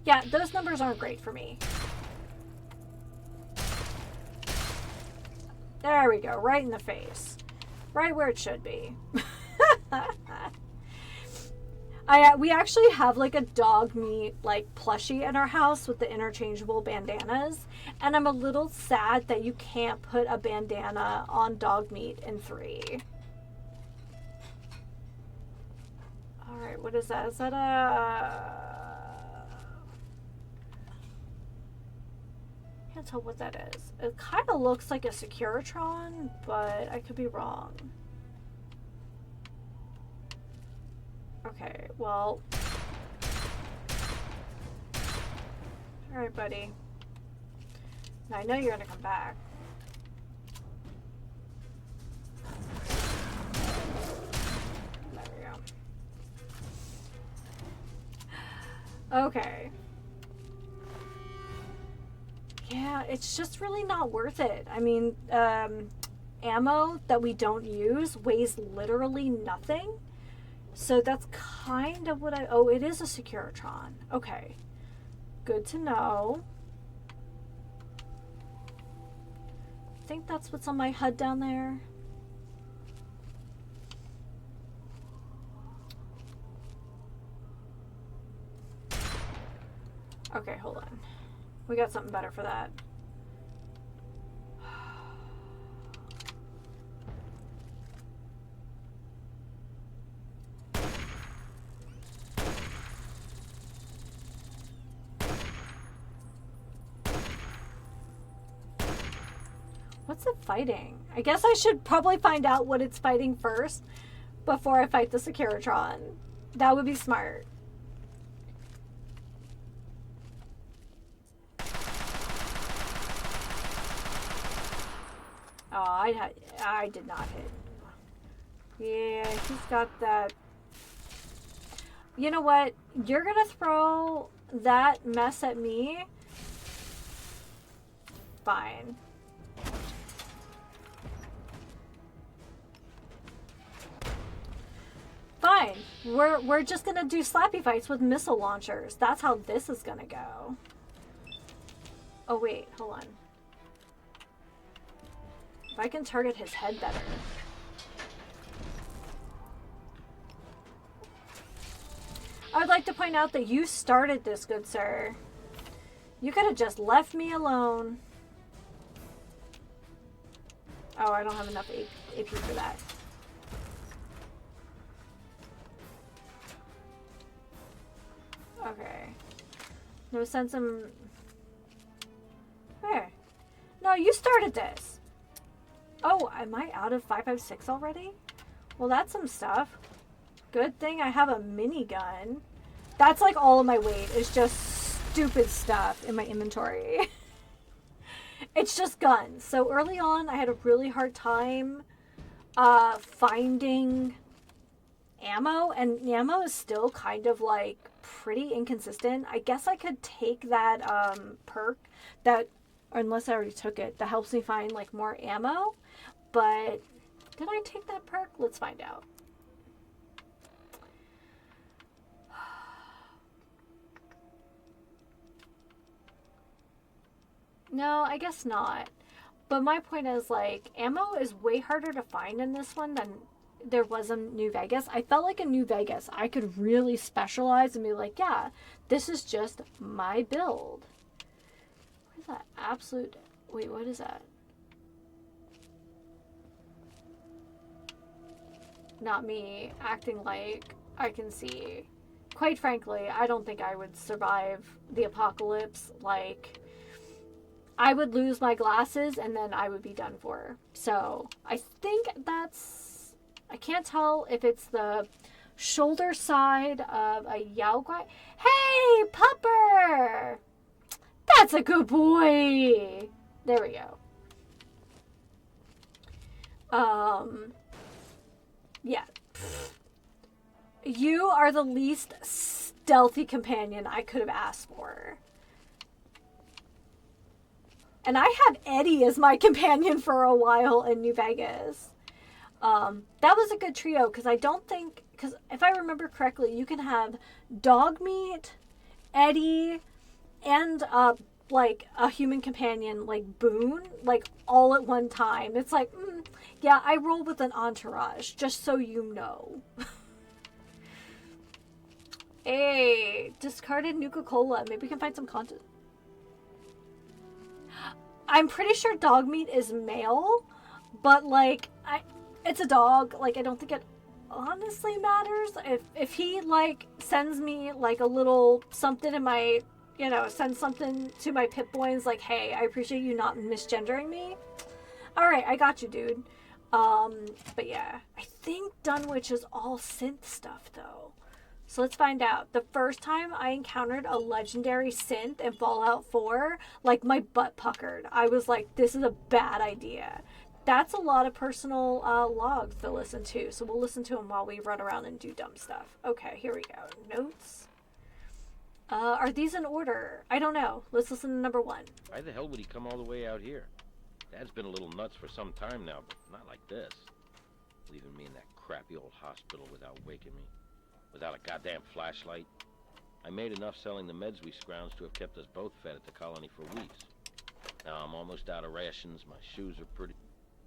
Yeah, those numbers aren't great for me. There we go, right in the face. Right where it should be. We actually have like a dog meat like plushie in our house with the interchangeable bandanas, and I'm a little sad that you can't put a bandana on dog meat in 3. Alright, what is that? Is that can't tell what that is. It kind of looks like a Securitron, but I could be wrong. Okay, well. Alright, buddy. Now, I know you're gonna come back. There we go. Okay. Yeah, it's just really not worth it. I mean, ammo that we don't use weighs literally nothing. So that's kind of what oh, it is a Securitron. Okay. Good to know. I think that's what's on my HUD down there. Okay, hold on. We got something better for that. What's it fighting? I guess I should probably find out what it's fighting first before I fight the Securitron. That would be smart. Oh, I did not hit. Yeah, he's got that. You know what? You're gonna throw that mess at me? Fine. fine. We're just gonna do slappy fights with missile launchers. That's how this is gonna go. Oh wait, hold on. If I can target his head better. I would like to point out that you started this, good sir. You could have just left me alone. Oh, I don't have enough AP for that. Okay. No sense in... There. No, you started this. Oh, am I out of 5.56 already? Well, that's some stuff. Good thing I have a minigun. That's like all of my weight is just stupid stuff in my inventory. It's just guns. So early on, I had a really hard time finding ammo, and ammo is still kind of like pretty inconsistent. I guess I could take that perk that, or unless I already took it, that helps me find like more ammo. But did I take that perk? Let's find out. No, I guess not. But my point is, like, ammo is way harder to find in this one than there was in New Vegas. I felt like in New Vegas, I could really specialize and be like, yeah, this is just my build. What is that? Absolute... Wait, what is that? Not me acting like I can see. Quite frankly, I don't think I would survive the apocalypse. Like... I would lose my glasses and then I would be done for. So I think that's... I can't tell if it's the shoulder side of a Yao Guai. Hey, Pupper! That's a good boy! There we go. Yeah. You are the least stealthy companion I could have asked for. And I had Eddie as my companion for a while in New Vegas. That was a good trio, because I don't think... Because if I remember correctly, you can have Dogmeat, Eddie, and, like, a human companion, like Boone, like, all at one time. It's like, yeah, I roll with an entourage, just so you know. Hey, discarded Nuka-Cola. Maybe we can find some content. I'm pretty sure dog meat is male, but like it's a dog. Like I don't think it honestly matters. If he like sends me like a little something in my, you know, sends something to my pit boy and is like, hey, I appreciate you not misgendering me. All right, I got you, dude. But yeah, I think Dunwich is all synth stuff though. So let's find out. The first time I encountered a legendary synth in Fallout 4, like my butt puckered. I was like, this is a bad idea. That's a lot of personal logs to listen to. So we'll listen to them while we run around and do dumb stuff. Okay, here we go. Notes. Are these in order? I don't know. Let's listen to number 1. Why the hell would he come all the way out here? Dad's been a little nuts for some time now, but not like this. Leaving me in that crappy old hospital without waking me. Without a goddamn flashlight. I made enough selling the meds we scrounged to have kept us both fed at the colony for weeks. Now I'm almost out of rations. My shoes are pretty...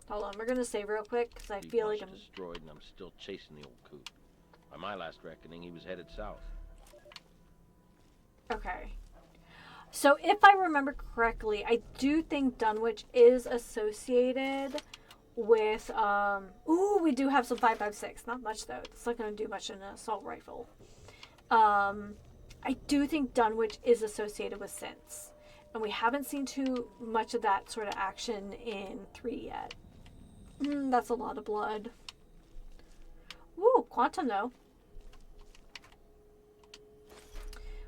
Hold on, we're gonna save real quick because I feel like I'm destroyed, and I'm still chasing the old coot. By my last reckoning, he was headed south. Okay. So if I remember correctly, I do think Dunwich is associated with ooh, we do have some 5.56. Not much though. It's not gonna do much in an assault rifle. I do think Dunwich is associated with synths, and we haven't seen too much of that sort of action in 3 yet. That's a lot of blood. Ooh, quantum though.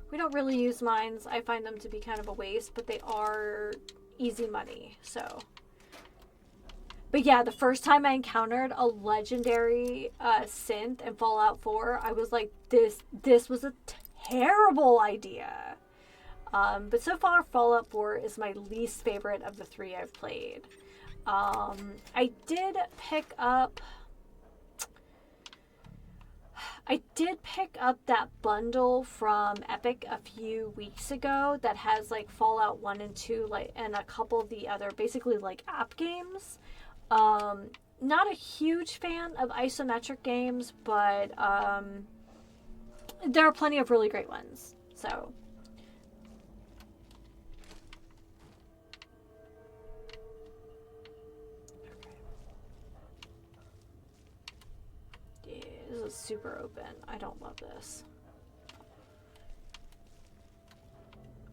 We don't really use mines. I find them to be kind of a waste, but they are easy money, so. But yeah, the first time I encountered a legendary synth in Fallout 4, I was like, this was a terrible idea. But so far, Fallout 4 is my least favorite of the 3 I've played. I did pick up I did pick up that bundle from Epic a few weeks ago that has like Fallout 1 and 2 like and a couple of the other basically like app games. Not a huge fan of isometric games, but there are plenty of really great ones. So this is super open. I don't love this.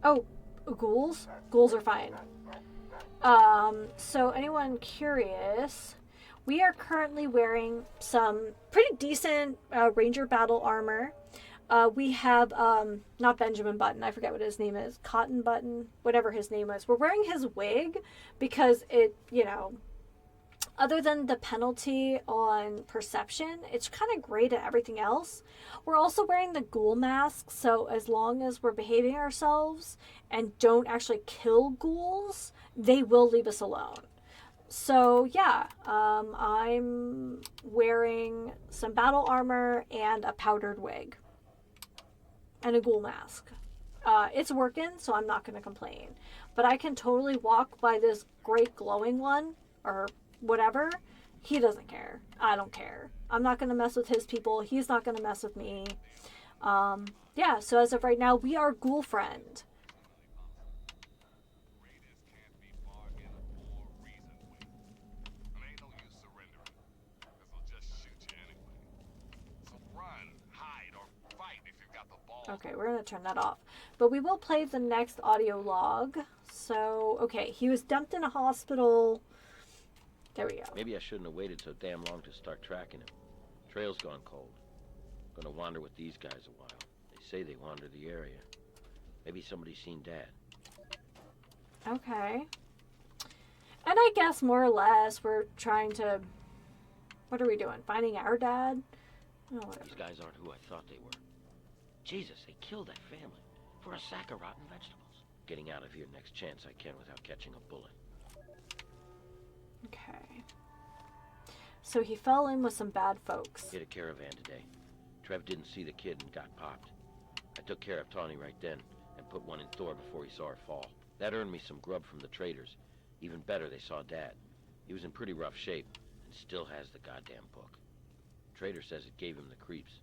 Oh, ghouls? Ghouls are fine. So anyone curious, we are currently wearing some pretty decent Ranger battle armor. We have, not Benjamin Button, I forget what his name is, Cotton Button, whatever his name was. We're wearing his wig because it, you know, other than the penalty on perception, it's kind of great at everything else. We're also wearing the ghoul mask, so as long as we're behaving ourselves and don't actually kill ghouls, they will leave us alone. So yeah, I'm wearing some battle armor and a powdered wig. And a ghoul mask. It's working, so I'm not going to complain. But I can totally walk by this great glowing one, or whatever. He doesn't care. I don't care. I'm not going to mess with his people. He's not going to mess with me. Yeah, so as of right now, we are ghoul friend. Okay, we're going to turn that off. But we will play the next audio log. So, okay, he was dumped in a hospital. There we go. Maybe I shouldn't have waited so damn long to start tracking him. Trail's gone cold. Gonna wander with these guys a while. They say they wander the area. Maybe somebody's seen Dad. Okay. And I guess more or less we're trying to... What are we doing? Finding our dad? Oh, whatever. These guys aren't who I thought they were. Jesus, they killed that family for a sack of rotten vegetables. Getting out of here next chance I can without catching a bullet. Okay. So he fell in with some bad folks. Hit a caravan today. Trev didn't see the kid and got popped. I took care of Tawny right then and put one in Thor before he saw her fall. That earned me some grub from the traders. Even better, they saw Dad. He was in pretty rough shape and still has the goddamn book. Trader says it gave him the creeps.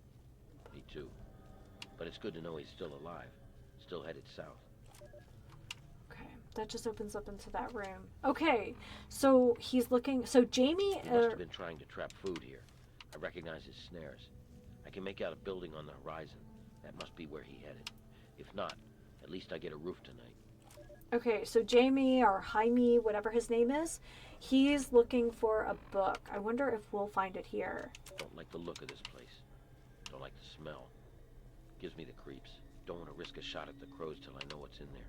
Me too. But it's good to know he's still alive. Still headed south. Okay, that just opens up into that room. Okay, so he's looking... So Jamie... He must have been trying to trap food here. I recognize his snares. I can make out a building on the horizon. That must be where he headed. If not, at least I get a roof tonight. Okay, so Jamie, or Jaime, whatever his name is, he's looking for a book. I wonder if we'll find it here. Don't like the look of this place. Don't like the smell. Gives me the creeps. Don't want to risk a shot at the crows till I know what's in there.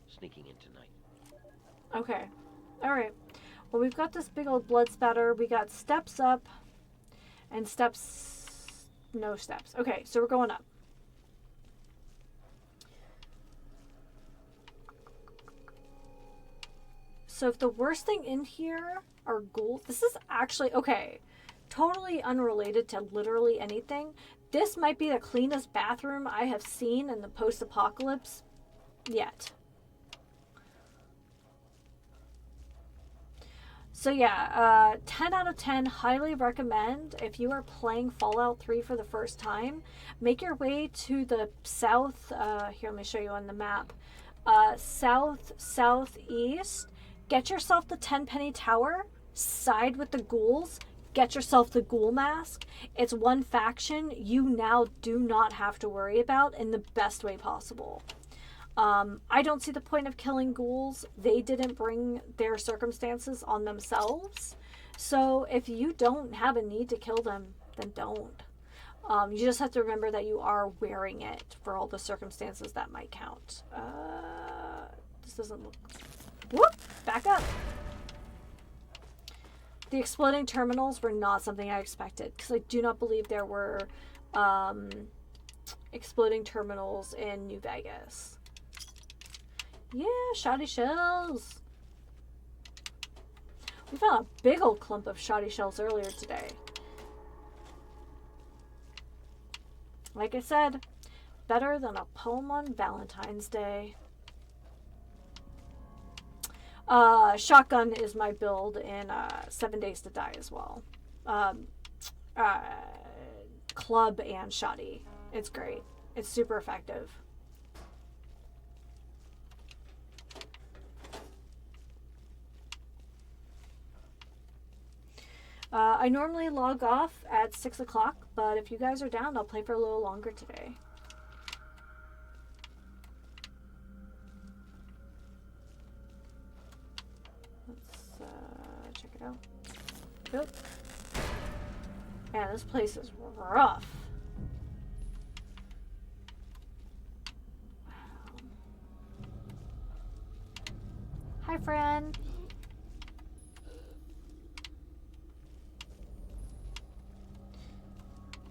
Sneaking in tonight. Okay. Alright. Well, we've got this big old blood spatter. We got steps up and steps... No steps. Okay, so we're going up. So if the worst thing in here are ghouls... This is actually... Okay. Totally unrelated to literally anything. This might be the cleanest bathroom I have seen in the post-apocalypse yet. So yeah, 10 out of 10, highly recommend. If you are playing Fallout 3 for the first time, make your way to the south, here let me show you on the map, southeast, get yourself the 10 penny tower, side with the ghouls, get yourself the ghoul mask. It's one faction you now do not have to worry about in the best way possible. I don't see the point of killing ghouls. They didn't bring their circumstances on themselves. So if you don't have a need to kill them, then don't. You just have to remember that you are wearing it for all the circumstances that might count. This doesn't look... Whoop! Back up! The exploding terminals were not something I expected, because I do not believe there were exploding terminals in New Vegas. Yeah, shoddy shells. We found a big old clump of shoddy shells earlier today. Like I said, better than a poem on Valentine's Day. Shotgun is my build in 7 Days to Die as well. Club and shotty. It's great. It's super effective. I normally log off at 6 o'clock, but if you guys are down, I'll play for a little longer today. Let's check it out. Oop. Man, this place is rough. Hi, friend.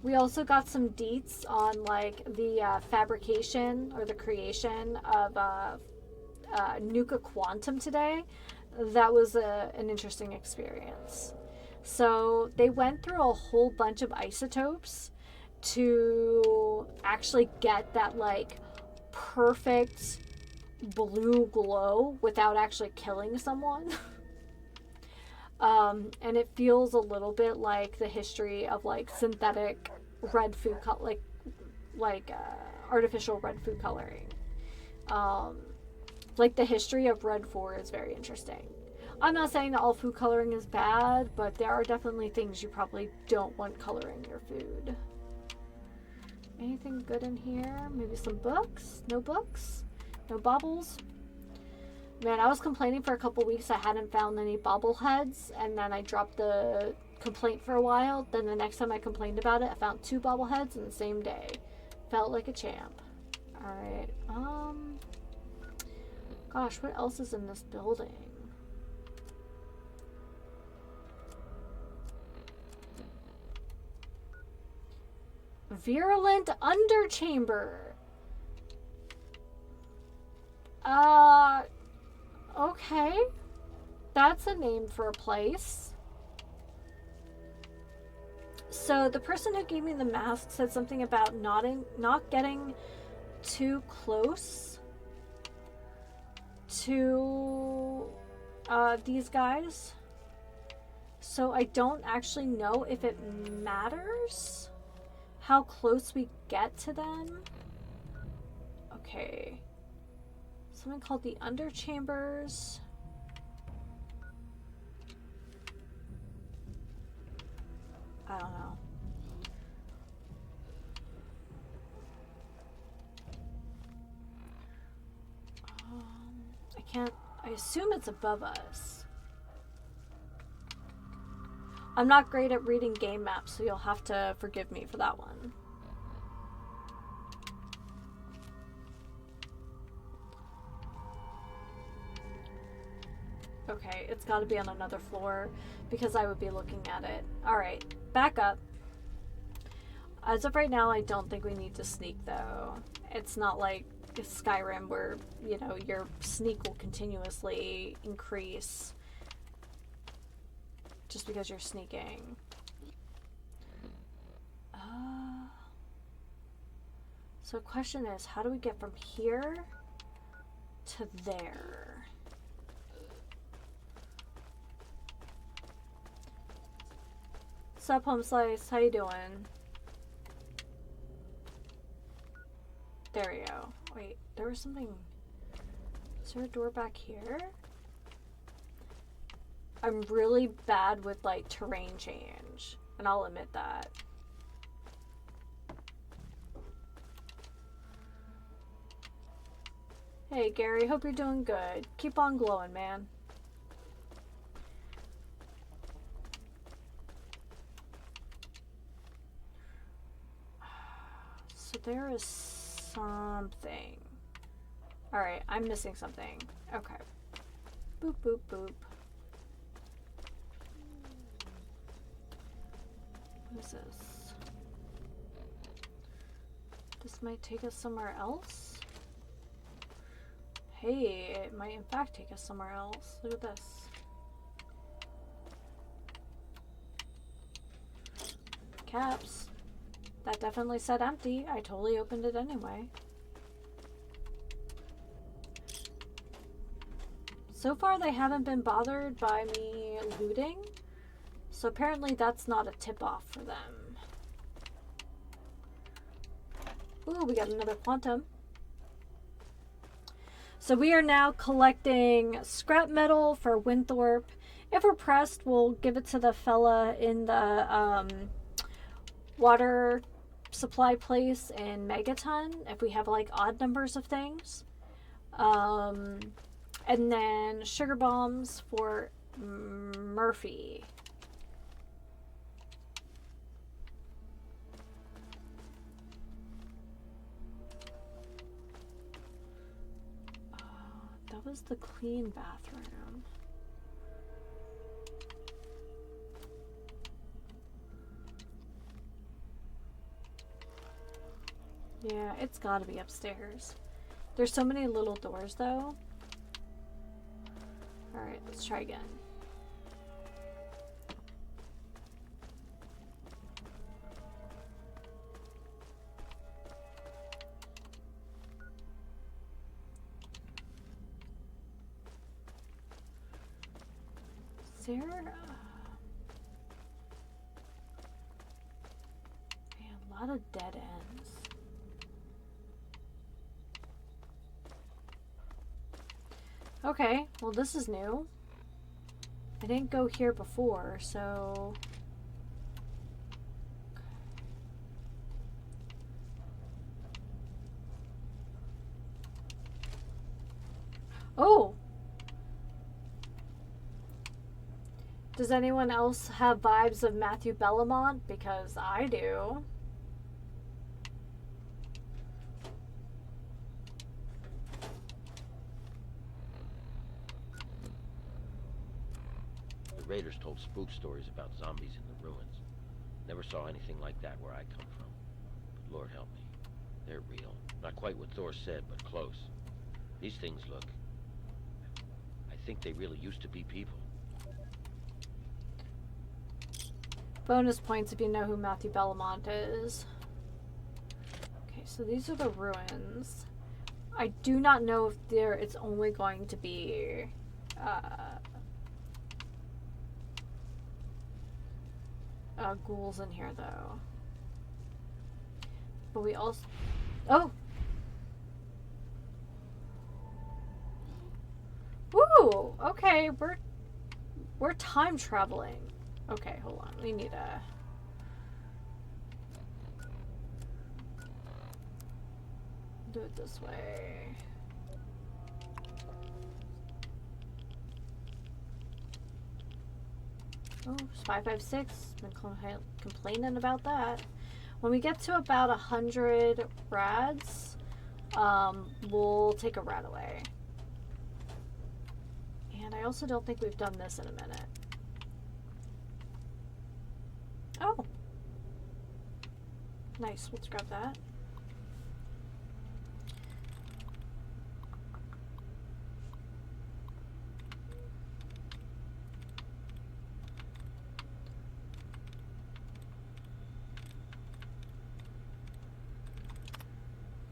We also got some deets on like the fabrication or the creation of Nuka Quantum today. That was an interesting experience. So they went through a whole bunch of isotopes to actually get that like perfect blue glow without actually killing someone. And it feels a little bit like the history of like synthetic red food artificial red food coloring. Like the history of Red 4 is very interesting. I'm not saying that all food coloring is bad, but there are definitely things you probably don't want coloring your food. Anything good in here? Maybe some books? No books? No baubles? Man, I was complaining for a couple weeks I hadn't found any bobbleheads, and then I dropped the complaint for a while. Then the next time I complained about it, I found 2 bobbleheads in the same day. Felt like a champ. Alright, gosh, what else is in this building? Virulent Underchamber. Okay. That's a name for a place. So the person who gave me the mask said something about not getting too close to these guys. So I don't actually know if it matters how close we get to them. Okay. Something called the Underchambers. I don't know. I assume it's above us. I'm not great at reading game maps, so you'll have to forgive me for that one. Okay, it's got to be on another floor because I would be looking at it. Alright, back up. As of right now, I don't think we need to sneak, though. It's not like Skyrim where, you know, your sneak will continuously increase just because you're sneaking. So the question is, how do we get from here to there? Sup, Home Slice? How you doing? There we go. Wait, there was something... Is there a door back here? I'm really bad with, like, terrain change. And I'll admit that. Hey, Gary. Hope you're doing good. Keep on glowing, man. So there is something. Alright, I'm missing something. Okay. Boop, boop, boop. What is this? This might take us somewhere else? Hey, it might in fact take us somewhere else. Look at this. Caps. That definitely said empty. I totally opened it anyway. So far, they haven't been bothered by me looting. So apparently that's not a tip-off for them. Ooh, we got another quantum. So we are now collecting scrap metal for Winthorpe. If we're pressed, we'll give it to the fella in the water supply place in Megaton if we have like odd numbers of things. And then sugar bombs for Murphy. That was the clean bathroom. Yeah, it's gotta be upstairs. There's so many little doors though. Alright, let's try again. Is there... man, a lot of dead ends. Okay, well this is new. I didn't go here before, so... Oh! Does anyone else have vibes of Matthew Bellamont? Because I do. The raiders told spook stories about zombies in the ruins. Never saw anything like that where I come from. But Lord help me, they're real. Not quite what Thor said, but close. These things look... I think they really used to be people. Bonus points if you know who Matthew Bellamont is. Okay, so these are the ruins. I do not know if it's only going to be ghouls in here though. But we also... Oh! Ooh! Okay, we're time traveling. Okay, hold on. We need a... do it this way. Oh, 556. Been complaining about that. When we get to about 100 rads, we'll take a rad away. And I also don't think we've done this in a minute. Oh. Nice. Let's grab that.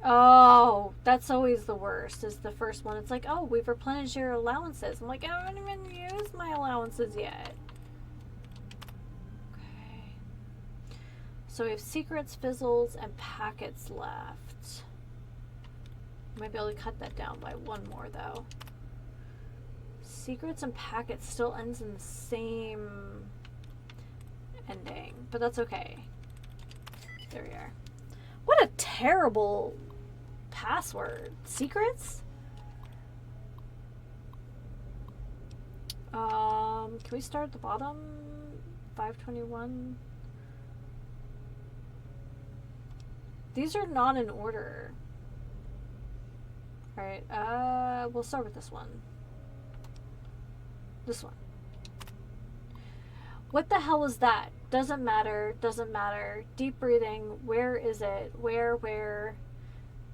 Oh, that's always the worst, is the first one. It's like, oh, we've replenished your allowances. I'm like, I haven't even used my allowances yet. Okay. So we have secrets, fizzles, and packets left. Might be able to cut that down by one more, though. Secrets and packets still ends in the same ending, but that's okay. There we are. What a terrible password. Secrets? Can we start at the bottom? 521. These are not in order. Alright, we'll start with this one. This one. What the hell is that? Doesn't matter, doesn't matter. Deep breathing, where is it? Where?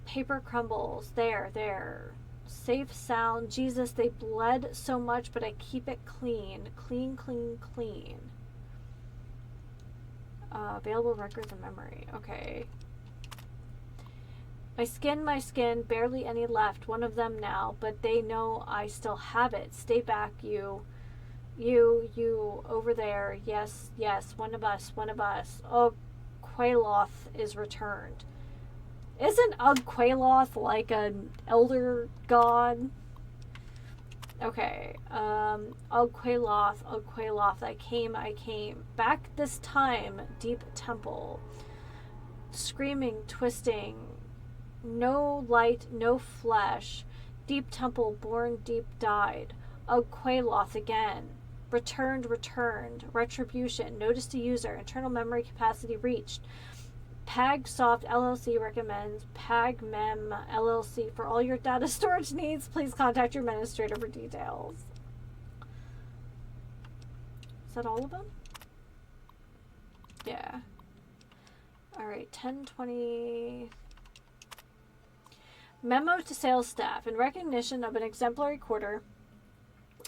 Paper crumbles, there. Safe sound, Jesus, they bled so much, but I keep it clean. Clean. Available records and memory. Okay. My skin, barely any left. One of them now, but they know I still have it. Stay back, you. You, over there. Yes, one of us. Oh, Qualoth is returned. Isn't Qualoth like an elder god? Okay, Qualoth, I came. Back this time, deep temple. Screaming, twisting. No light, no flesh. Deep temple, born deep died. Qualoth again. Returned. Retribution. Notice to user. Internal memory capacity reached. PagSoft LLC recommends PagMem LLC for all your data storage needs. Please contact your administrator for details. Is that all of them? Yeah. Alright, 1020. Memo to sales staff. In recognition of an exemplary quarter,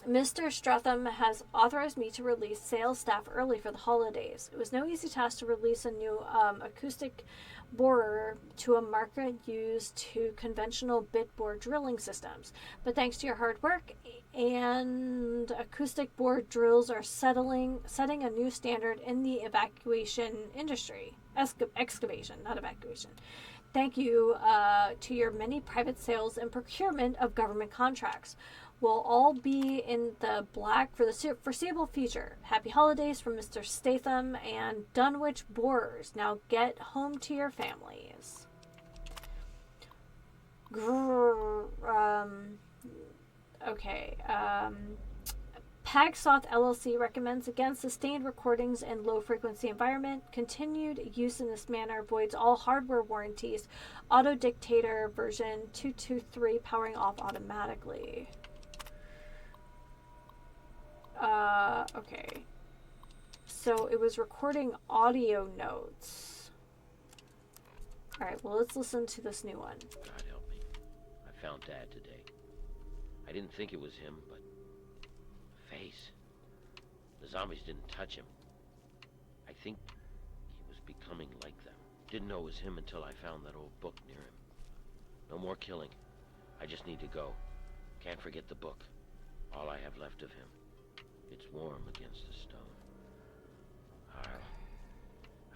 Mr. Stratham has authorized me to release sales staff early for the holidays. It was no easy task to release a new acoustic borer to a market used to conventional bit bore drilling systems. But thanks to your hard work, and acoustic bore drills are setting a new standard in the evacuation industry. Excavation, not evacuation. Thank you to your many private sales and procurement of government contracts. We'll all be in the black for the foreseeable future. Happy holidays from Mr. Statham and Dunwich Borers. Now get home to your families. Okay. PagSoft LLC recommends against sustained recordings in low-frequency environment. Continued use in this manner voids all hardware warranties. Auto Dictator version 223 powering off automatically. Okay. So it was recording audio notes. Alright, well, let's listen to this new one. God help me. I found Dad today. I didn't think it was him, but... face. The zombies didn't touch him. I think he was becoming like them. Didn't know it was him until I found that old book near him. No more killing. I just need to go. Can't forget the book. All I have left of him. It's warm against the stone.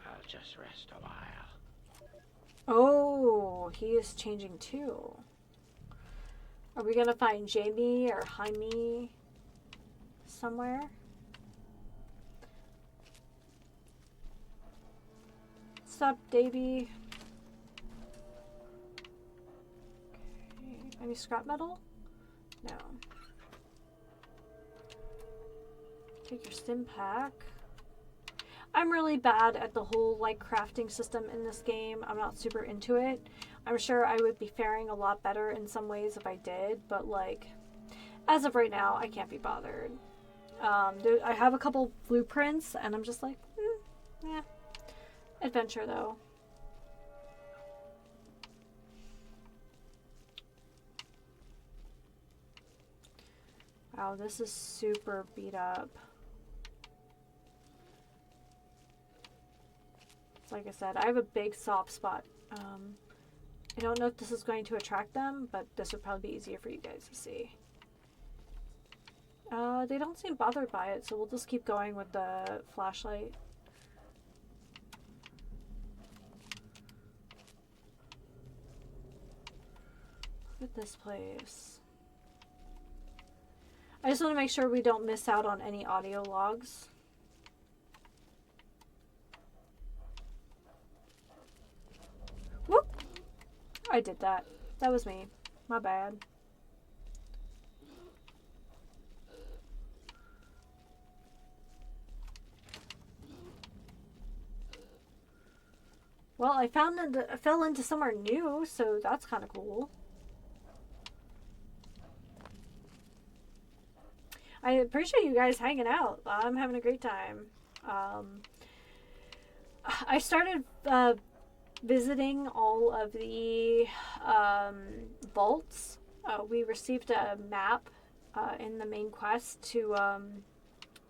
I'll just rest a while. Oh, he is changing too. Are we gonna find Jamie or Jaime somewhere? Sup, Davey? Okay. Any scrap metal? No. Take your stim pack. I'm really bad at the whole like crafting system in this game. I'm not super into it. I'm sure I would be faring a lot better in some ways if I did, but like as of right now, I can't be bothered. I have a couple blueprints and I'm just like, yeah. Adventure though. Wow, this is super beat up. Like I said, I have a big soft spot. I don't know if this is going to attract them, but this would probably be easier for you guys to see. They don't seem bothered by it, so we'll just keep going with the flashlight. Look at this place. I just want to make sure we don't miss out on any audio logs. Whoop! I did that. That was me. My bad. Well, I fell into somewhere new, so that's kind of cool. I appreciate you guys hanging out. I'm having a great time. I started visiting all of the vaults. We received a map in the main quest to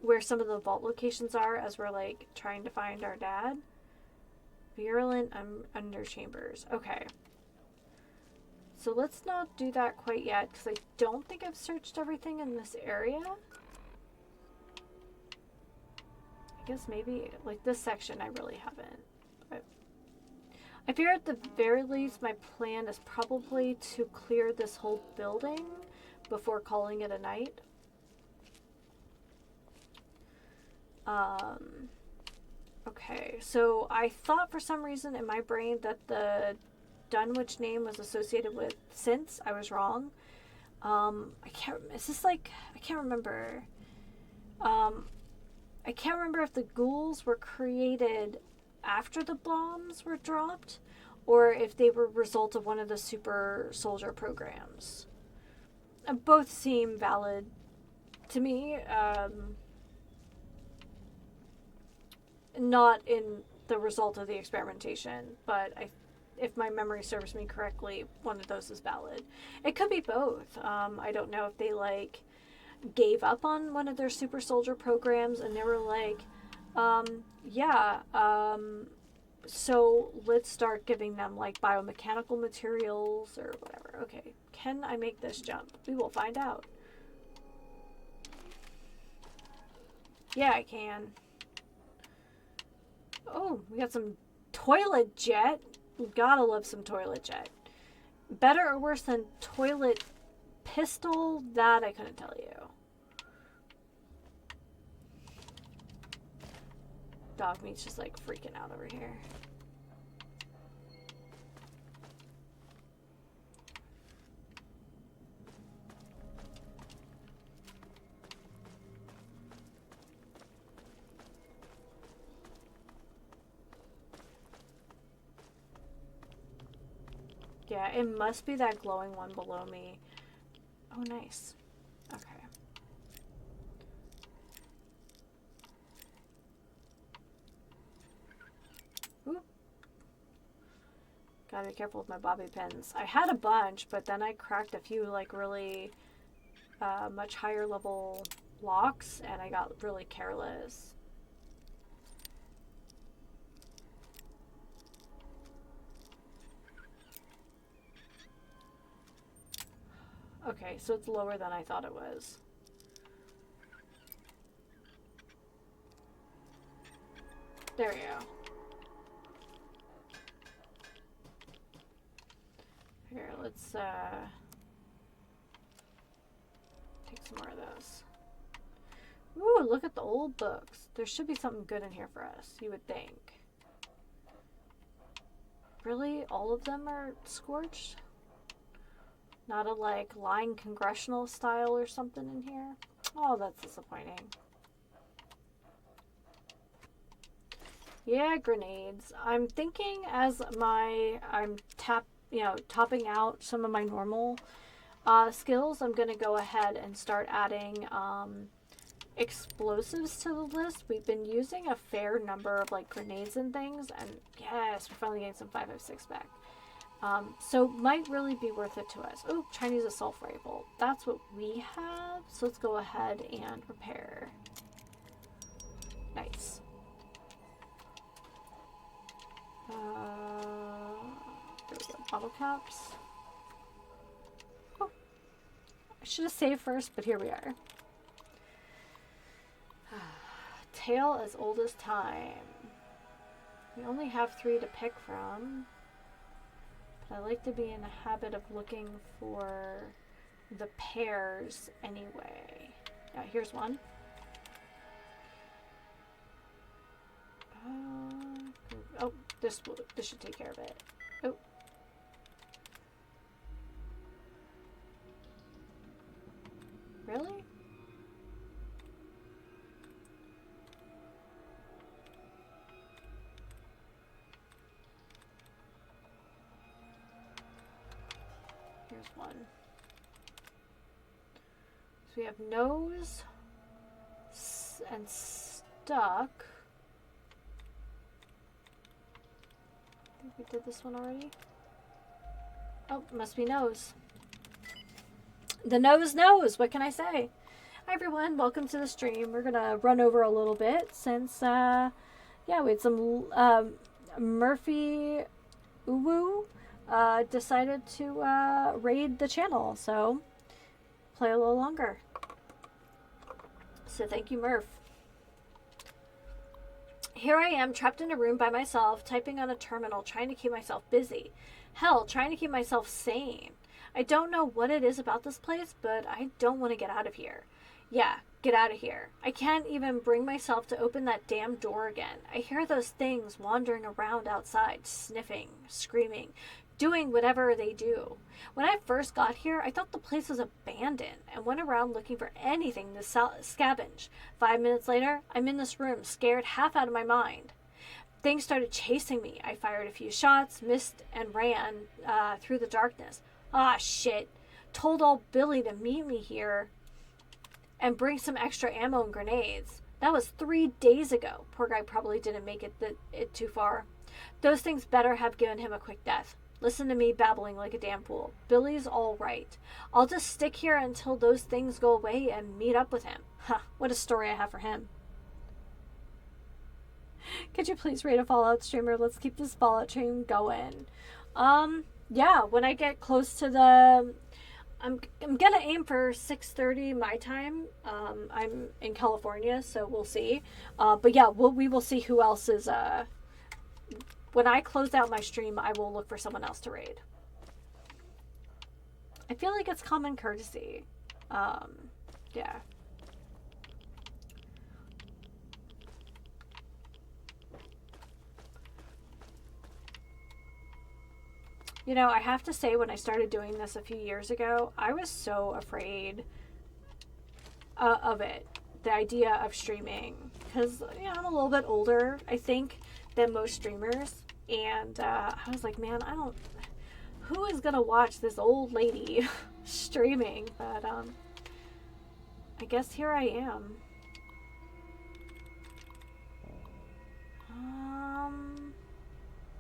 where some of the vault locations are as we're like trying to find our dad. Virulent under chambers. Okay. So let's not do that quite yet because I don't think I've searched everything in this area. I guess maybe like this section I really haven't. But I fear at the very least my plan is probably to clear this whole building before calling it a night. Okay, so I thought for some reason in my brain that the Dunwich name was associated with synths. I was wrong. I can't remember. I can't remember if the ghouls were created after the bombs were dropped or if they were a result of one of the super soldier programs. Both seem valid to me. Not in the result of the experimentation, but if my memory serves me correctly, one of those is valid. It could be both. I don't know if they like gave up on one of their super soldier programs and they were like, so let's start giving them like biomechanical materials or whatever. Okay, can I make this jump? We will find out. Yeah, I can. Oh, we got some toilet jet. Gotta love some toilet jet. Better or worse than toilet pistol? That I couldn't tell you. Dog meat's just like freaking out over here. Yeah, it must be that glowing one below me. Oh, nice. Okay. Ooh. Gotta be careful with my bobby pins. I had a bunch, but then I cracked a few, like, really much higher level locks, and I got really careless. Okay, so it's lower than I thought it was. There we go. Here, let's take some more of those. Ooh, look at the old books. There should be something good in here for us, you would think. Really? All of them are scorched? Not a, like, lying congressional style or something in here? Oh, that's disappointing. Yeah, grenades. I'm thinking as I'm topping out some of my normal skills, I'm going to go ahead and start adding explosives to the list. We've been using a fair number of, like, grenades and things, and yes, we're finally getting some 5.56 back. So might really be worth it to us. Oh, Chinese assault rifle. That's what we have. So let's go ahead and repair. Nice. There we go. Bottle caps. Oh, I should have saved first, but here we are. Tale as old as time. We only have 3 to pick from. I like to be in a habit of looking for the pairs anyway. Here's one. Oh, this should take care of it. Oh. Really? Here's one. So we have nose and stuck. I think we did this one already. Oh, must be nose. The nose knows. What can I say? Hi everyone, welcome to the stream. We're gonna run over a little bit since, yeah, we had some, Murphy Uwu, decided to, raid the channel, so play a little longer. So thank you, Murph. Here I am, trapped in a room by myself, typing on a terminal, trying to keep myself busy. Hell, trying to keep myself sane. I don't know what it is about this place, but I don't want to get out of here. Yeah, get out of here. I can't even bring myself to open that damn door again. I hear those things wandering around outside, sniffing, screaming, doing whatever they do. When I first got here, I thought the place was abandoned and went around looking for anything to scavenge. 5 minutes later, I'm in this room, scared half out of my mind. Things started chasing me. I fired a few shots, missed, and ran through the darkness. Ah, shit. Told old Billy to meet me here and bring some extra ammo and grenades. That was 3 days ago. Poor guy probably didn't make it too far. Those things better have given him a quick death. Listen to me babbling like a damn fool. Billy's all right. I'll just stick here until those things go away and meet up with him. Huh, what a story I have for him. Could you please rate a Fallout streamer? Let's keep this Fallout train going. Yeah, when I get close to the... I'm gonna aim for 6:30 my time. I'm in California, so we'll see. But yeah, we will see who else is... When I close out my stream, I will look for someone else to raid. I feel like it's common courtesy. Yeah. You know, I have to say, when I started doing this a few years ago, I was so afraid of it. The idea of streaming. Because, you know, I'm a little bit older, I think, than most streamers. And I was like, man, who is going to watch this old lady streaming? But I guess here I am.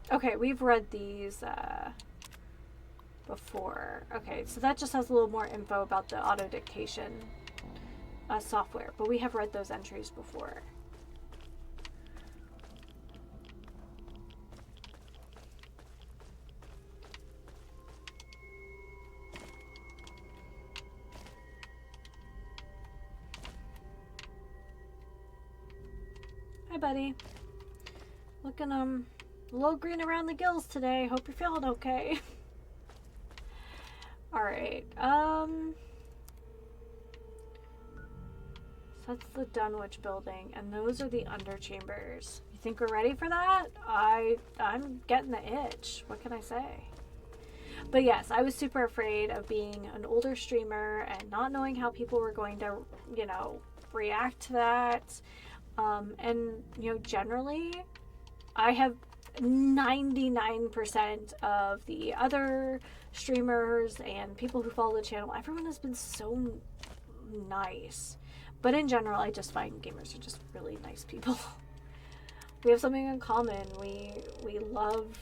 Okay, we've read these before. Okay, so that just has a little more info about the auto dictation software, but we have read those entries before. Hi, buddy. Looking a little green around the gills today. Hope you're feeling okay. Alright, so that's the Dunwich building, and those are the underchambers. You think we're ready for that? I'm getting the itch. What can I say? But yes, I was super afraid of being an older streamer and not knowing how people were going to, you know, react to that. And, you know, generally, I have 99% of the other streamers and people who follow the channel, everyone has been so nice. But in general, I just find gamers are just really nice people. We have something in common. We love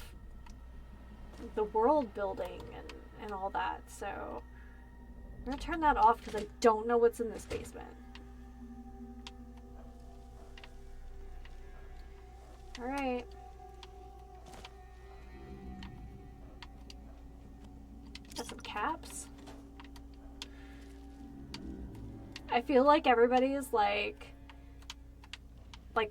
the world building and all that. So I'm gonna turn that off because I don't know what's in this basement. All right. Got some caps. I feel like everybody is like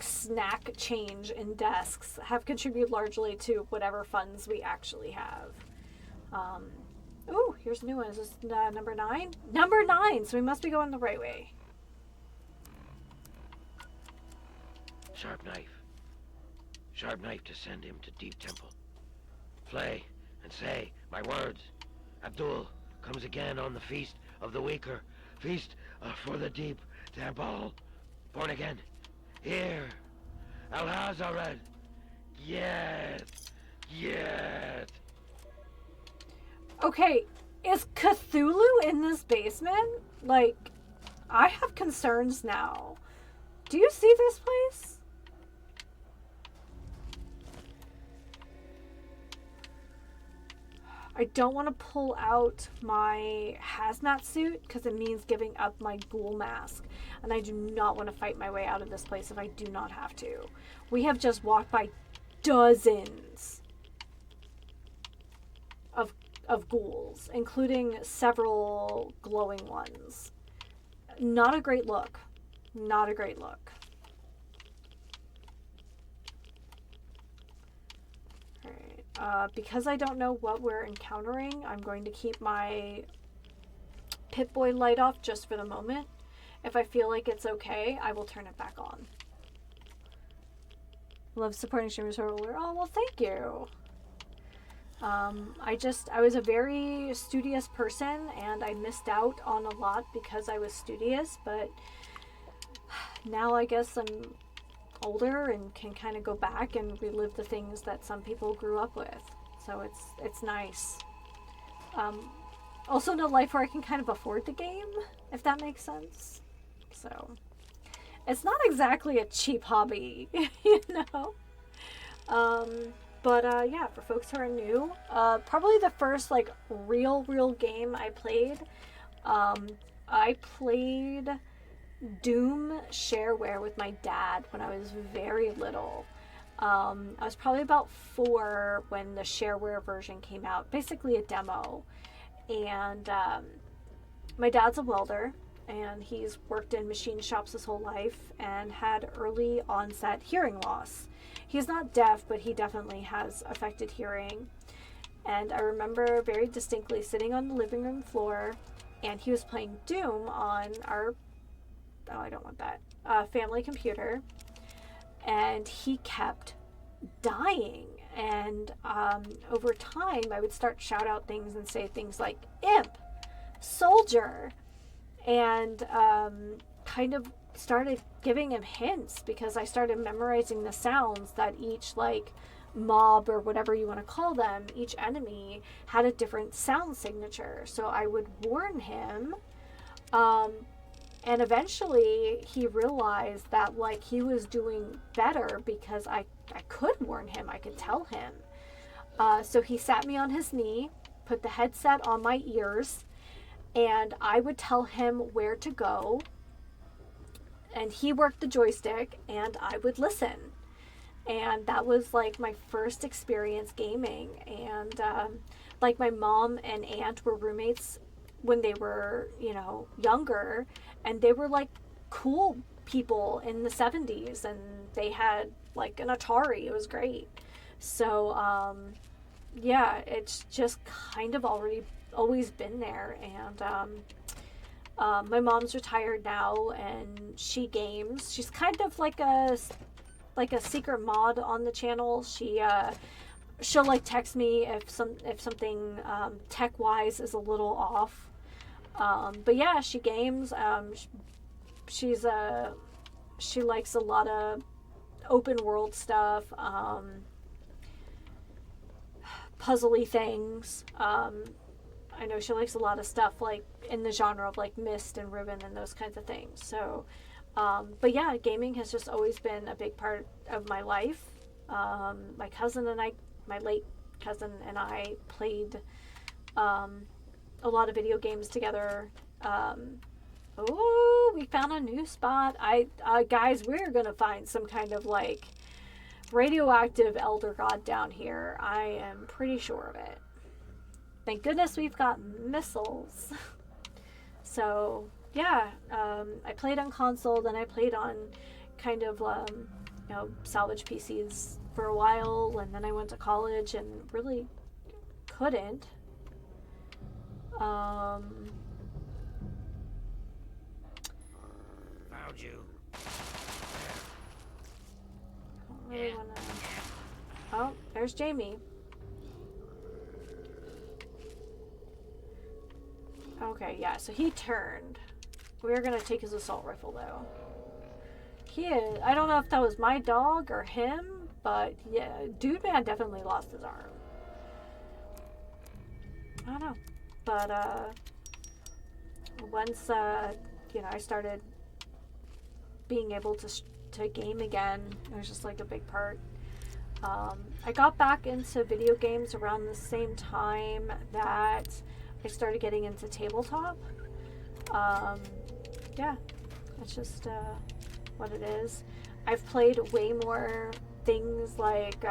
snack change in desks have contributed largely to whatever funds we actually have. Ooh, here's a new one. Is this number 9? Number 9! So we must be going the right way. Sharp knife. Sharp knife to send him to Deep Temple. Play and say my words. Abdul comes again on the feast of the weaker. Feast for the Deep Temple. Born again. Here. Al-Hazared. Yes. Yes. Okay, is Cthulhu in this basement? Like, I have concerns now. Do you see this place? I don't want to pull out my hazmat suit because it means giving up my ghoul mask. And I do not want to fight my way out of this place if I do not have to. We have just walked by dozens of ghouls, including several glowing ones. Not a great look. Not a great look. Alright, because I don't know what we're encountering, I'm going to keep my Pip-Boy light off just for the moment. If I feel like it's okay, I will turn it back on. Love supporting streamers who are older. Oh, well, thank you. I was a very studious person, and I missed out on a lot because I was studious, but now I guess I'm older and can kind of go back and relive the things that some people grew up with. So it's nice. Also in a life where I can kind of afford the game, if that makes sense. So it's not exactly a cheap hobby, you know? But yeah, for folks who are new, probably the first like real game I played Doom shareware with my dad when I was very little. I was probably about 4 when the shareware version came out, basically a demo. And my dad's a welder, and he's worked in machine shops his whole life and had early onset hearing loss. He's not deaf, but he definitely has affected hearing. And I remember very distinctly sitting on the living room floor, and he was playing Doom on our, oh, I don't want that, family computer. And he kept dying. And over time, I would start to shout out things and say things like, imp, soldier, and kind of started giving him hints because I started memorizing the sounds that each like mob or whatever you want to call them, each enemy had a different sound signature. So I would warn him, and eventually he realized that like he was doing better because I could warn him, I could tell him. So he sat me on his knee, put the headset on my ears, and I would tell him where to go, and he worked the joystick, and I would listen. And that was like my first experience gaming. And like my mom and aunt were roommates when they were, you know, younger, and they were like cool people in the 70s, and they had like an Atari. It was great. So yeah, it's just kind of always been there. And my mom's retired now, and she games. She's kind of like a secret mod on the channel. She'll like text me if something tech wise is a little off. But yeah, she games. She likes a lot of open world stuff, puzzly things. I know she likes a lot of stuff like in the genre of like Myst and Ribbon and those kinds of things. So, but yeah, gaming has just always been a big part of my life. My cousin and I, my late cousin and I played a lot of video games together. Oh, we found a new spot. Guys, we're gonna find some kind of like radioactive elder god down here. I am pretty sure of it. Thank goodness we've got missiles. So yeah, I played on console, then I played on kind of you know, salvage PCs for a while, and then I went to college and really couldn't. Found you. Don't really wanna... Oh, there's Jamie. Okay, yeah, so he turned. We're gonna take his assault rifle though. I don't know if that was my dog or him, but yeah, Dude Man definitely lost his arm. I don't know. But once you know, I started being able to game again, it was just like a big part I got back into video games around the same time that I started getting into tabletop. Yeah, that's just what it is. I've played way more things like,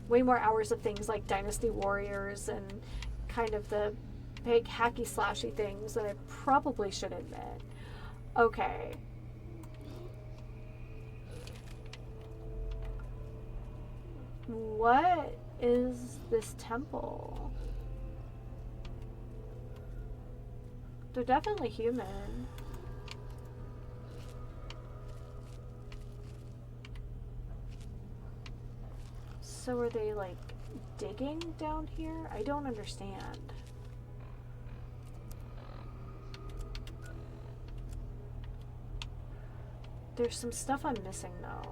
way more hours of things like Dynasty Warriors and kind of the big hacky slashy things that I probably should admit. Okay. What is this temple? They're definitely human. So are they like digging down here? I don't understand. There's some stuff I'm missing though.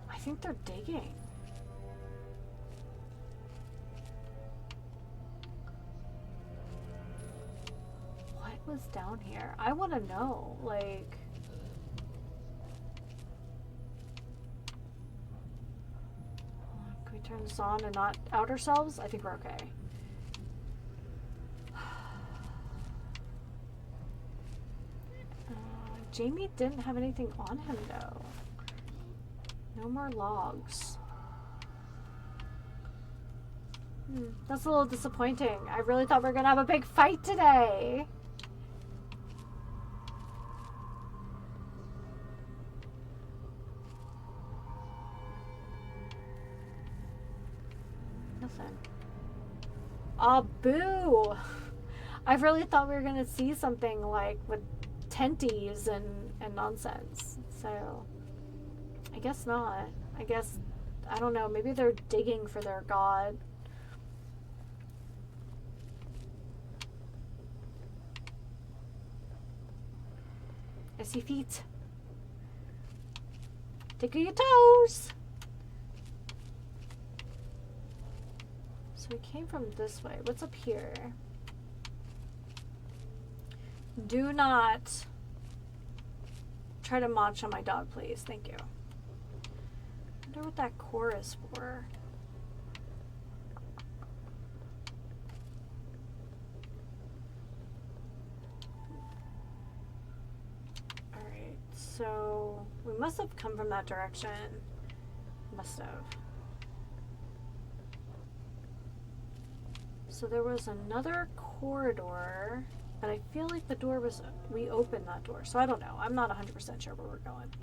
I think they're digging. What was down here? I want to know, like... Can we turn this on and not out ourselves? I think we're okay. Jamie didn't have anything on him though. No more logs. That's a little disappointing. I really thought we were gonna have a big fight today. Nothing. Oh, boo! I really thought we were gonna see something like with tenties and nonsense. So, I guess not. I guess, I don't know, maybe they're digging for their god. I see feet. Tickle your toes! So we came from this way. What's up here? Do not try to munch on my dog, please. Thank you. I wonder what that core is for. Alright, so we must have come from that direction. Must have. So there was another corridor. But I feel like the door was, we opened that door. So I don't know. I'm not 100% sure where we're going.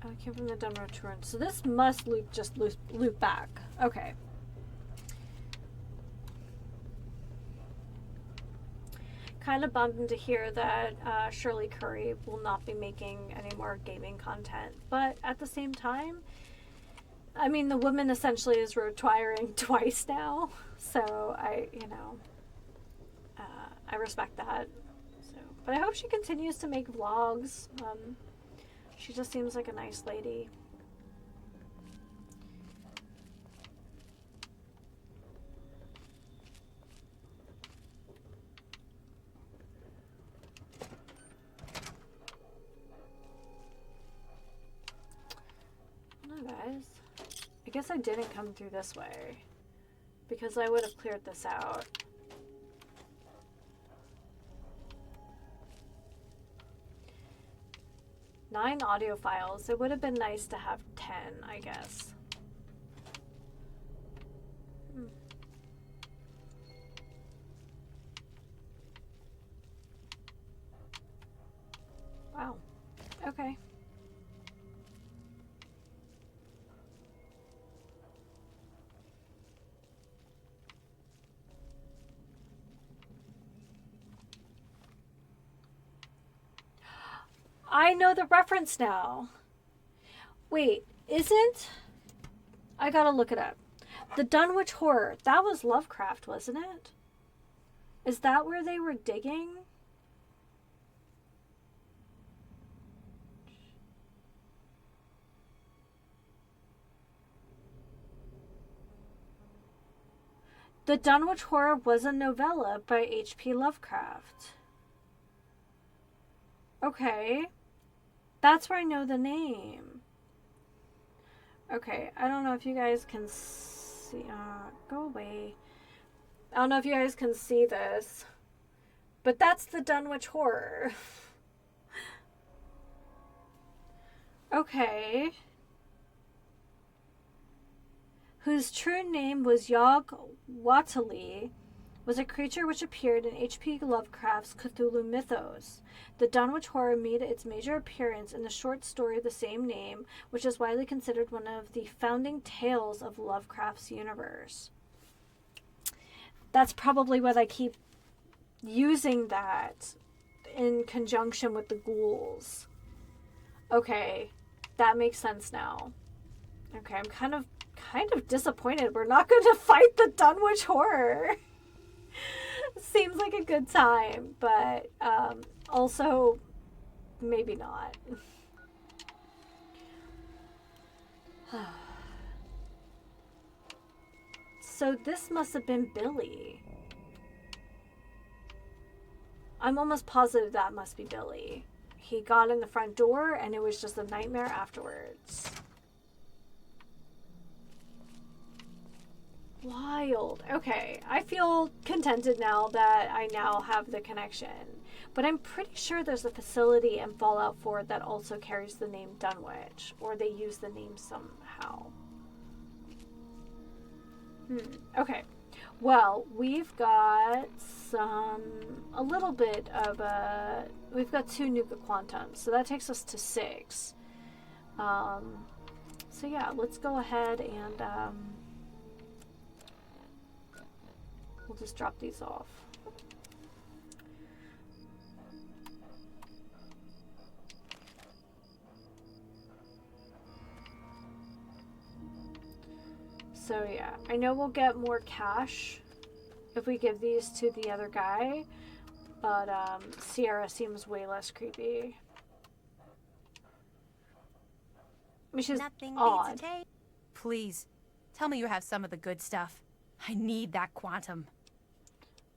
Oh, I came from the Dunroad Torrent. So this must loop back. Okay. Kind of bummed to hear that Shirley Curry will not be making any more gaming content, but at the same time, I mean, the woman essentially is retiring twice now, so I respect that. So, but I hope she continues to make vlogs. She just seems like a nice lady. Guys, I guess I didn't come through this way because I would have cleared this out. Nine audio files. It would have been nice to have 10, I guess. Wow. Okay. I know the reference now. Wait, isn't... I gotta look it up. The Dunwich Horror. That was Lovecraft, wasn't it? Is that where they were digging? The Dunwich Horror was a novella by H.P. Lovecraft. Okay. That's where I know the name. Okay, I don't know if you guys can see... go away. I don't know if you guys can see this. But that's the Dunwich Horror. Okay. Whose true name was Yog Watali, was a creature which appeared in H.P. Lovecraft's Cthulhu mythos. The Dunwich Horror made its major appearance in the short story of the same name, which is widely considered one of the founding tales of Lovecraft's universe. That's probably what I keep using that in conjunction with the ghouls. Okay, that makes sense now. Okay, I'm kind of disappointed we're not going to fight the Dunwich Horror. Seems like a good time, but also maybe not. So this must have been Billy. I'm almost positive that must be Billy. He got in the front door and it was just a nightmare afterwards. Wild. Okay, I feel contented now that I now have the connection. But I'm pretty sure there's a facility in Fallout 4 that also carries the name Dunwich. Or they use the name somehow. Okay. Well, we've got a little bit of we've got 2 Nuka Quantums, so that takes us to 6. So yeah, let's go ahead and, we'll just drop these off. So yeah, I know we'll get more cash if we give these to the other guy, but Sierra seems way less creepy. Which is Nothing odd. beats a taste. Please, tell me you have some of the good stuff. I need that quantum.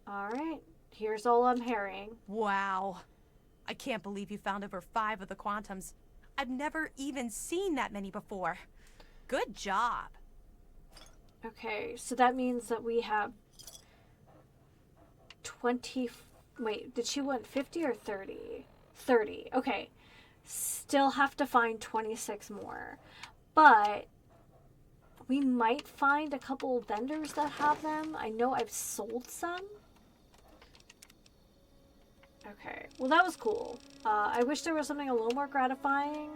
Alright, here's all I'm hearing. Wow. I can't believe you found over 5 of the quantums. I've never even seen that many before. Good job. Okay, so that means that we have 20... Wait, did she want 50 or 30? 30. Okay. Still have to find 26 more. But we might find a couple of vendors that have them. I know I've sold some. Okay. Well, that was cool. I wish there was something a little more gratifying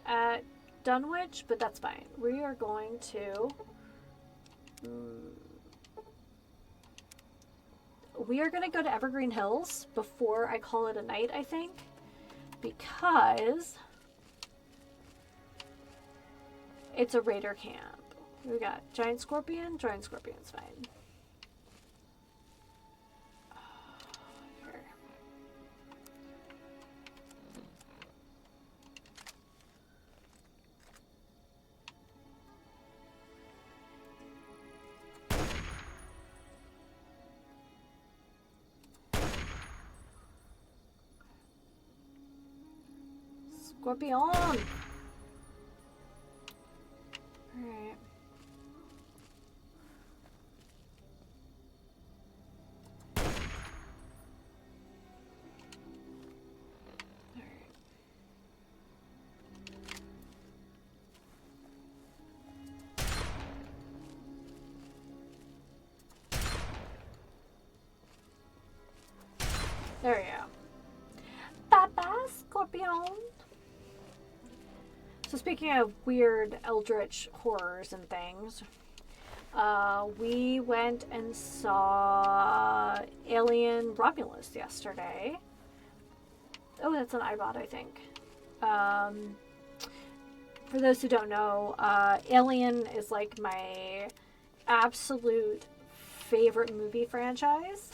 at Dunwich, but that's fine. We are going to... we are going to go to Evergreen Hills before I call it a night, I think. Because it's a raider camp. We got Giant Scorpion. Giant Scorpion's fine. Here. Scorpion! Alright. There we go. Bye-bye, Scorpion! So speaking of weird eldritch horrors and things, we went and saw Alien Romulus yesterday. Oh, that's an iBot, I think. For those who don't know, Alien is like my absolute favorite movie franchise.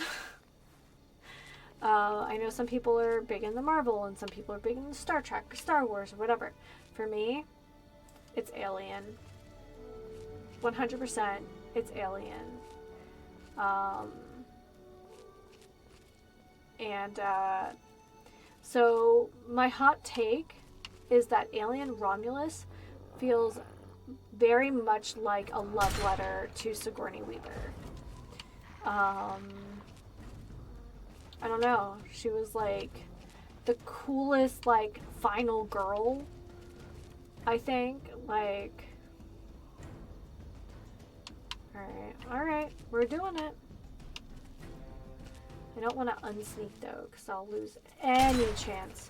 I know some people are big in the Marvel and some people are big in Star Trek or Star Wars or whatever. For me, it's Alien. 100% it's Alien. So my hot take is that Alien Romulus feels very much like a love letter to Sigourney Weaver. I don't know. She was like the coolest, like, final girl, I think. Like, alright, we're doing it. I don't want to unsneak though, because I'll lose any chance.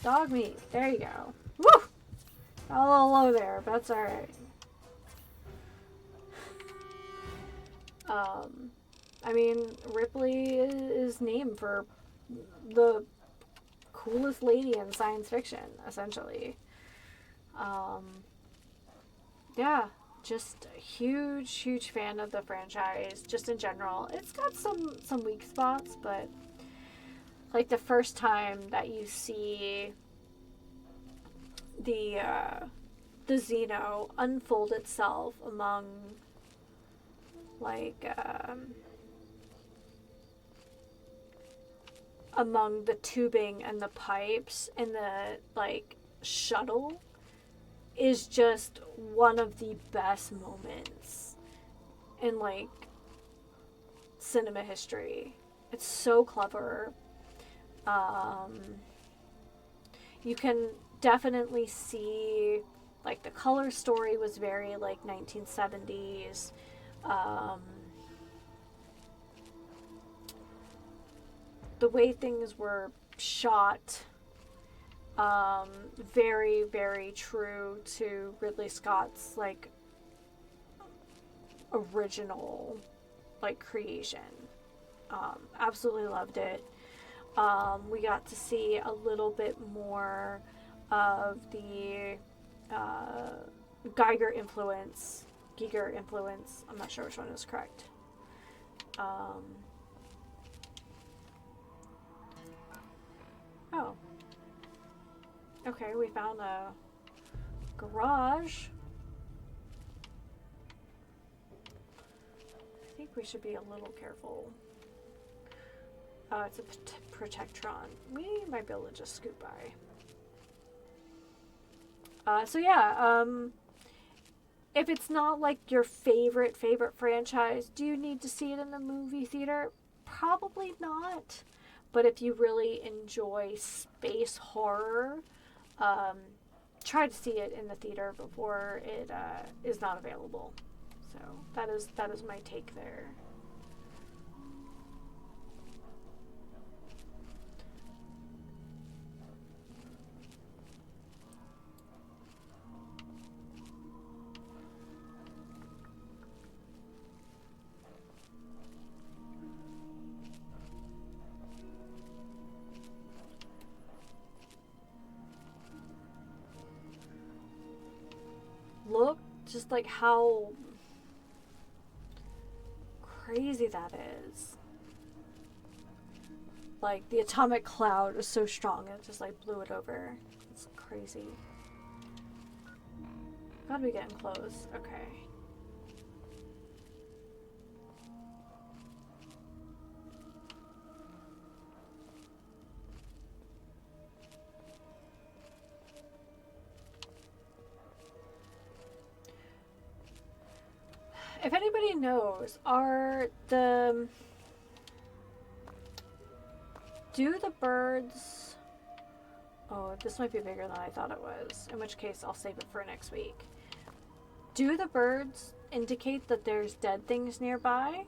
Dog meat. There you go. Woo! Got a little low there, but that's alright. I mean, Ripley is named for the coolest lady in science fiction, essentially. Yeah, just a huge fan of the franchise, just in general. It's got some weak spots, but like the first time that you see the Xeno unfold itself among like among the tubing and the pipes in the like shuttle is just one of the best moments in like cinema history. It's so clever. You can definitely see like the color story was very like 1970s. The way things were shot, very true to Ridley Scott's like original like creation. Absolutely loved it. We got to see a little bit more of the Giger influence. I'm not sure which one is correct. Oh. Okay, we found a garage. I think we should be a little careful. It's a Protectron. We might be able to just scoot by. So yeah, if it's not like your favorite franchise, do you need to see it in the movie theater? Probably not. But if you really enjoy space horror, try to see it in the theater before it is not available. So that is my take there. Look just like how crazy that is. Like the atomic cloud is so strong it just like blew it over. It's crazy. Gotta be getting close. Okay. If anybody knows, do the birds... Oh, this might be bigger than I thought it was. In which case, I'll save it for next week. Do the birds indicate that there's dead things nearby?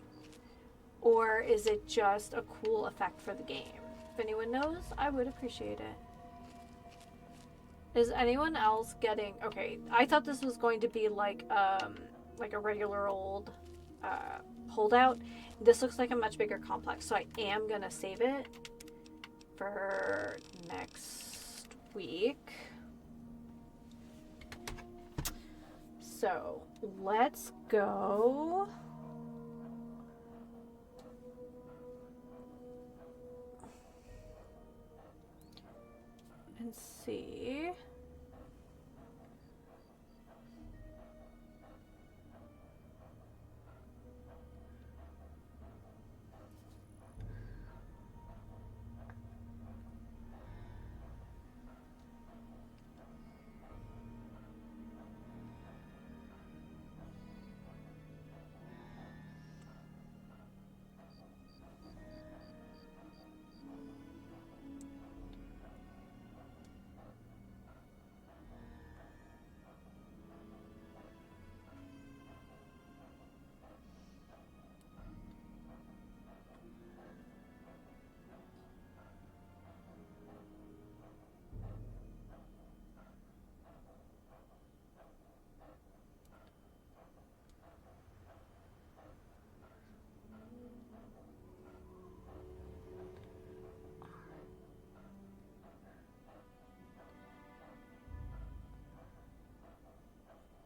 Or is it just a cool effect for the game? If anyone knows, I would appreciate it. Is anyone else getting... Okay, I thought this was going to be like a regular old holdout. This looks like a much bigger complex, so I am gonna save it for next week. So let's go and see.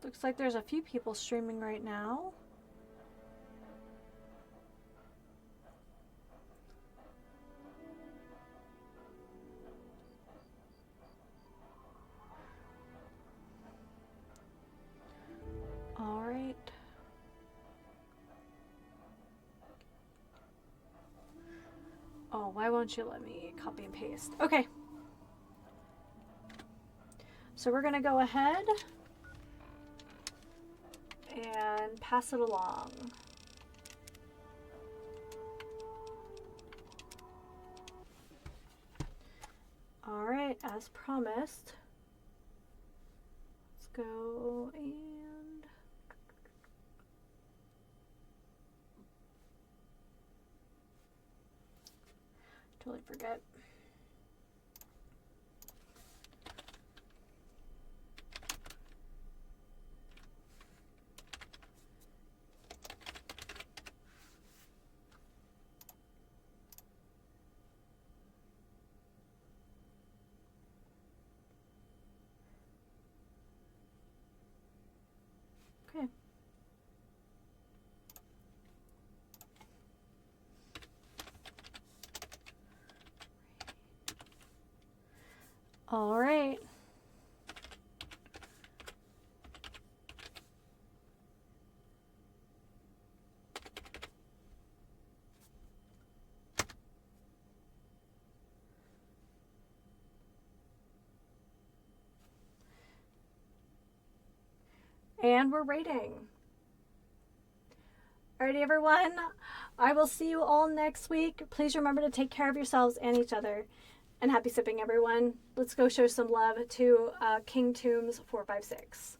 Looks like there's a few people streaming right now. All right. Oh, why won't you let me copy and paste? Okay. So we're gonna go ahead and pass it along. All right, as promised, let's go and totally forget. Okay. All right. And we're rating. Alrighty, everyone. I will see you all next week. Please remember to take care of yourselves and each other. And happy sipping, everyone. Let's go show some love to King Tombs 456.